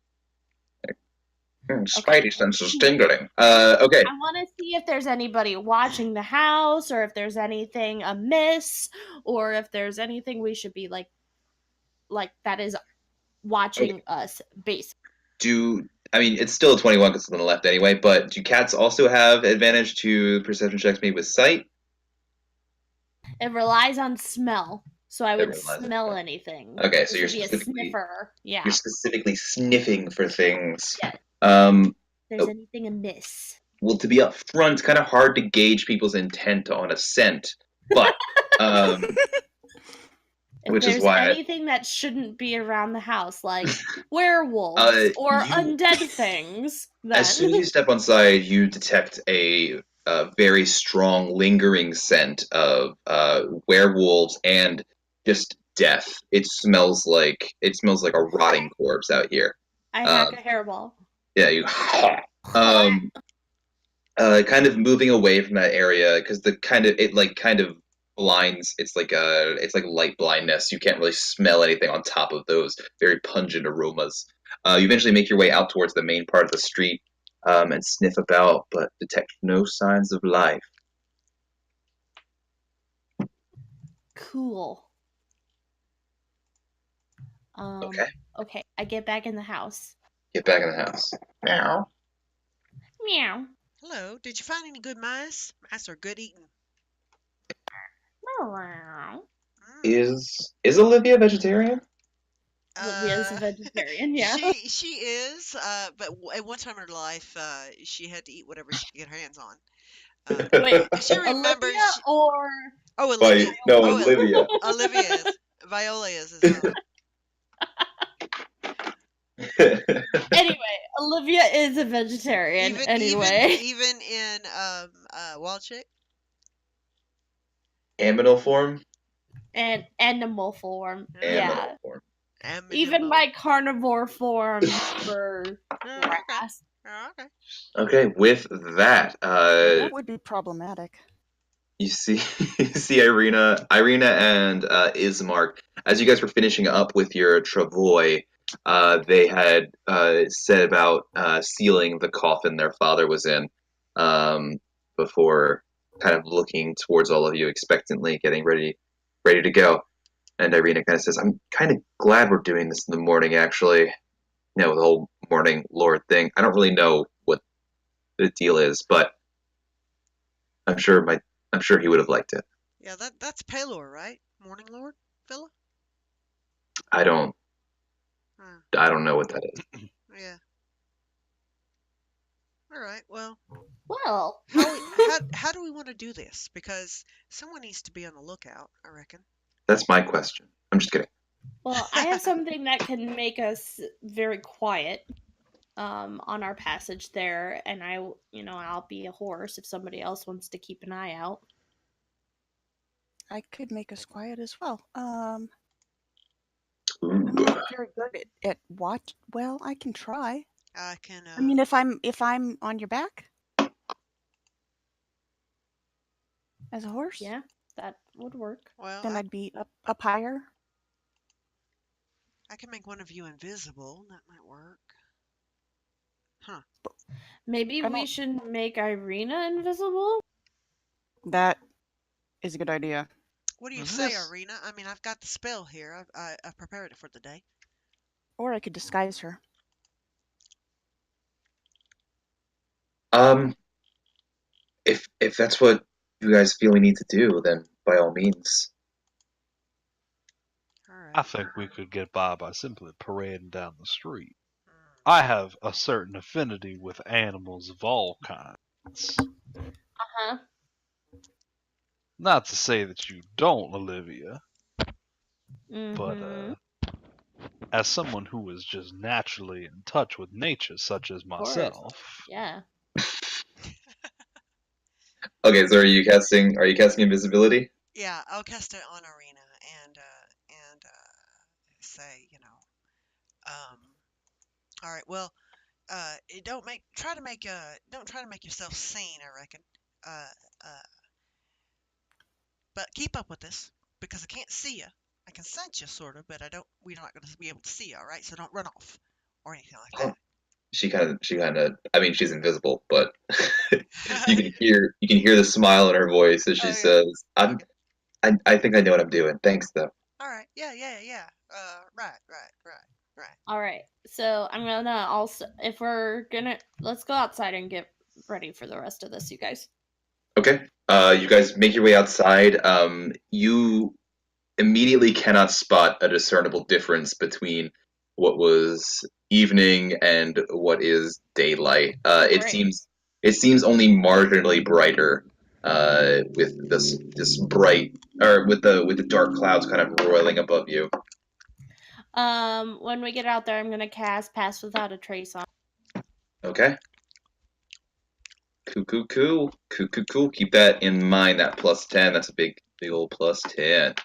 Spidey senses tingling. Okay. I want to see if there's anybody watching the house, or if there's anything amiss, or if there's anything we should be like that is watching us. Base. I mean, it's still a 21 because it's on the left anyway, but do cats also have advantage to perception checks made with sight? It relies on smell, so I would relies on smell smell. anything. Okay, so This you're would be a specifically sniffer. Yeah. you're specifically sniffing for things. Yeah. Um, If there's anything amiss. well, to be upfront, it's kind of hard to gauge people's intent on a scent, but If which there's is why anything that shouldn't be around the house, like werewolves or undead things, then as soon as you step inside, you detect a very strong, lingering scent of werewolves and just death. It smells like a rotting corpse out here. I hack a hairball. Yeah, you. Kind of moving away from that area because it kind of blinds. It's like light blindness. You can't really smell anything on top of those very pungent aromas. You eventually make your way out towards the main part of the street and sniff about, but detect no signs of life. Cool. Okay. Okay, I get back in the house. Get back in the house. Meow. Meow. Hello. Did you find any good mice? Mice are good eating. Meow. Is Olivia vegetarian? Olivia's a vegetarian, yeah. She is, but at one time in her life, she had to eat whatever she could get her hands on. Wait, She remembers. Olivia or Olivia. No, Olivia. Olivia is. Viola is as well. Anyway, Olivia is a vegetarian. Even in Wild Chick. Aminal form. And animal form. Aminal form. Even my carnivore form for grass. Okay. Okay, with that, that would be problematic. you see Irina and Ismark. As you guys were finishing up with your travois, they had said about sealing the coffin their father was in before kind of looking towards all of you expectantly, getting ready to go. And Irina kind of says, I'm kind of glad we're doing this in the morning, actually. You know, the whole morning lord thing. I don't really know what the deal is, but I'm sure he would have liked it. Yeah, that's Pelor, right? Morning Lord, Villa? I don't know what that is. Yeah. All right. Well, how do we want to do this? Because someone needs to be on the lookout, I reckon. That's my question. I'm just kidding. Well, I have something that can make us very quiet on our passage there, and I'll be a horse if somebody else wants to keep an eye out. I could make us quiet as well. Ooh. I'm not very good at watch. Well, I can try. I can. I mean, if I'm on your back as a horse, Yeah, that would work. Well, then I'd be up higher. I can make one of you invisible. That might work. Huh. Maybe we should make Irina invisible? That is a good idea. What do you say, Irina? I mean, I've got the spell here. I've prepared it for the day. Or I could disguise her. If that's what you guys feel we need to do, then by all means. All right. I think we could get by simply parading down the street. I have a certain affinity with animals of all kinds. Uh-huh. Not to say that you don't, Olivia, Mm-hmm. but as someone who is just naturally in touch with nature, such as myself. Yeah. Okay, so are you casting invisibility? Yeah, I'll cast it on Irina and say, all right. Well, don't try to make yourself seen, I reckon. Uh, uh, but keep up with this because I can't see you. I can sense you sort of, but we're not going to be able to see you, all right? So don't run off or anything like that. She kind of. I mean, she's invisible, but you can hear the smile in her voice as she Oh, yeah. says, I think I know what I'm doing. Thanks, though." All right. Yeah. Right. All right. So I'm gonna also, let's go outside and get ready for the rest of this, you guys. Okay. You guys make your way outside. You immediately cannot spot a discernible difference between what was evening and what is daylight. It Great. seems only marginally brighter, with this bright, or with the dark clouds kind of roiling above you. When we get out there, I'm gonna cast Pass Without a Trace on. Okay. Cool. Keep that in mind. That +10. That's a big old +10.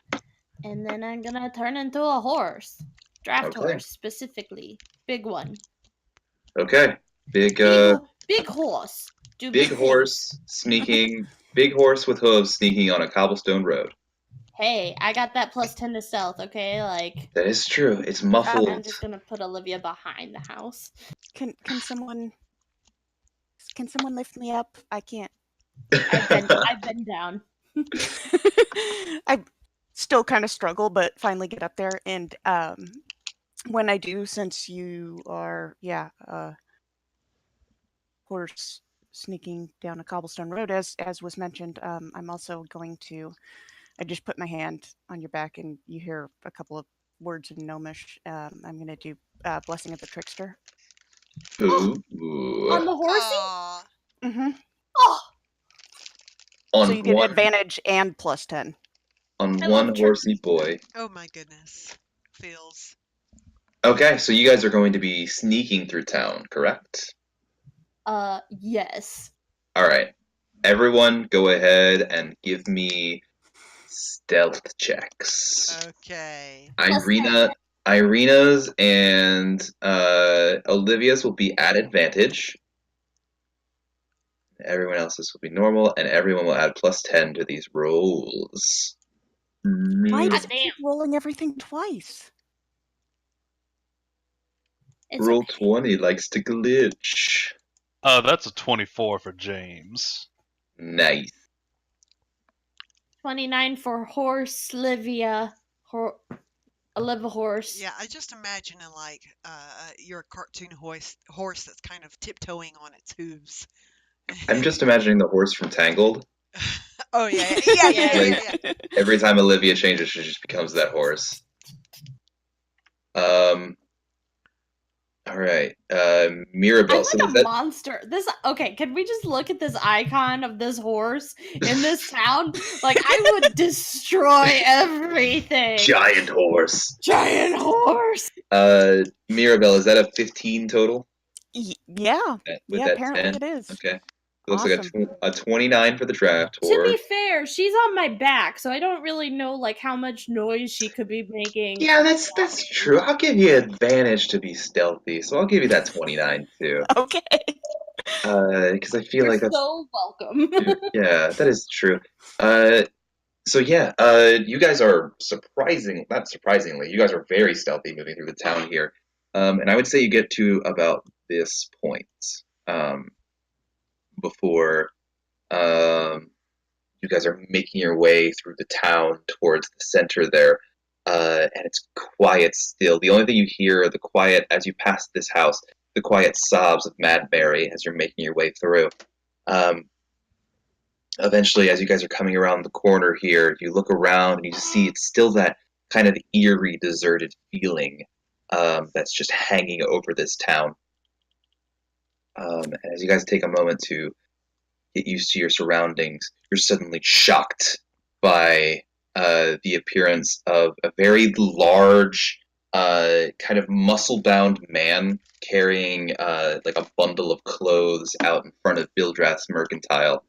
And then I'm gonna turn into a horse. Draft Okay. horse, specifically. Big one. Okay. Big horse. Do big things. horse sneaking. Big horse with hooves sneaking on a cobblestone road. Hey, I got that +10 to stealth, okay? Like, That is true. It's muffled. I'm just gonna put Olivia behind the house. Can someone lift me up? I can't. I've been down. I still kind of struggle, but finally get up there. And when I do, since you are, horse sneaking down a cobblestone road, as was mentioned, I'm also going to. I just put my hand on your back, and you hear a couple of words in Gnomish. I'm going to do Blessing of the Trickster. Ooh. On the horsey? Aw. Mm-hmm. Oh, On So you get one advantage and +10. on I one love horsey boy. Oh my goodness. Feels. Okay, so you guys are going to be sneaking through town, correct? yes. All right. Everyone, go ahead and give me stealth checks. Okay. Irina's and Olivia's will be at advantage. Everyone else's will be normal, and everyone will add +10 to these rolls. Why does it Damn. keep rolling everything twice? It's Roll okay. 20 likes to glitch. That's a 24 for James. Nice. 29 for horse, Olivia. Olivia horse. Yeah, I just imagine like your cartoon horse that's kind of tiptoeing on its hooves. I'm just imagining the horse from Tangled. Oh yeah. Every time Olivia changes, she just becomes that horse. All right. Mirabelle. I'm like a monster. Okay, can we just look at this icon of this horse in this town? Like, I would destroy everything. Giant horse. Giant horse. Mirabelle, is that a 15 total? Yeah. With Yeah, that apparently 10? it is. Okay. It looks Awesome. like a 29 for the draft To horse. be fair, she's on my back, so I don't really know like how much noise she could be making. Yeah, that's true. I'll give you advantage to be stealthy, so I'll give you that 29 too. Okay. Because I feel You're like that's so welcome. yeah, that is true. So yeah, you guys are not surprisingly, you guys are very stealthy moving through the town here. And I would say you get to about this point, before, you guys are making your way through the town towards the center there. And it's quiet still. The only thing you hear are the quiet, as you pass this house, the quiet sobs of Madberry as you're making your way through. Eventually, as you guys are coming around the corner here, you look around and you see it's still that kind of eerie, deserted feeling that's just hanging over this town. And as you guys take a moment to get used to your surroundings, you're suddenly shocked by the appearance of a very large, kind of muscle-bound man carrying like a bundle of clothes out in front of Bildrath's Mercantile.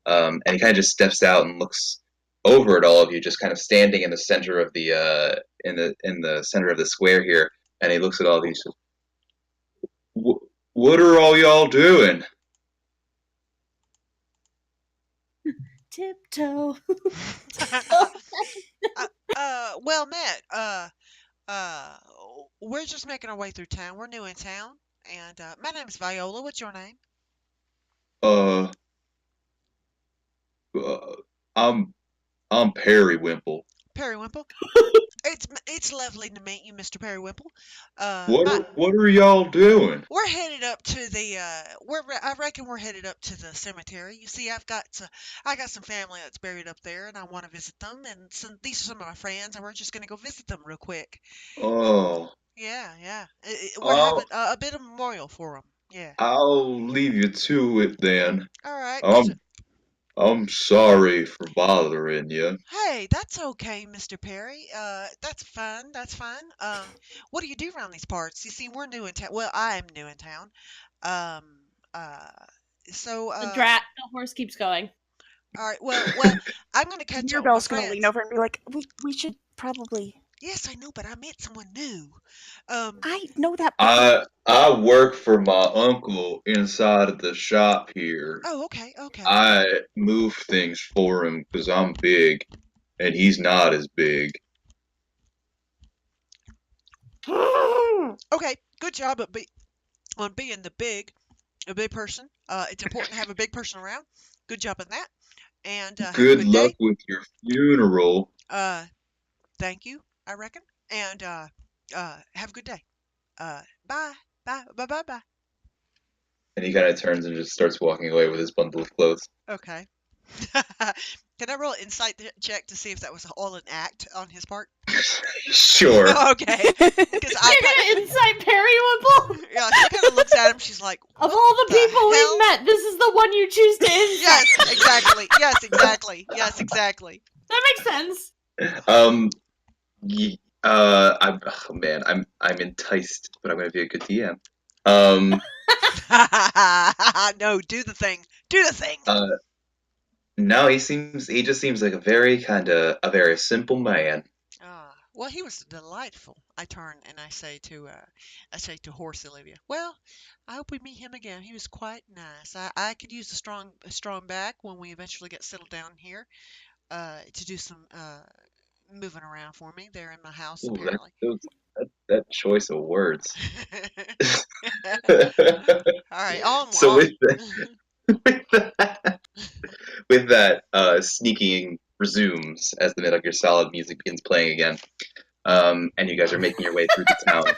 And he kind of just steps out and looks over at all of you, just kind of standing in the center of the in the center of the square here. And he looks at all of you and says, What are all y'all doing? Tiptoe. Well, Matt, uh, we're just making our way through town. We're new in town, and my name's Viola. What's your name? Uh, uh I'm Periwinkle. Periwinkle. It's lovely to meet you, Mr. Periwinkle. What My are what are y'all doing? We're headed up to the I reckon we're headed up to the cemetery. You see, I got some family that's buried up there, and I want to visit them. And these are some of my friends, and we're just gonna go visit them real quick. Oh, Yeah, yeah. We're having I'll a bit of memorial for them. Yeah. I'll leave you to it then. All right. I'm sorry for bothering you. Hey, that's okay, Mr. Perry. That's fine. That's fine. What do you do around these parts? You see, we're new in town. Well, I am new in town. Um, uh, so, The horse keeps going. all right. Well, I'm gonna catch up with my Mirabelle's gonna lean friends. over and be like, "We should probably." Yes, I know, but I met someone new. I know that. But I work for my uncle inside of the shop here. Oh, okay, okay. I move things for him because I'm big, and he's not as big. Okay, good job on being a big person. It's important to have a big person around. Good job on that. And have a Good good luck day. with your funeral. Thank you, I reckon. And have a good day. Bye, bye, bye, bye, bye. And he kind of turns and just starts walking away with his bundle of clothes. Okay. Can I roll an insight check to see if that was all an act on his part? Sure. Okay. Because I You're gonna incite Periwinkle? yeah, she kind of looks at him. She's like, Of all the people hell? we've met, this is the one you choose to incite. yes, exactly. Yes, exactly. Yes, exactly. That makes sense. Oh man, I'm enticed, but I'm gonna be a good DM. No, do the thing. Do the thing. No, he just seems like a very simple man. Well, he was delightful. I turn and I say to Horse Olivia. Well, I hope we meet him again. He was quite nice. I could use a strong back when we eventually get settled down here. To do some moving around for me there in my house Ooh, apparently. that choice of words. All right, So with that, sneaking resumes as the Metal Gear Solid music begins playing again, and you guys are making your way through the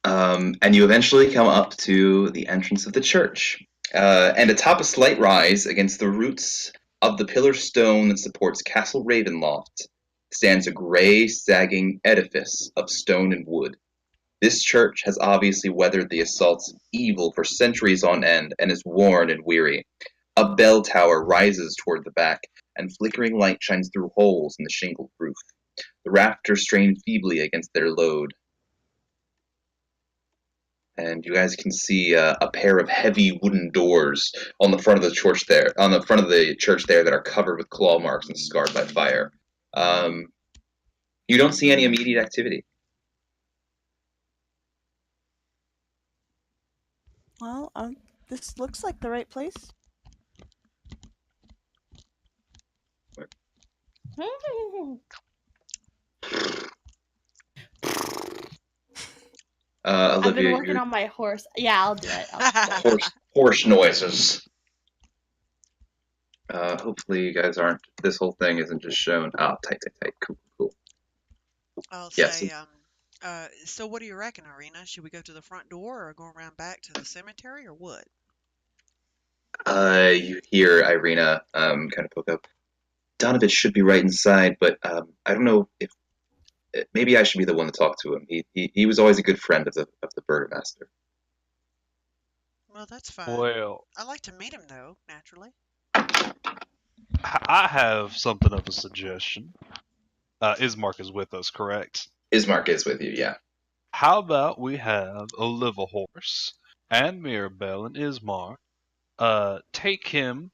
town. And you eventually come up to the entrance of the church, and atop a slight rise against the roots of the pillar stone that supports Castle Ravenloft stands a gray, sagging edifice of stone and wood. This church has obviously weathered the assaults of evil for centuries on end and is worn and weary. A bell tower rises toward the back, and flickering light shines through holes in the shingled roof. The rafters strain feebly against their load. And you guys can see a pair of heavy wooden doors on the front of the church there, that are covered with claw marks and scarred by fire. You don't see any immediate activity. well, this looks like the right place. Olivia, I've been working on my horse. Yeah, I'll do it. Horse noises. Hopefully you guys aren't. This whole thing isn't just shown. Oh, tight. Cool. I'll Yes. say, so what do you reckon, Irina? Should we go to the front door or go around back to the cemetery or what? You hear Irina kind of poke up. Donovich should be right inside, but I don't know if maybe I should be the one to talk to him. He was always a good friend of the burgomaster. Well, that's fine. Well, I'd like to meet him though, naturally. I have something of a suggestion. Ismark is with us, correct? Ismark is with you, yeah. How about we have a liver horse and Mirabelle and Ismark take him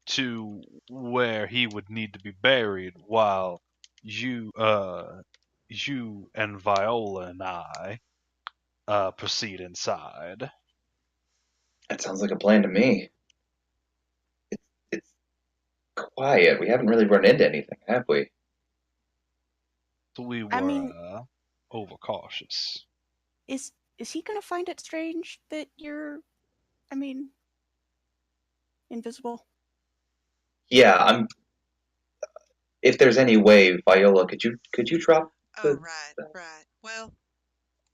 to where he would need to be buried while you and Viola and I proceed inside. That sounds like a plan to me. It's quiet. We haven't really run into anything, have we? So we were I mean- overcautious. Is he gonna find it strange that you're, invisible? Yeah, if there's any way, Viola, could you drop? Oh, right. Well,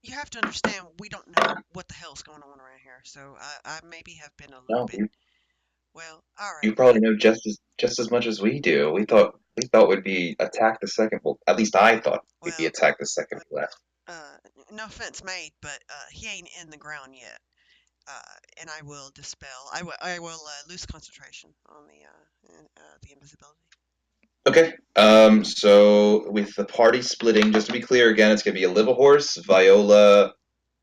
you have to understand we don't know what the hell's going on around here, so I maybe have been a little No, bit. Well, all right. you probably know just as much as we do. We thought we'd be attacked the second. Well, at least I thought we'd be Well, attacked the second we left. No offense made, but he ain't in the ground yet. And I will dispel. I will lose concentration on the invisibility. Okay. So with the party splitting, just to be clear again, it's gonna be Olivahorse,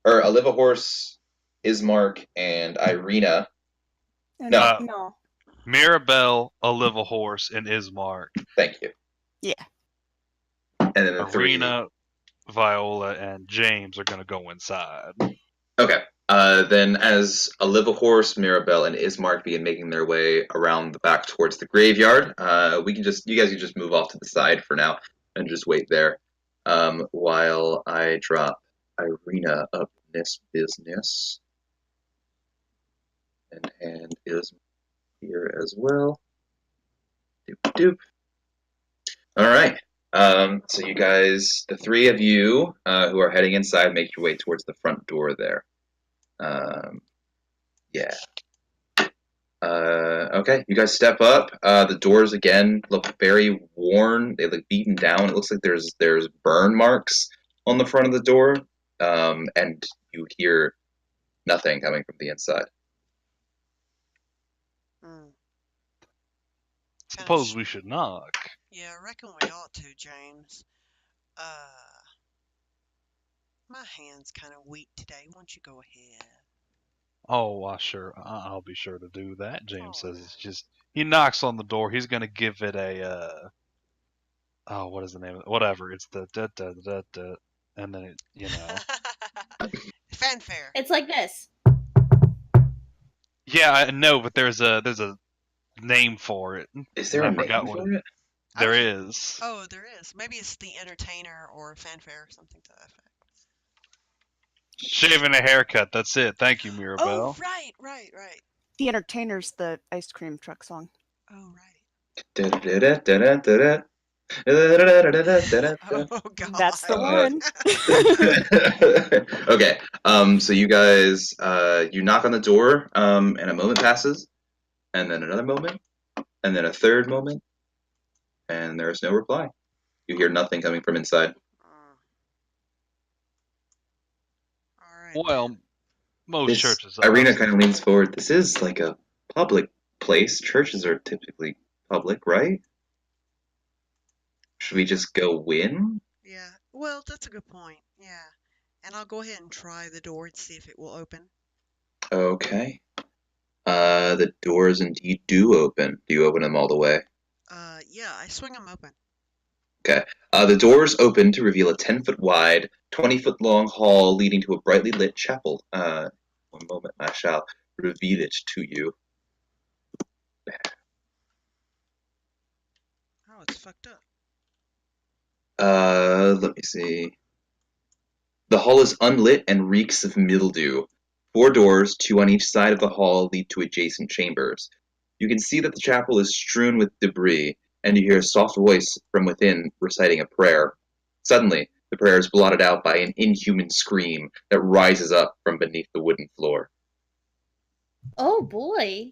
Olivahorse, Ismark, and Irina. No. No. Mirabelle, Olivahorse, and Ismark. Thank you. Yeah. And then the three. Irina, Viola, and James are going to go inside. Okay. Then as Olivahorse, Mirabelle, and Ismark begin making their way around the back towards the graveyard, you guys can just move off to the side for now and just wait there, while I drop Irina up in this business. And is here as well. Doop. All right. So you guys, the three of you who are heading inside, make your way towards the front door there. Yeah. Okay, you guys step up. The doors again look very worn. They look beaten down. It looks like there's burn marks on the front of the door. And you hear nothing coming from the inside. Suppose we should knock. Yeah, I reckon we ought to, James. My hand's kind of weak today. Why don't you go ahead? Oh, I'll be sure to do that. James says it's just he knocks on the door. He's gonna give it a what is the name of it? Whatever. It's the da da da da, and then it Fanfare. It's like this. Yeah, I know, but there's a name for it. Is there I a name forgot for what it? There is. Oh, there is. Maybe it's the entertainer or fanfare or something to that effect. Shaving a haircut. That's it. Thank you, Mirabelle. Oh, right. The Entertainer's the ice cream truck song. Oh, right. Oh, God. That's the one. Okay. So you guys, you knock on the door, and a moment passes, and then another moment, and then a third moment, and there is no reply. You hear nothing coming from inside. All right. Well, most churches. Irina kind of leans forward. This is like a public place. Churches are typically public, right? Should we just go in? Yeah. Well, that's a good point. Yeah. And I'll go ahead and try the door and see if it will open. Okay. The doors indeed do open. Do you open them all the way? Yeah, I swing them open. Okay. The doors open to reveal a 10-foot wide, 20-foot long hall leading to a brightly lit chapel. One moment, I shall reveal it to you. Oh, it's fucked up. Let me see. The hall is unlit and reeks of mildew. 4 doors, 2 on each side of the hall, lead to adjacent chambers. You can see that the chapel is strewn with debris, and you hear a soft voice from within reciting a prayer. Suddenly, the prayer is blotted out by an inhuman scream that rises up from beneath the wooden floor. Oh boy.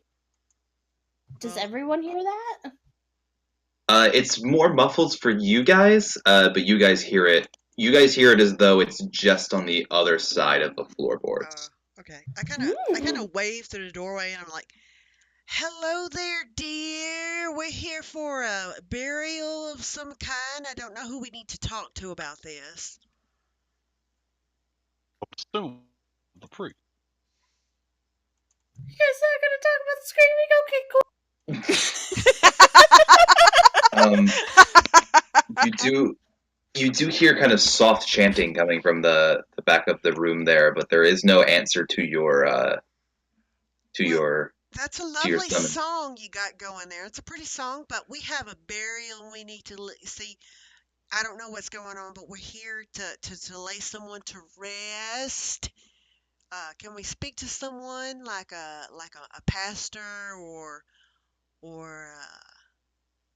Does Well, everyone hear that? It's more muffled for you guys, but you guys hear it. You guys hear it as though it's just on the other side of the floorboards. Okay. I kind of wave through the doorway and I'm like, "Hello there, dear. We're here for a burial of some kind. I don't know who we need to talk to about this." Assume the priest. You're not gonna talk about the screaming? Okay, cool. You You do hear kind of soft chanting coming from the back of the room there, but there is no answer to your That's a to your lovely summon. song you got going there. It's a pretty song, but we have a burial we need to see. I don't know what's going on, but we're here to lay someone to rest. Can we speak to someone like a pastor or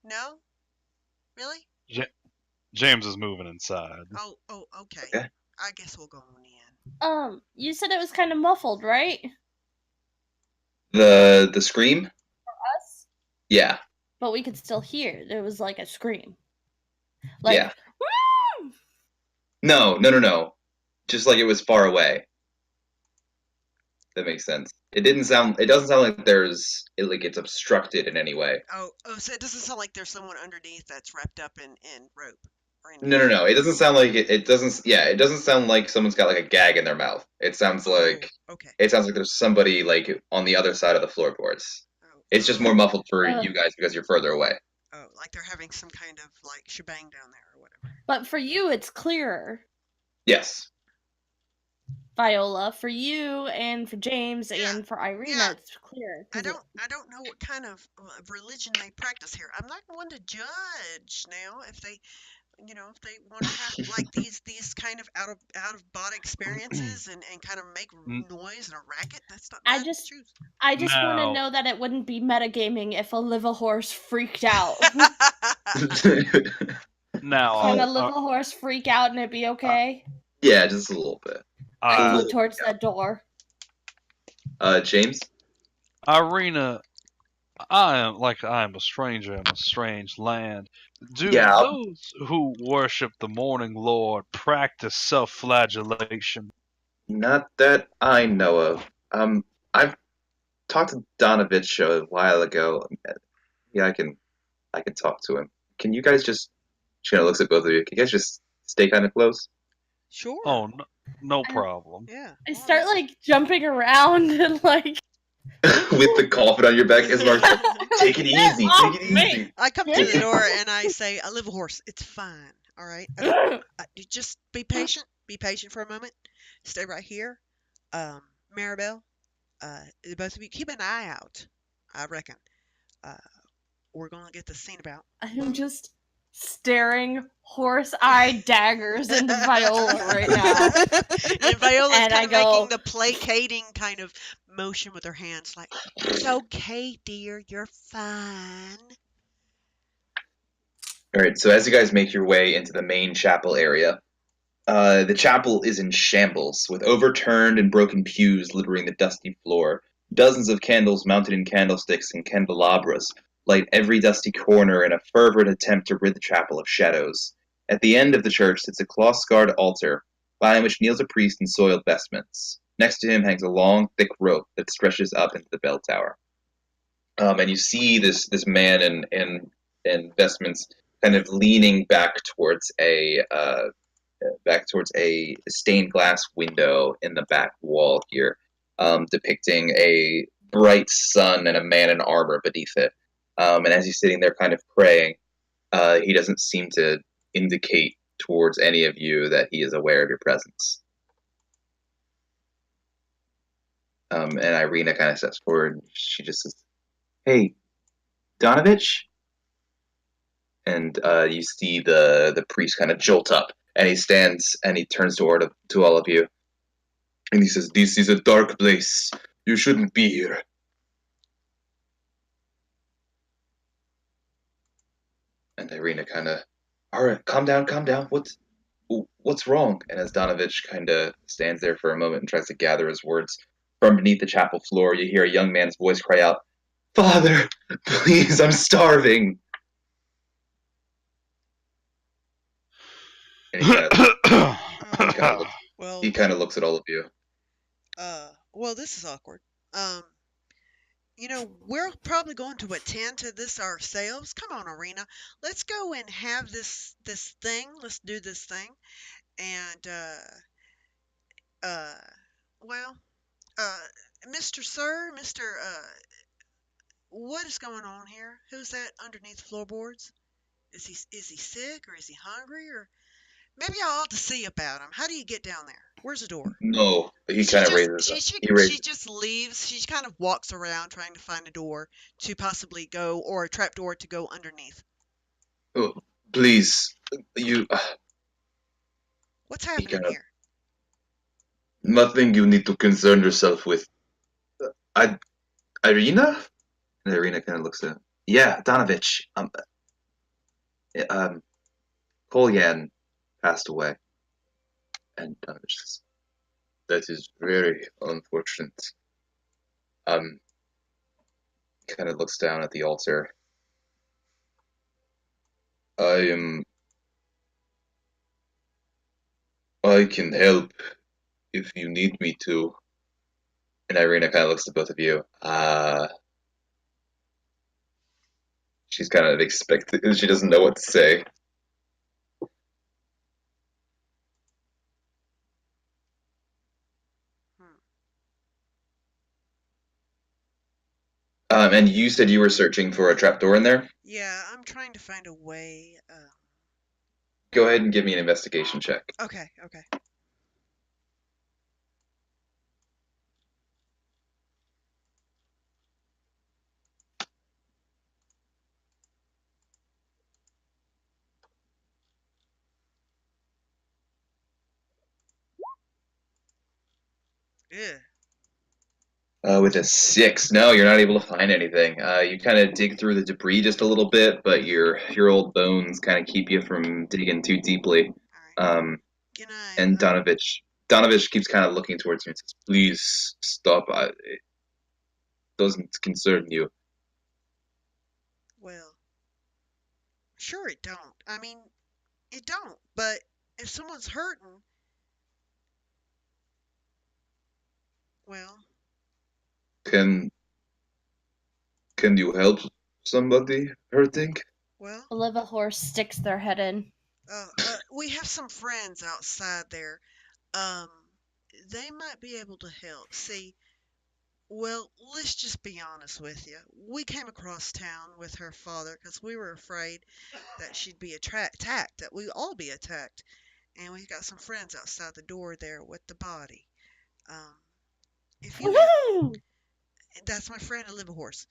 no? Really? Ja- James is moving inside. Oh, okay. Okay. I guess we'll go on in. You said it was kind of muffled, right? The scream? Us? Yeah. But we could still hear. There was like a scream. Like, Yeah. "Woo!" No. Just like it was far away. That makes sense. It doesn't sound like it's obstructed in any way. Oh, so it doesn't sound like there's someone underneath that's wrapped up in rope or anything. No. It doesn't sound like it doesn't sound like someone's got like a gag in their mouth. It sounds like Okay. there's somebody like on the other side of the floorboards. It's just more muffled for you guys because you're further away. Oh, like they're having some kind of like shebang down there or whatever. But for you, it's clearer. Yes. Viola, for you and for James and for Irina, Yeah. it's clear. I don't know what kind of religion they practice here. I'm not one to judge now if they want to have like these kind of out of body experiences and kind of make noise and a racket. That's not I my just truth. want to know that it wouldn't be metagaming if a live horse freaked out. Now, Can a live horse freak out and it'd be okay? Yeah, just a little bit. I go towards that door. James? Irina, I am a stranger in a strange land. Do Yeah. those who worship the Morning Lord practice self-flagellation? Not that I know of. I've talked to Donovich a while ago. Yeah, I can talk to him. Can you guys just? She kind of looks at both of you. Can you guys just stay kind of close? Sure. Oh, no problem. Yeah. I start like jumping around and like With the coffin on your back, Ismark's like, take it easy, take it easy. I come to the door and I say, "I live a horse. It's fine. All right. You just be patient. Be patient for a moment. Stay right here. Maribel, both of you keep an eye out. I reckon. We're gonna get this scene about." I'm just staring horse-eyed daggers into Viola right now. And Viola's And I kind of go- making the placating kind of motion with her hands, like, "It's okay, dear. You're fine." All right. So as you guys make your way into the main chapel area, the chapel is in shambles, with overturned and broken pews littering the dusty floor. Dozens of candles mounted in candlesticks and candelabras light every dusty corner in a fervent attempt to rid the chapel of shadows. At the end of the church sits a cloth-scarred altar, behind which kneels a priest in soiled vestments. Next to him hangs a long, thick rope that stretches up into the bell tower. And you see this man in vestments kind of leaning back towards a stained glass window in the back wall here, depicting a bright sun and a man in armor beneath it. And as he's sitting there kind of praying, he doesn't seem to indicate towards any of you that he is aware of your presence. And Irina kind of steps forward and she just says, "Hey, Donovich?" And you see the priest kind of jolt up, and he stands and he turns to all of you, and he says, "This is a dark place. You shouldn't be here." And Irina kind of, "All right, calm down. What's wrong?" And as Donovich kind of stands there for a moment and tries to gather his words, from beneath the chapel floor, you hear a young man's voice cry out, "Father, please, I'm starving." And he kind of looks at all of you. Well, this is awkward. We're probably going to attend to this ourselves. Come on, Irina. Let's go and have this thing. Let's do this thing. And Mr. Sir, what is going on here? Who's that underneath the floorboards? Is he sick or is he hungry or Maybe I ought to see about him. How do you get down there? Where's the door? No, he She kind of just raises she up. she He she raises. just leaves. She kind of walks around trying to find a door to possibly go, or a trap door to go underneath. Oh, please, you. What's He happening kind of here? nothing you need to concern yourself with. I, Irina. And Irina kind of looks at. Yeah, Donovich. Um, Kolyan passed away, and Donovich says, "That is very unfortunate." Um, kind of looks down at the altar. I can help if you need me to. And Irina kind of looks at both of you. She's kind of expecting. She doesn't know what to say. And you said you were searching for a trapdoor in there? Yeah, I'm trying to find a way. Go ahead and give me an investigation check. Okay. Yeah. With a 6, no, you're not able to find anything. You kind of dig through the debris just a little bit, but your old bones kind of keep you from digging too deeply. All right. Can I? And Donovich keeps kind of looking towards you and says, "Please stop. It doesn't concern you." Well, sure it don't. I mean, it don't. But if someone's hurting, well, Can you help somebody hurting? well, A live horse sticks their head in. we have some friends outside there. They might be able to help. See, well, let's just be honest with you. We came across town with her father because we were afraid that she'd be attacked, that we'd all be attacked. And we got some friends outside the door there with the body. Um, if you Woohoo! That's my friend, a liver horse.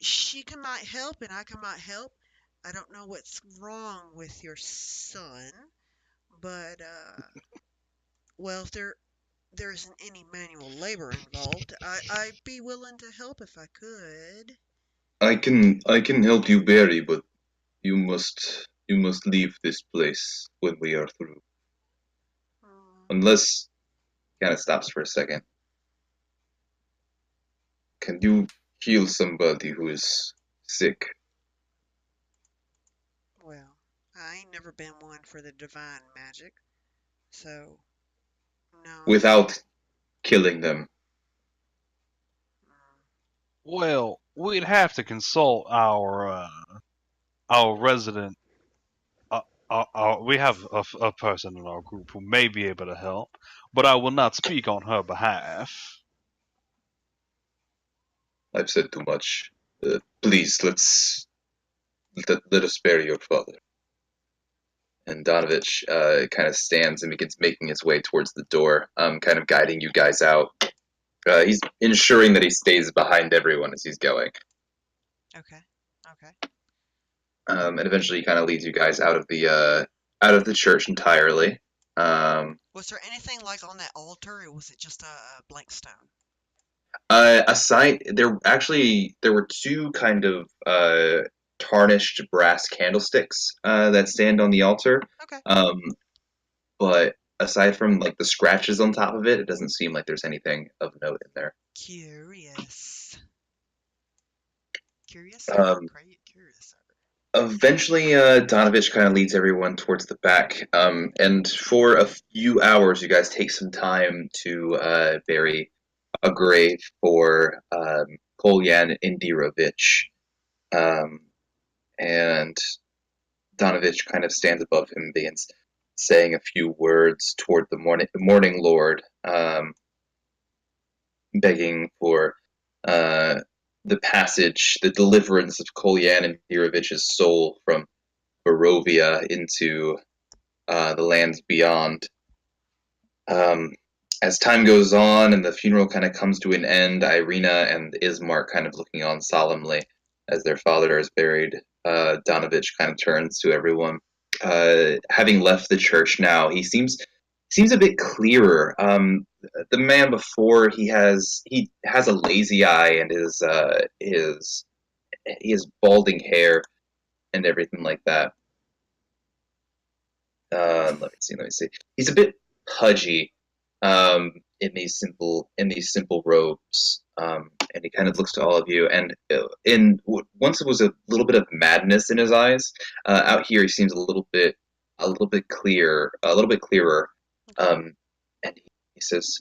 She might help, and I might help. I don't know what's wrong with your son, but well, if there isn't any manual labor involved, I'd be willing to help if I could. I can help you bury, but you must leave this place when we are through. Unless kind of stops for a second. Can you heal somebody who is sick? Well, I ain't never been one for the divine magic, so no. Without killing them. Well, we'd have to consult our resident. We have a person in our group who may be able to help, but I will not speak on her behalf. I've said too much. Please, let us bury your father. And Donovich kind of stands and begins making his way towards the door, kind of guiding you guys out. He's ensuring that he stays behind everyone as he's going. Okay. And eventually, he kind of leads you guys out of the church entirely. Was there anything like on that altar, or was it just a blank stone? Aside, there were two kind of tarnished brass candlesticks that stand on the altar. Okay. But aside from like the scratches on top of it, it doesn't seem like there's anything of note in there. Curious. Curious. Eventually, Donovich kind of leads everyone towards the back, and for a few hours, you guys take some time to bury a grave for Kolyan Indirovich. And Donovich kind of stands above him and begins saying a few words toward the morning lord, begging for the passage, the deliverance of Kolyan Indirovich's soul from Barovia into the lands beyond. As time goes on and the funeral kind of comes to an end, Irina and Ismark kind of looking on solemnly as their father is buried. Donovich kind of turns to everyone. Having left the church now, he seems a bit clearer. The man before, he has a lazy eye and he has balding hair and everything like that. Let me see. He's a bit pudgy, in these simple robes, and he kind of looks to all of you. And once it was a little bit of madness in his eyes. Out here, he seems a little bit clearer. And he says,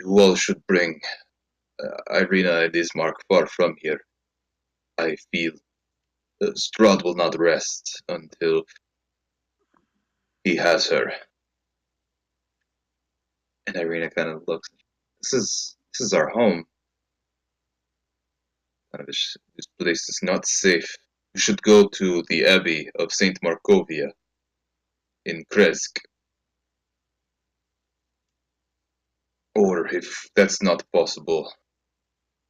"You all should bring Irina and Ismark far from here. I feel Strahd will not rest until he has her." And Irina kind of looks. This is our home. This place is not safe. You should go to the Abbey of Saint Markovia in Kresk. Or if that's not possible,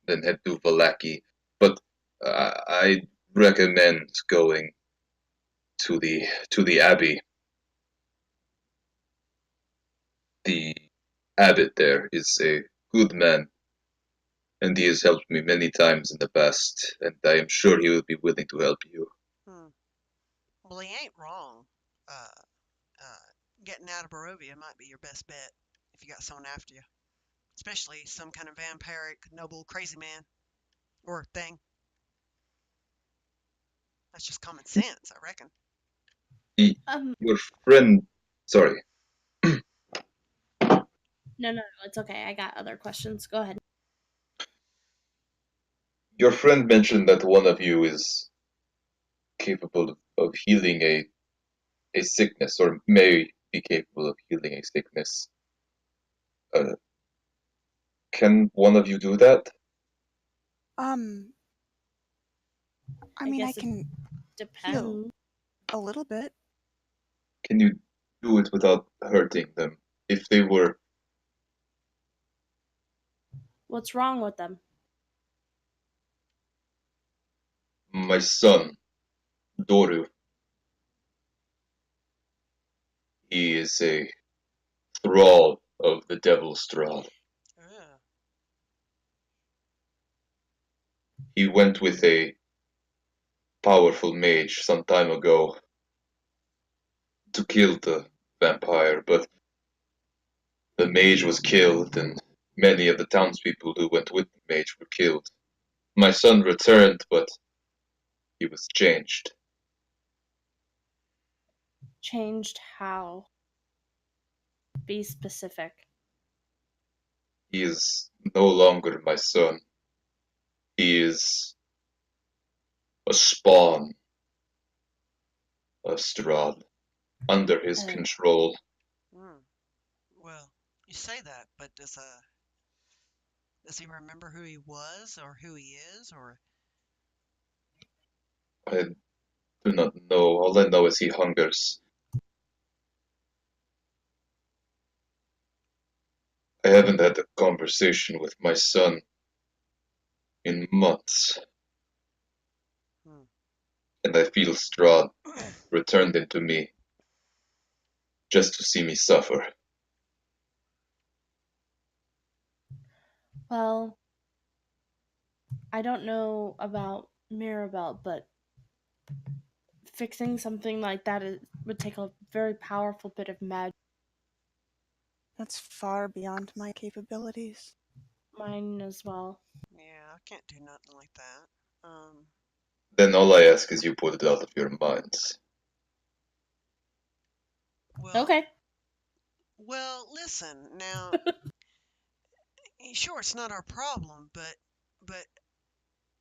then head to Vallaki. But I recommend going to the Abbey. The abbot there is a good man, and he has helped me many times in the past, and I am sure he will be willing to help you. Well, he ain't wrong. Getting out of Barovia might be your best bet if you got someone after you, especially some kind of vampiric, noble, crazy man or thing. That's just common sense, I reckon. Your friend, sorry. No, it's okay. I got other questions. Go ahead. Your friend mentioned that one of you is capable of healing a sickness, or may be capable of healing a sickness. Can one of you do that? I mean, I guess it can Depends. heal a little bit. Can you do it without hurting them? If they were... What's wrong with them? My son, Doru. He is a thrall of the Devil Strahd. He went with a powerful mage some time ago to kill the vampire, but the mage was killed, and many of the townspeople who went with the mage were killed. My son returned, but he was changed. Changed how? Be specific. He is no longer my son. He is a spawn of Strahd, under his control. Well, you say that, but does he remember who he was or who he is, or? I do not know. All I know is he hungers. I haven't had a conversation with my son in months. And I feel Strahd returned into me just to see me suffer. Well, I don't know about Mirabelle, but fixing something like that would take a very powerful bit of magic. That's far beyond my capabilities. Mine as well. Yeah, I can't do nothing like that. Then all I ask is you put it out of your minds. Well, okay. Well, listen, now, sure, it's not our problem, but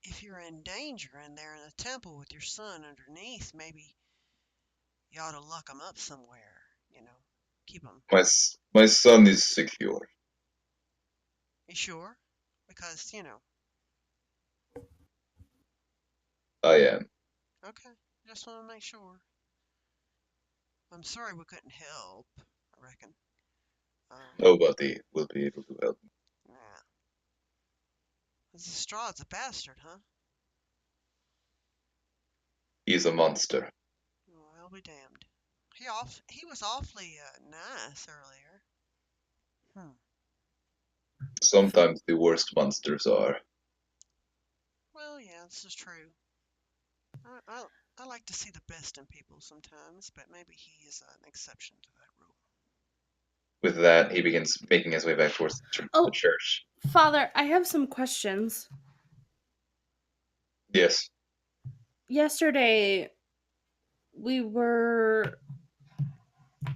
if you're in danger and they're in a temple with your son underneath, maybe you ought to lock him up somewhere, keep him. My son is secure. You sure? Because, I am. Okay, just want to make sure. I'm sorry we couldn't help, I reckon. Nobody will be able to help. Yeah. This Strahd's a bastard, huh? He's a monster. Oh, I'll be damned. He was awfully nice earlier. Sometimes the worst monsters are. Well, yeah, this is true. I like to see the best in people sometimes, but maybe he is an exception to that rule. With that, he begins making his way back towards the church. Father, I have some questions. Yes. Yesterday, we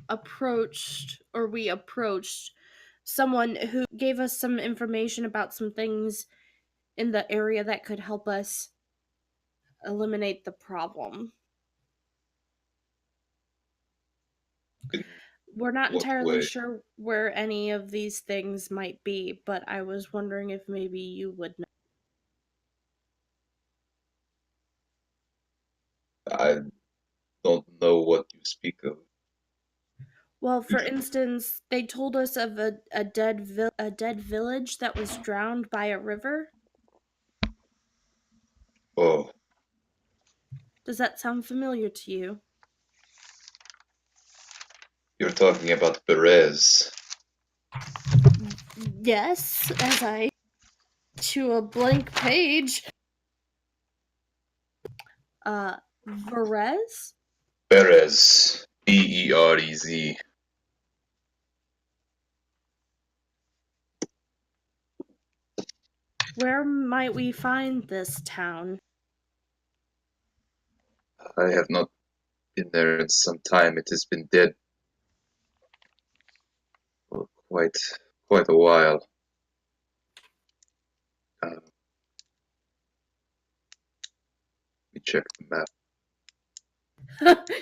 approached someone who gave us some information about some things in the area that could help us eliminate the problem. We're not entirely sure where any of these things might be, but I was wondering if maybe you would know. I don't know what you speak of. Well, for instance, they told us of a dead village that was drowned by a river. Oh. Does that sound familiar to you? You're talking about Perez. Yes, as I to a blank page. Perez? Perez. Perez. Where might we find this town? I have not been there in some time. It has been dead for quite a while. Let me check the map.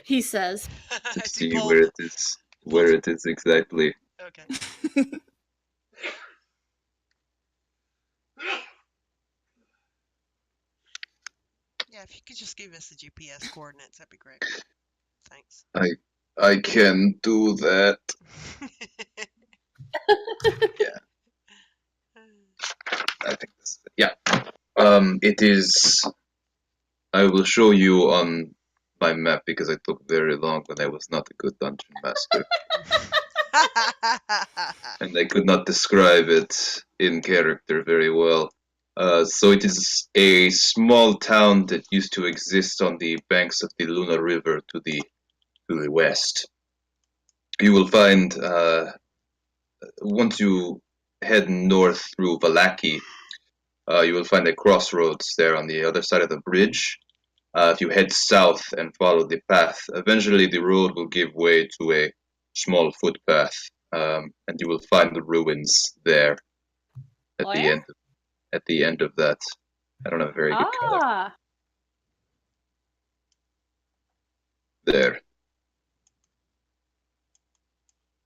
He says. To see where it is exactly. Okay. Yeah, if you could just give us the GPS coordinates, that'd be great. Thanks. I can do that. Yeah. I think this. Yeah. It is. I will show you on my map because I took very long when I was not a good dungeon master. And I could not describe it in character very well. So it is a small town that used to exist on the banks of the Luna River to the west. You will find, once you head north through Vallaki, you will find a crossroads there on the other side of the bridge. If you head south and follow the path, eventually the road will give way to a small footpath, and you will find the ruins there at the end of that. I don't have a very good color. There.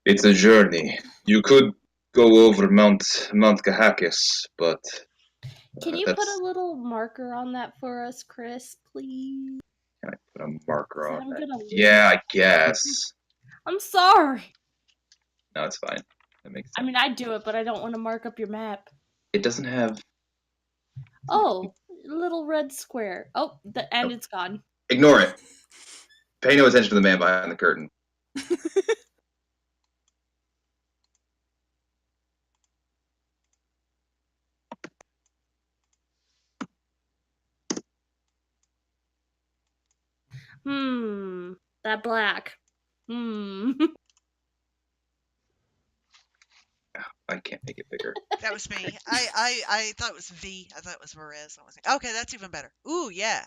It's a journey. You could go over Mount Cahacus, but can you put a little marker on that for us, Chris, please? Can I put a marker on that? Yeah, I guess. I'm sorry. No, it's fine. That makes sense. I mean, I'd do it, but I don't want to mark up your map. It doesn't have... Oh, little red square. Oh, and it's gone. Ignore it. Pay no attention to the man behind the curtain. That black. I can't make it bigger. That was me. I thought it was V. I thought it was Perez. I was like, okay, that's even better. Ooh, yeah.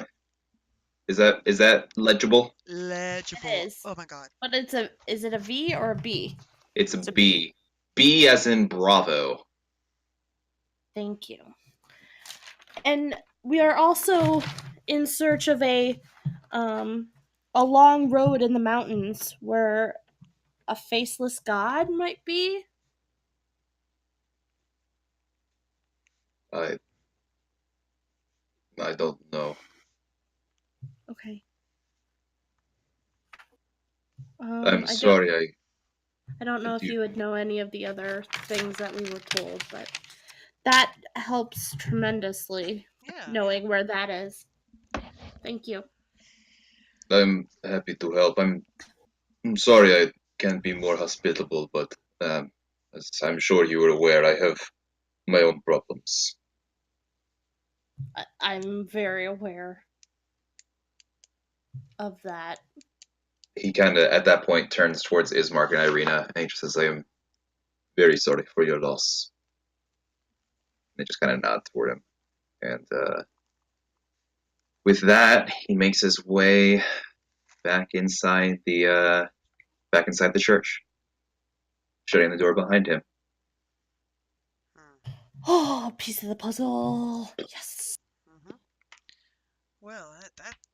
Is that legible? Legible. It is. Oh my god. But is it a V or a B? It's a B. B as in Bravo. Thank you. And we are also in search of a long road in the mountains where a faceless god might be. I don't know. Okay. I'm sorry. I don't know if you would know any of the other things that we were told, but that helps tremendously, knowing where that is. Thank you. I'm happy to help. I'm sorry I can't be more hospitable, but as I'm sure you are aware, I have my own problems. I'm very aware of that. He kind of, at that point, turns towards Ismark and Irina, and he just says, I am very sorry for your loss. They just kind of nod toward him. And with that, he makes his way back inside the church, shutting the door behind him. Oh, piece of the puzzle. Yes. Mm-hmm. Well,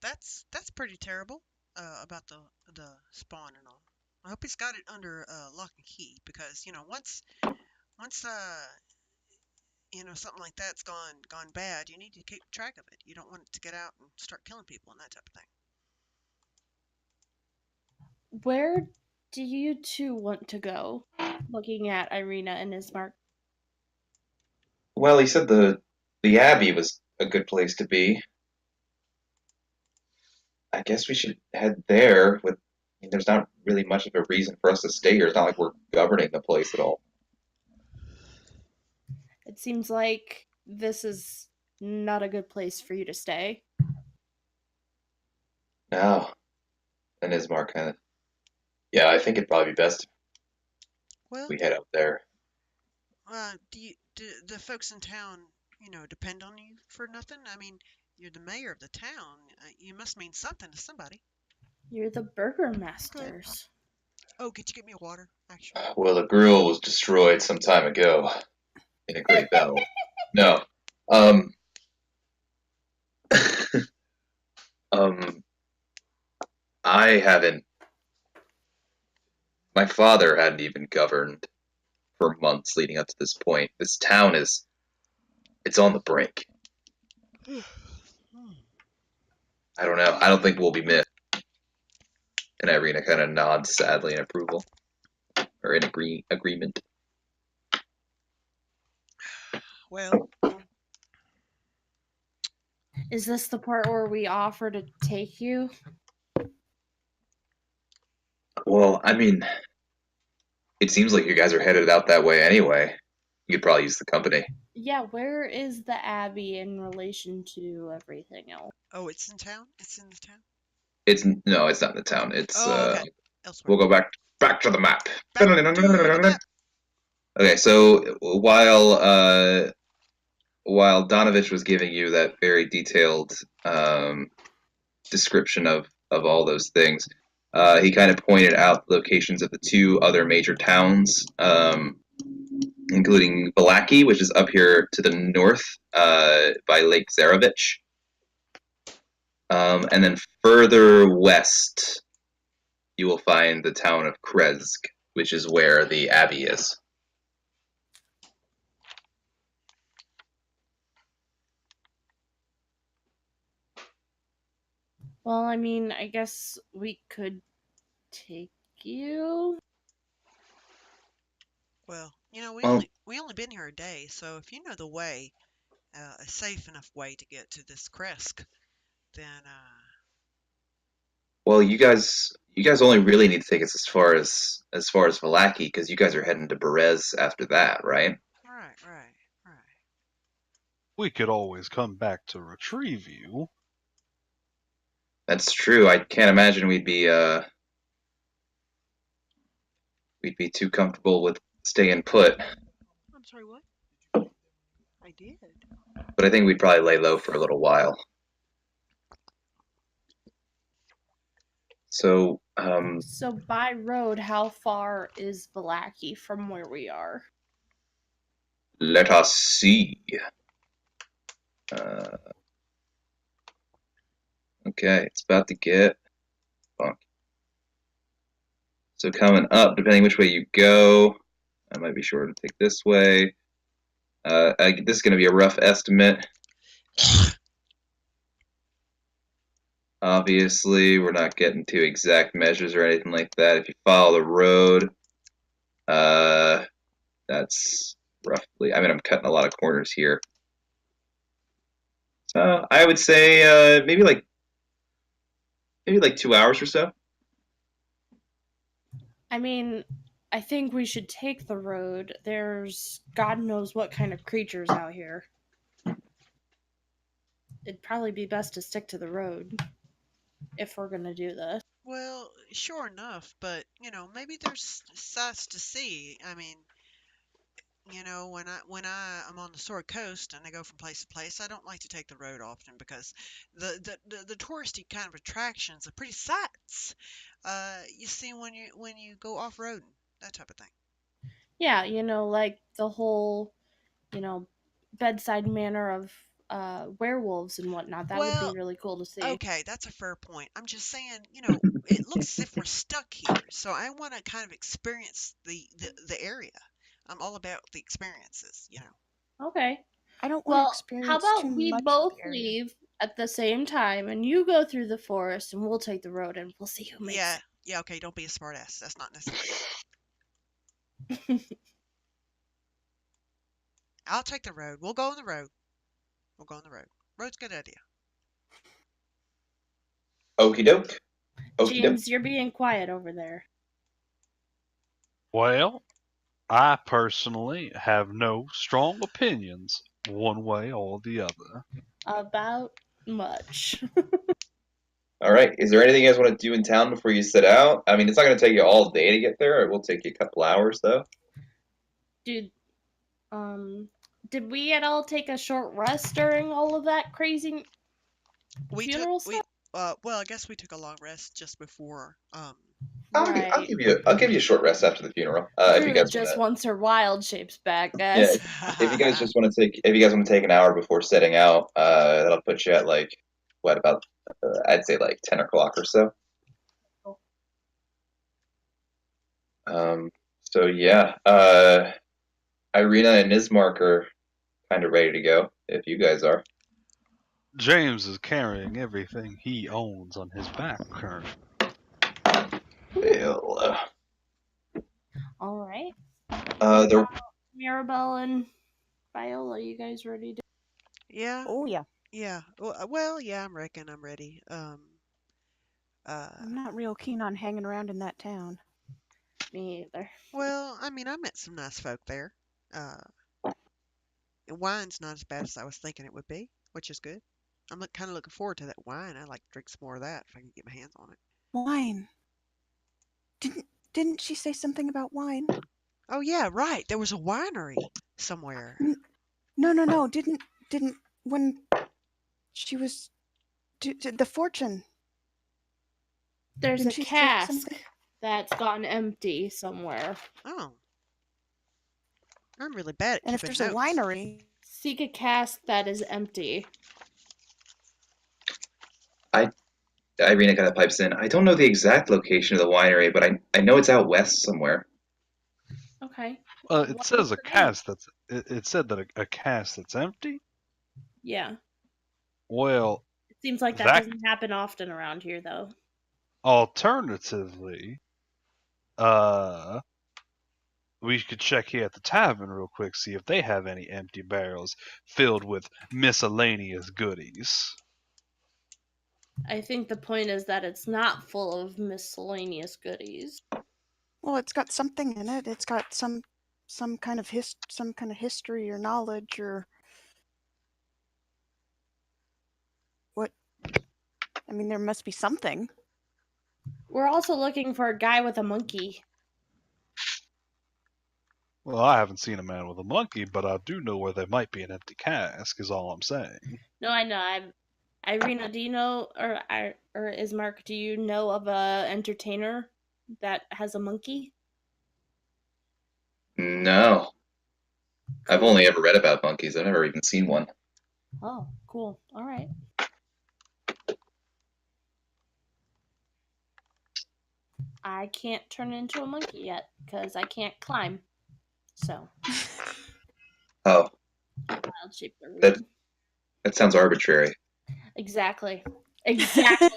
that's pretty terrible about the spawn and all. I hope he's got it under lock and key because once something like that's gone bad, you need to keep track of it. You don't want it to get out and start killing people and that type of thing. Where do you two want to go? Looking at Irina and Ismark. Well, he said the Abbey was a good place to be. I guess we should head there. There's not really much of a reason for us to stay here. It's not like we're governing the place at all. It seems like this is not a good place for you to stay. No. And Ismark kind of... Yeah, I think it'd probably be best if we head up there. Do the folks in town, depend on you for nothing? I mean, you're the mayor of the town. You must mean something to somebody. You're the burgomasters. Oh, could you get me a water, actually? Well, the gruel was destroyed some time ago in a great battle. No. I haven't... My father hadn't even governed for months leading up to this point. This town it's on the brink. I don't know. I don't think we'll be missed. And Irina kind of nods sadly in approval. Or in agreement. Well... Is this the part where we offer to take you? Well, I mean, it seems like you guys are headed out that way anyway. You could probably use the company. Yeah, where is the Abbey in relation to everything else? Oh, it's in town? It's in the town? No, it's not in the town. It's okay. We'll go back to the map. Back to the map. Okay, so while Donovich was giving you that very detailed description of all those things, he kind of pointed out the locations of the two other major towns, including Vallaki, which is up here to the north by Lake Zarovich. And then further west, you will find the town of Krezk, which is where the Abbey is. Well, I mean, I guess we could take you. Well, we only been here a day, so if you know the way, a safe enough way to get to this Krezk, then Well, you guys only really need to take us as far as Vallaki, because you guys are heading to Berez after that, right? Right. We could always come back to retrieve you. That's true. I can't imagine we'd be too comfortable with staying put. I'm sorry, what? I did. But I think we'd probably lay low for a little while. So, So by road, how far is Vallaki from where we are? let us see. Okay, it's about to get funky. So coming up, depending which way you go, I might be sure to take this way. This is going to be a rough estimate. Obviously, we're not getting to exact measures or anything like that. If you follow the road, that's roughly. I mean, I'm cutting a lot of corners here. So I would say maybe like 2 hours or so. I mean, I think we should take the road. There's God knows what kind of creatures out here. It'd probably be best to stick to the road if we're gonna do this. Well, sure enough, but maybe there's sights to see. I mean, when I am on the Sword Coast and I go from place to place, I don't like to take the road often because the touristy kind of attractions are pretty sights. You see when you go off roading, that type of thing. Yeah, like the whole, bedside manner of werewolves and whatnot. That would Well, be really cool to see. Okay, that's a fair point. I'm just saying, it looks as if we're stuck here, so I want to kind of experience the area. I'm all about the experiences. Okay. I don't want to Well, experience how too about we much of both the area. leave at the same time and you go through the forest and we'll take the road and we'll see who makes it. Yeah, okay, don't be a smartass. That's not necessary. I'll take the road. We'll go on the road. Road's a good idea. Okie doke. James, you're being quiet over there. Well, I personally have no strong opinions one way or the other. About much. All right. Is there anything you guys want to do in town before you set out? I mean, it's not going to take you all day to get there. It will take you a couple hours, though. Dude, did we at all take a short rest during all of that crazy funeral stuff? Well, I guess we took a long rest just before. I'll give you a short rest after the funeral. If you guys just wanna, wants her wild shapes back, guys. if you guys want to take an hour before setting out, that'll put you at about I'd say 10 o'clock or so. So yeah, Irina and Nismark are kind of ready to go if you guys are. James is carrying everything he owns on his back currently. Well, All right. there. Mirabelle and Viola, you guys ready to? Yeah. Oh yeah. Yeah. Well, yeah, I reckon I'm ready. I'm not real keen on hanging around in that town. Me either. Well, I mean, I met some nice folk there. Wine's not as bad as I was thinking it would be, which is good. I'm kind of looking forward to that wine. I'd like to drink some more of that if I can get my hands on it. Wine. Didn't she say something about wine? Oh yeah, right. There was a winery somewhere. No. Didn't when she was the fortune. There's Didn't a she say cask something? that's gone empty somewhere. Oh. I'm really bad at And if keeping there's a notes. winery, Seek a cask that is empty. Irina kind of pipes in. I don't know the exact location of the winery, but I know it's out west somewhere. Okay. It What says was a the name? cask that's. It said that a cask that's empty. Yeah. Well, It seems like that That- doesn't happen often around here, though. alternatively, we could check here at the tavern real quick, see if they have any empty barrels filled with miscellaneous goodies. I think the point is that it's not full of miscellaneous goodies. well, it's got something in it. It's got some kind of history or knowledge or what? I mean, there must be something. We're also looking for a guy with a monkey. Well, I haven't seen a man with a monkey, but I do know where there might be an empty cask, is all I'm saying. No, I know. Irina, do you know, or Ismark, do you know of a entertainer that has a monkey? No. I've only ever read about monkeys. I've never even seen one. Oh, cool. All right. I can't turn into a monkey yet because I can't climb. So, Oh, wild shape are That- weird. that sounds arbitrary. Exactly. Exactly.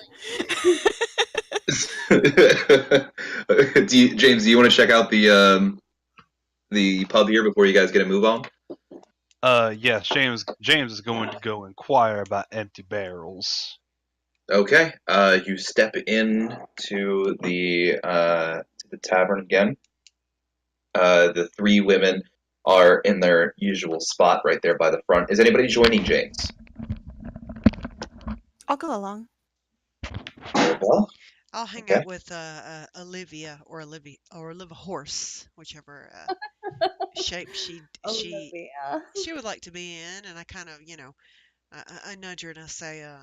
James, do you want to check out the pub here before you guys get a move on? Yes, James is going to go inquire about empty barrels. Okay. You step in to the tavern again. The three women are in their usual spot right there by the front. Is anybody joining James? I'll go along. Well, I'll hang Okay. out with Olivia or Olivia Horse, whichever shape she Olivia. she would like to be in, and I kind of I nudge her and I say uh,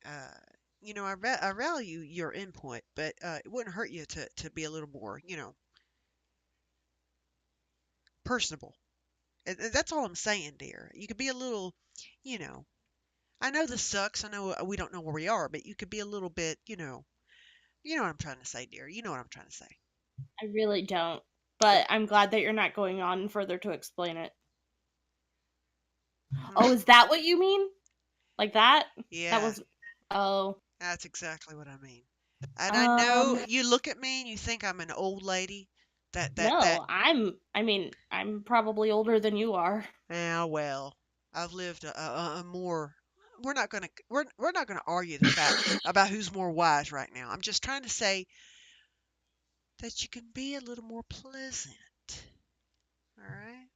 I value your input, but it wouldn't hurt you to be a little more personable. And that's all I'm saying, dear. You could be a little, you know. I know this sucks. I know we don't know where we are, but you could be a little bit, You know what I'm trying to say, dear. You know what I'm trying to say. I really don't. But I'm glad that you're not going on further to explain it. Oh, is that what you mean? Like that? Yeah, That was. Oh. that's exactly what I mean. And I know Um. you look at me and you think I'm an old lady. That No, I'm probably older than you are. Yeah, well, I've lived a more. We're not gonna argue the fact about who's more wise right now. I'm just trying to say that you can be a little more pleasant. All right.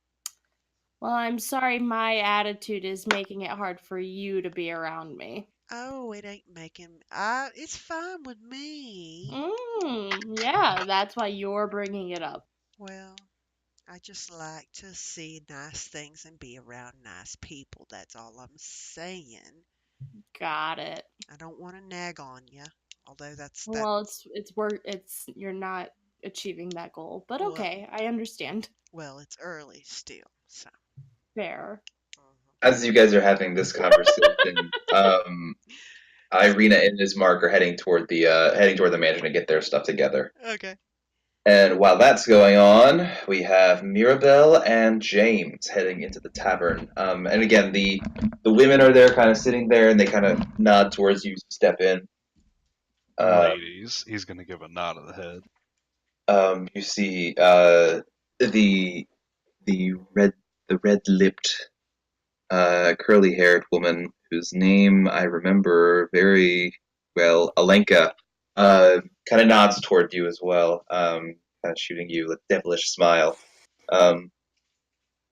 Well, I'm sorry my attitude is making it hard for you to be around me. Oh, it ain't making. It's fine with me. Yeah, that's why you're bringing it up. Well, I just like to see nice things and be around nice people. That's all I'm saying. Got it. I don't want to nag on you, although that's that. Well, it's you're not achieving that goal, but Well, okay, I understand. well, it's early still, so. Fair. as you guys are having this conversation, Irina and Ismark are heading toward the mansion to get their stuff together. Okay. And while that's going on, we have Mirabelle and James heading into the tavern. And again, the women are there, kind of sitting there, and they kind of nod towards you, step in. Ladies, he's going to give a nod of the head. You see the red-lipped, curly-haired woman whose name I remember very well, Alenka. Kind of nods toward you as well, kind of shooting you a devilish smile. And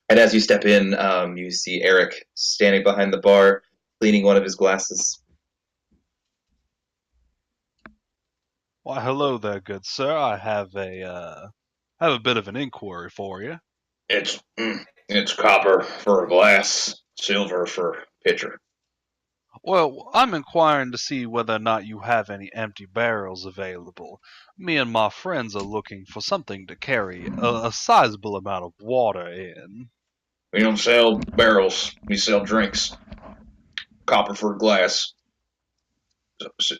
as you step in, you see Eric standing behind the bar, cleaning one of his glasses. Why, hello there, good sir. I have a bit of an inquiry for you. It's copper for a glass, silver for a pitcher. Well, I'm inquiring to see whether or not you have any empty barrels available. Me and my friends are looking for something to carry a sizable amount of water in. We don't sell barrels. We sell drinks. Copper for glass.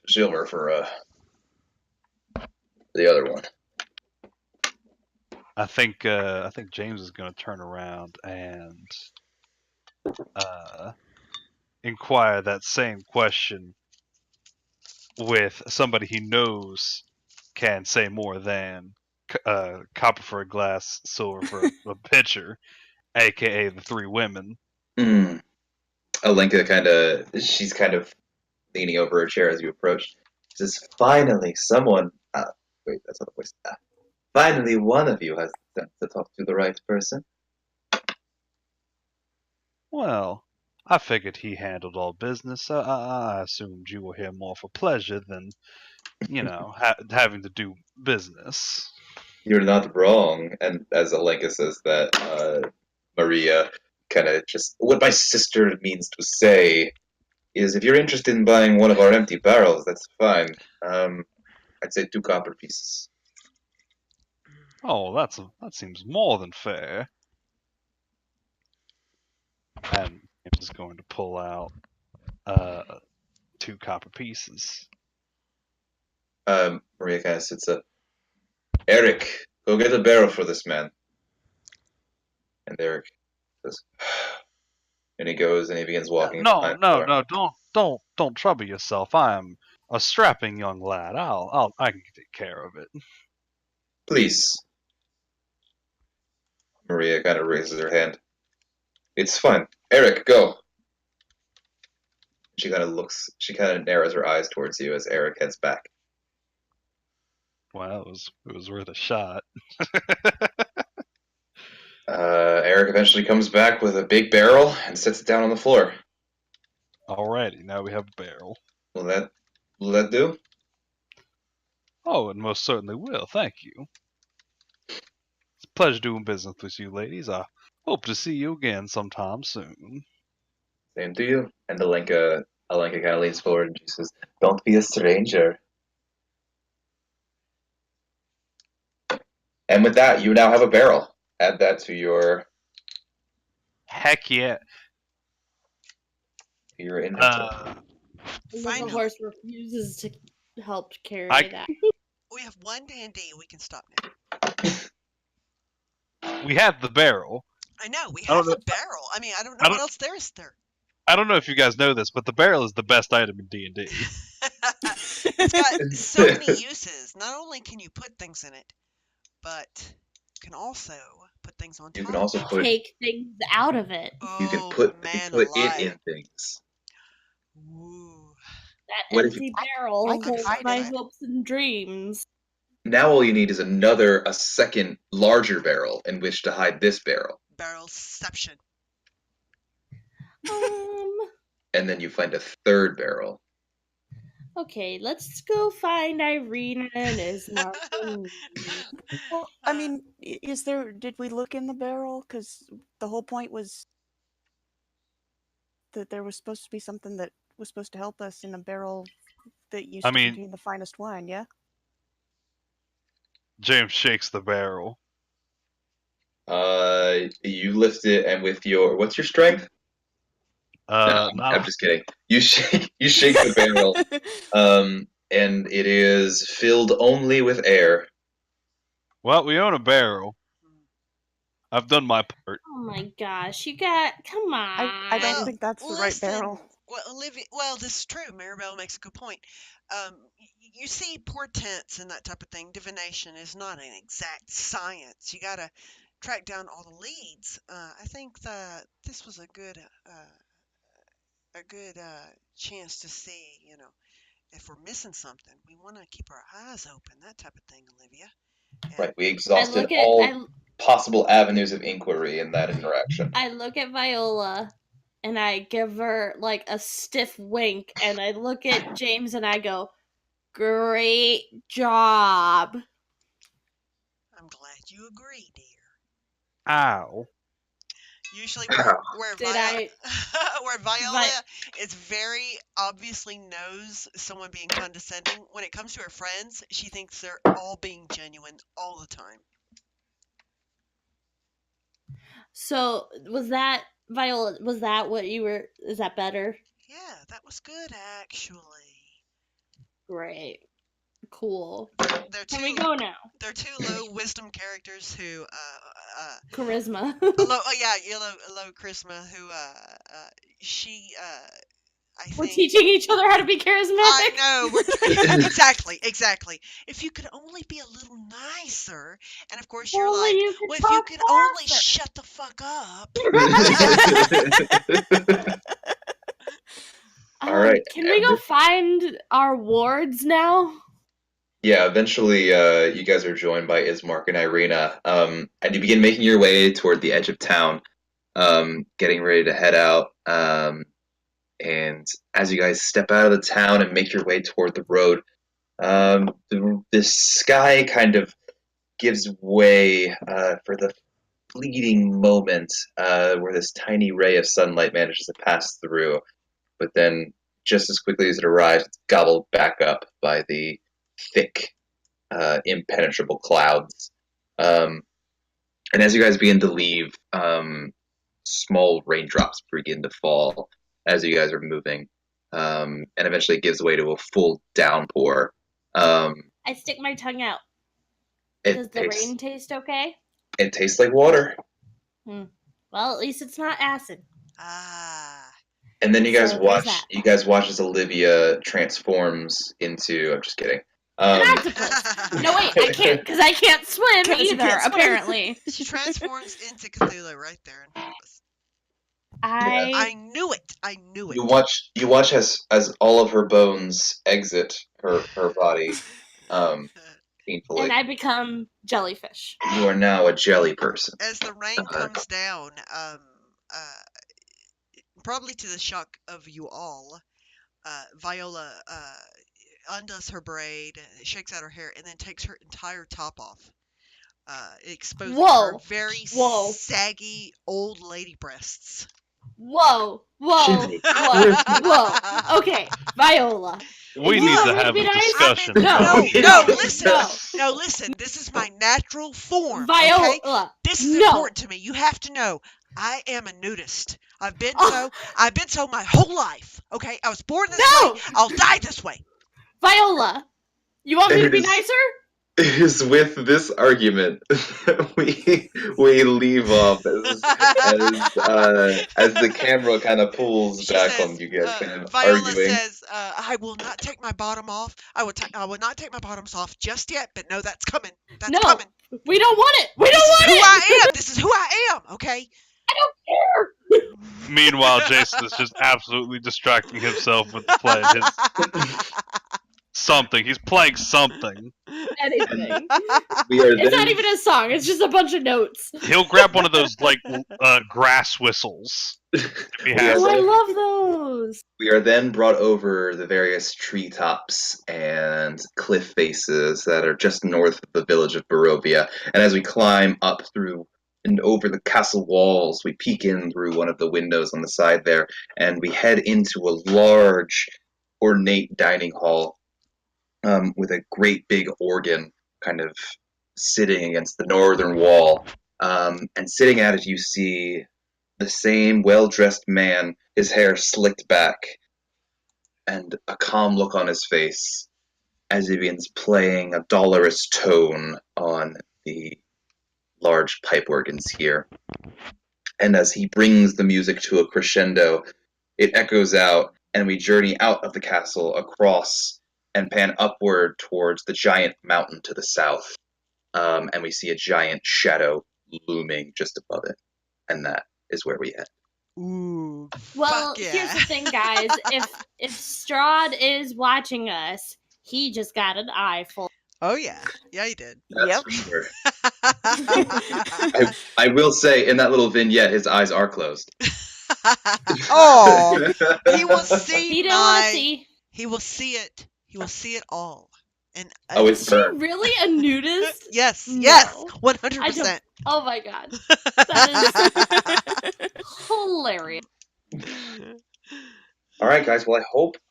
Silver for the other one. I think James is going to turn around and inquire that same question with somebody he knows can say more than copper for a glass, silver for a pitcher, aka the three women. Alenka she's kind of leaning over her chair as you approach. She says, "Finally, someone. Wait, that's not the voice. Finally, one of you has the sense to talk to the right person." Well, I figured he handled all business. I assumed you were here more for pleasure than, having to do business. You're not wrong. And as Alenka says that, Maria kind of just, what my sister means to say is, if you're interested in buying one of our empty barrels, that's fine. I'd say 2 copper pieces. Oh, that seems more than fair. And James is going to pull out 2 copper pieces. Maria kind of sits up. "Eric, go get a barrel for this man." And Eric says, And he goes and he begins walking No, behind no, Flora. no! Don't trouble yourself. I am a strapping young lad. I can take care of it. Please. Maria kind of raises her hand. It's fine. Eric, go. She kind of narrows her eyes towards you as Eric heads back. Well, it was worth a shot. Eric eventually comes back with a big barrel and sets it down on the floor. Alrighty, now we have a barrel. Will that do? Oh, it most certainly will. Thank you. It's a pleasure doing business with you, ladies. I hope to see you again sometime soon. Same to you. And Alenka kind of leans forward and she says, "Don't be a stranger." And with that, you now have a barrel. Add that to your Heck yeah. inventory. The Fine. horse refuses to help carry I- that. We have one dandy. We can stop now. We have the barrel. I know we I have don't the know- barrel. I mean, I don't know I what don't- else there is there. I don't know if you guys know this, but the barrel is the best item in D&D. It's got so many uses. Not only can you put things in it, but you can also put things on top. You can also of it. put Take things out of it. you can put it alive. in things. Ooh. That What if empty barrel I could holds hide my it. hopes and dreams. Now all you need is a second larger barrel in which to hide this barrel. Barrelception. And then you find a third barrel. Okay, let's go find Irina and Ismark. Well, I mean, did we look in the barrel? Because the whole point was that there was supposed to be something that was supposed to help us in a barrel that used to contain the finest wine, yeah? James shakes the barrel. You lift it, and with what's your strength? No, I'm just kidding. You shake the barrel, and it is filled only with air. Well, we own a barrel. I've done my part. Oh my gosh, come on. I don't think that's the right Listen, barrel. Well, Olivia, this is true. Maribel makes a good point. You see, portents and that type of thing, divination is not an exact science. You got to track down all the leads. I think that this was a good chance to see, if we're missing something. We want to keep our eyes open, that type of thing, Olivia. And Right, we exhausted all possible avenues of inquiry in that interaction. I look at Viola and I give her like a stiff wink, and I look at James and I go, "Great job." I'm glad you agree, dear. Ow. Usually where Did Viola is very obviously knows someone being condescending, when it comes to her friends, she thinks they're all being genuine all the time. So, was that, Viola, was that what you were, is that better? Yeah, that was good, actually. Great. Cool. Can we go now? They're two low wisdom characters who, Charisma. low charisma, who, We're teaching each other how to be charismatic. I know. Exactly. If you could only be a little nicer, and of course you're like, well, if you could only shut the fuck up. All right. Can we go find our wards now? Yeah, eventually you guys are joined by Ismark and Irina, and you begin making your way toward the edge of town, getting ready to head out. And as you guys step out of the town and make your way toward the road, the sky kind of gives way for the fleeting moment where this tiny ray of sunlight manages to pass through. But then, just as quickly as it arrives, it's gobbled back up by the thick, impenetrable clouds. And as you guys begin to leave, small raindrops begin to fall as you guys are moving, and eventually it gives way to a full downpour. I stick my tongue out. Does the rain taste okay? It tastes like water. Well, at least it's not acid. Ah. And then you guys So there's watch. that. You guys watch as Olivia transforms into. I'm just kidding. An octopus. No, wait, I can't, because I can't swim 'Cause you either, can't swim. apparently. She transforms into Cthulhu right there in front of us. I I knew it. I knew it. You watch as all of her bones exit her body, painfully. and I become jellyfish. You are now a jelly person. As the rain comes down, probably to the shock of you all, Viola undoes her braid, shakes out her hair, and then takes her entire top off, exposing her Whoa. very Whoa. saggy old lady breasts. Whoa, whoa, Jimmy. whoa. Okay, Viola. We You need want to me to have be a nice? discussion. No, listen. No. No, listen. This is my natural form. Viola. Okay? This is No. important to me. You have to know. I am a nudist. I've been Oh. so my whole life. Okay? I was born this No. way. I'll die this way. Viola. You want me to be There's- nicer? Is with this argument we leave off as the camera kind of pulls She back says, on you guys kind of Viola arguing. says, I will not take my bottom off. I will not take my bottoms off just yet, but no, that's coming. That's No. coming. We don't want it. We This don't is want who it. I am. This is who I am. Okay? I don't care. Meanwhile, Jason is just absolutely distracting himself with playing his something. He's playing something. Anything. We are It's then, not even a song. It's just a bunch of notes. He'll grab one of those like grass whistles if he We has Oh, I it. love those. we are then brought over the various treetops and cliff faces that are just north of the village of Barovia. And as we climb up through and over the castle walls, we peek in through one of the windows on the side there, and we head into a large, ornate dining hall with a great big organ kind of sitting against the northern wall. And sitting at it, you see the same well-dressed man, his hair slicked back, and a calm look on his face as he begins playing a dolorous tone on the large pipe organs here. And as he brings the music to a crescendo, it echoes out, and we journey out of the castle across and pan upward towards the giant mountain to the south. And we see a giant shadow looming just above it. And that is where we end. Ooh. Well, fuck yeah. here's the thing, guys. If Strahd is watching us, he just got an eyeful. Oh yeah. Yeah, he did. That's Yep. for sure. I will say, in that little vignette, his eyes are closed. Oh, he will see He didn't want my. to see. He will see it. He will see it all. And Oh, it's Is she burned. really a nudist? yes, No. yes, I 100%. don't- Oh my god. That is hilarious. All right, guys. Well,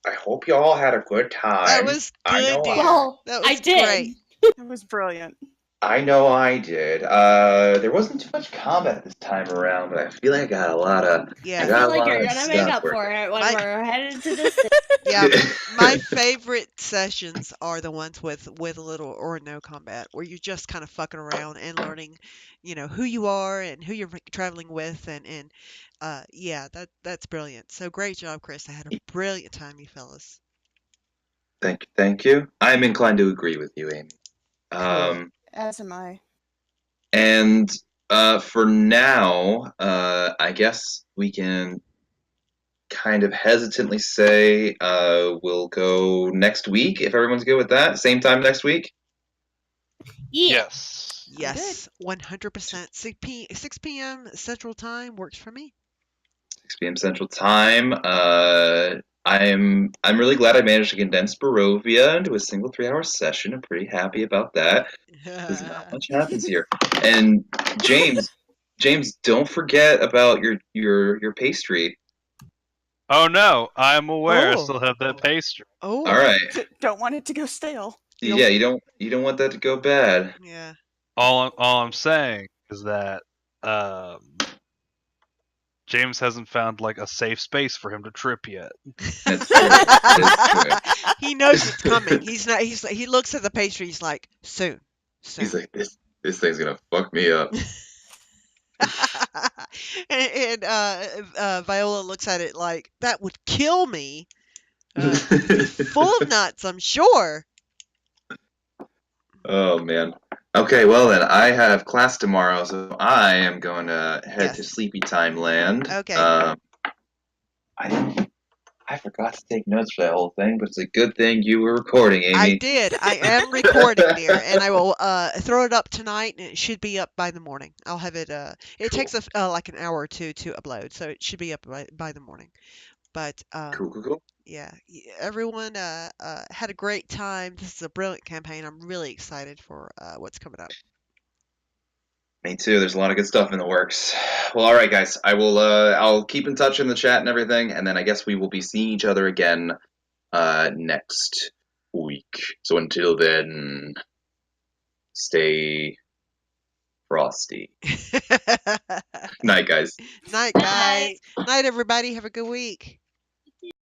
I hope you all had a good time. That was I know good, dear. Well, That was I did. great. It was brilliant. I know I did. There wasn't too much combat this time around, but I feel like I got a lot of. I Yeah, got feel a like lot you're of gonna make stuff up for it when My- we're headed to this. yeah. My favorite sessions are the ones with little or no combat, where you're just kind of fucking around and learning, who you are and who you're traveling with, and yeah, that's brilliant. So great job, Chris. I had a brilliant time, you fellas. Thank you. I'm inclined to agree with you, Amy. As am I. And for now, I guess we can kind of hesitantly say we'll go next week, if everyone's good with that. Same time next week? Yeah. Yes. Yes, 100%. 6 p.m. Central Time works for me. 6 p.m. Central Time. I'm really glad I managed to condense Barovia into a single 3-hour session. I'm pretty happy about that. Because not much happens here. And James, don't forget about your pastry. Oh no, I'm aware. I Oh. still have that pastry. Oh, All right. Don't want it to go stale. Yeah, you don't want that to go bad. yeah. All I'm saying is that James hasn't found like a safe space for him to trip yet. That's true. That's true. He knows it's coming. He looks at the pastry. He's like, soon. He's like, this thing's gonna fuck me up. and Viola looks at it like, that would kill me. Full of nuts, I'm sure. Oh man. Okay, well then, I have class tomorrow, so I am going to head to Yes. Sleepy Time Land. Okay. I forgot to take notes for that whole thing, but it's a good thing you were recording, Amy. I did. I am recording, dear, and I will throw it up tonight, and it should be up by the morning. I'll have it. It Cool. takes like an hour or two to upload, so it should be up by the morning. But Cool. yeah, everyone had a great time. This is a brilliant campaign. I'm really excited for what's coming up. Me too. There's a lot of good stuff in the works. Well, all right, guys. I'll keep in touch in the chat and everything, and then I guess we will be seeing each other again next week. So until then, stay frosty. Night, guys. Night, guys. Night, everybody. Have a good week.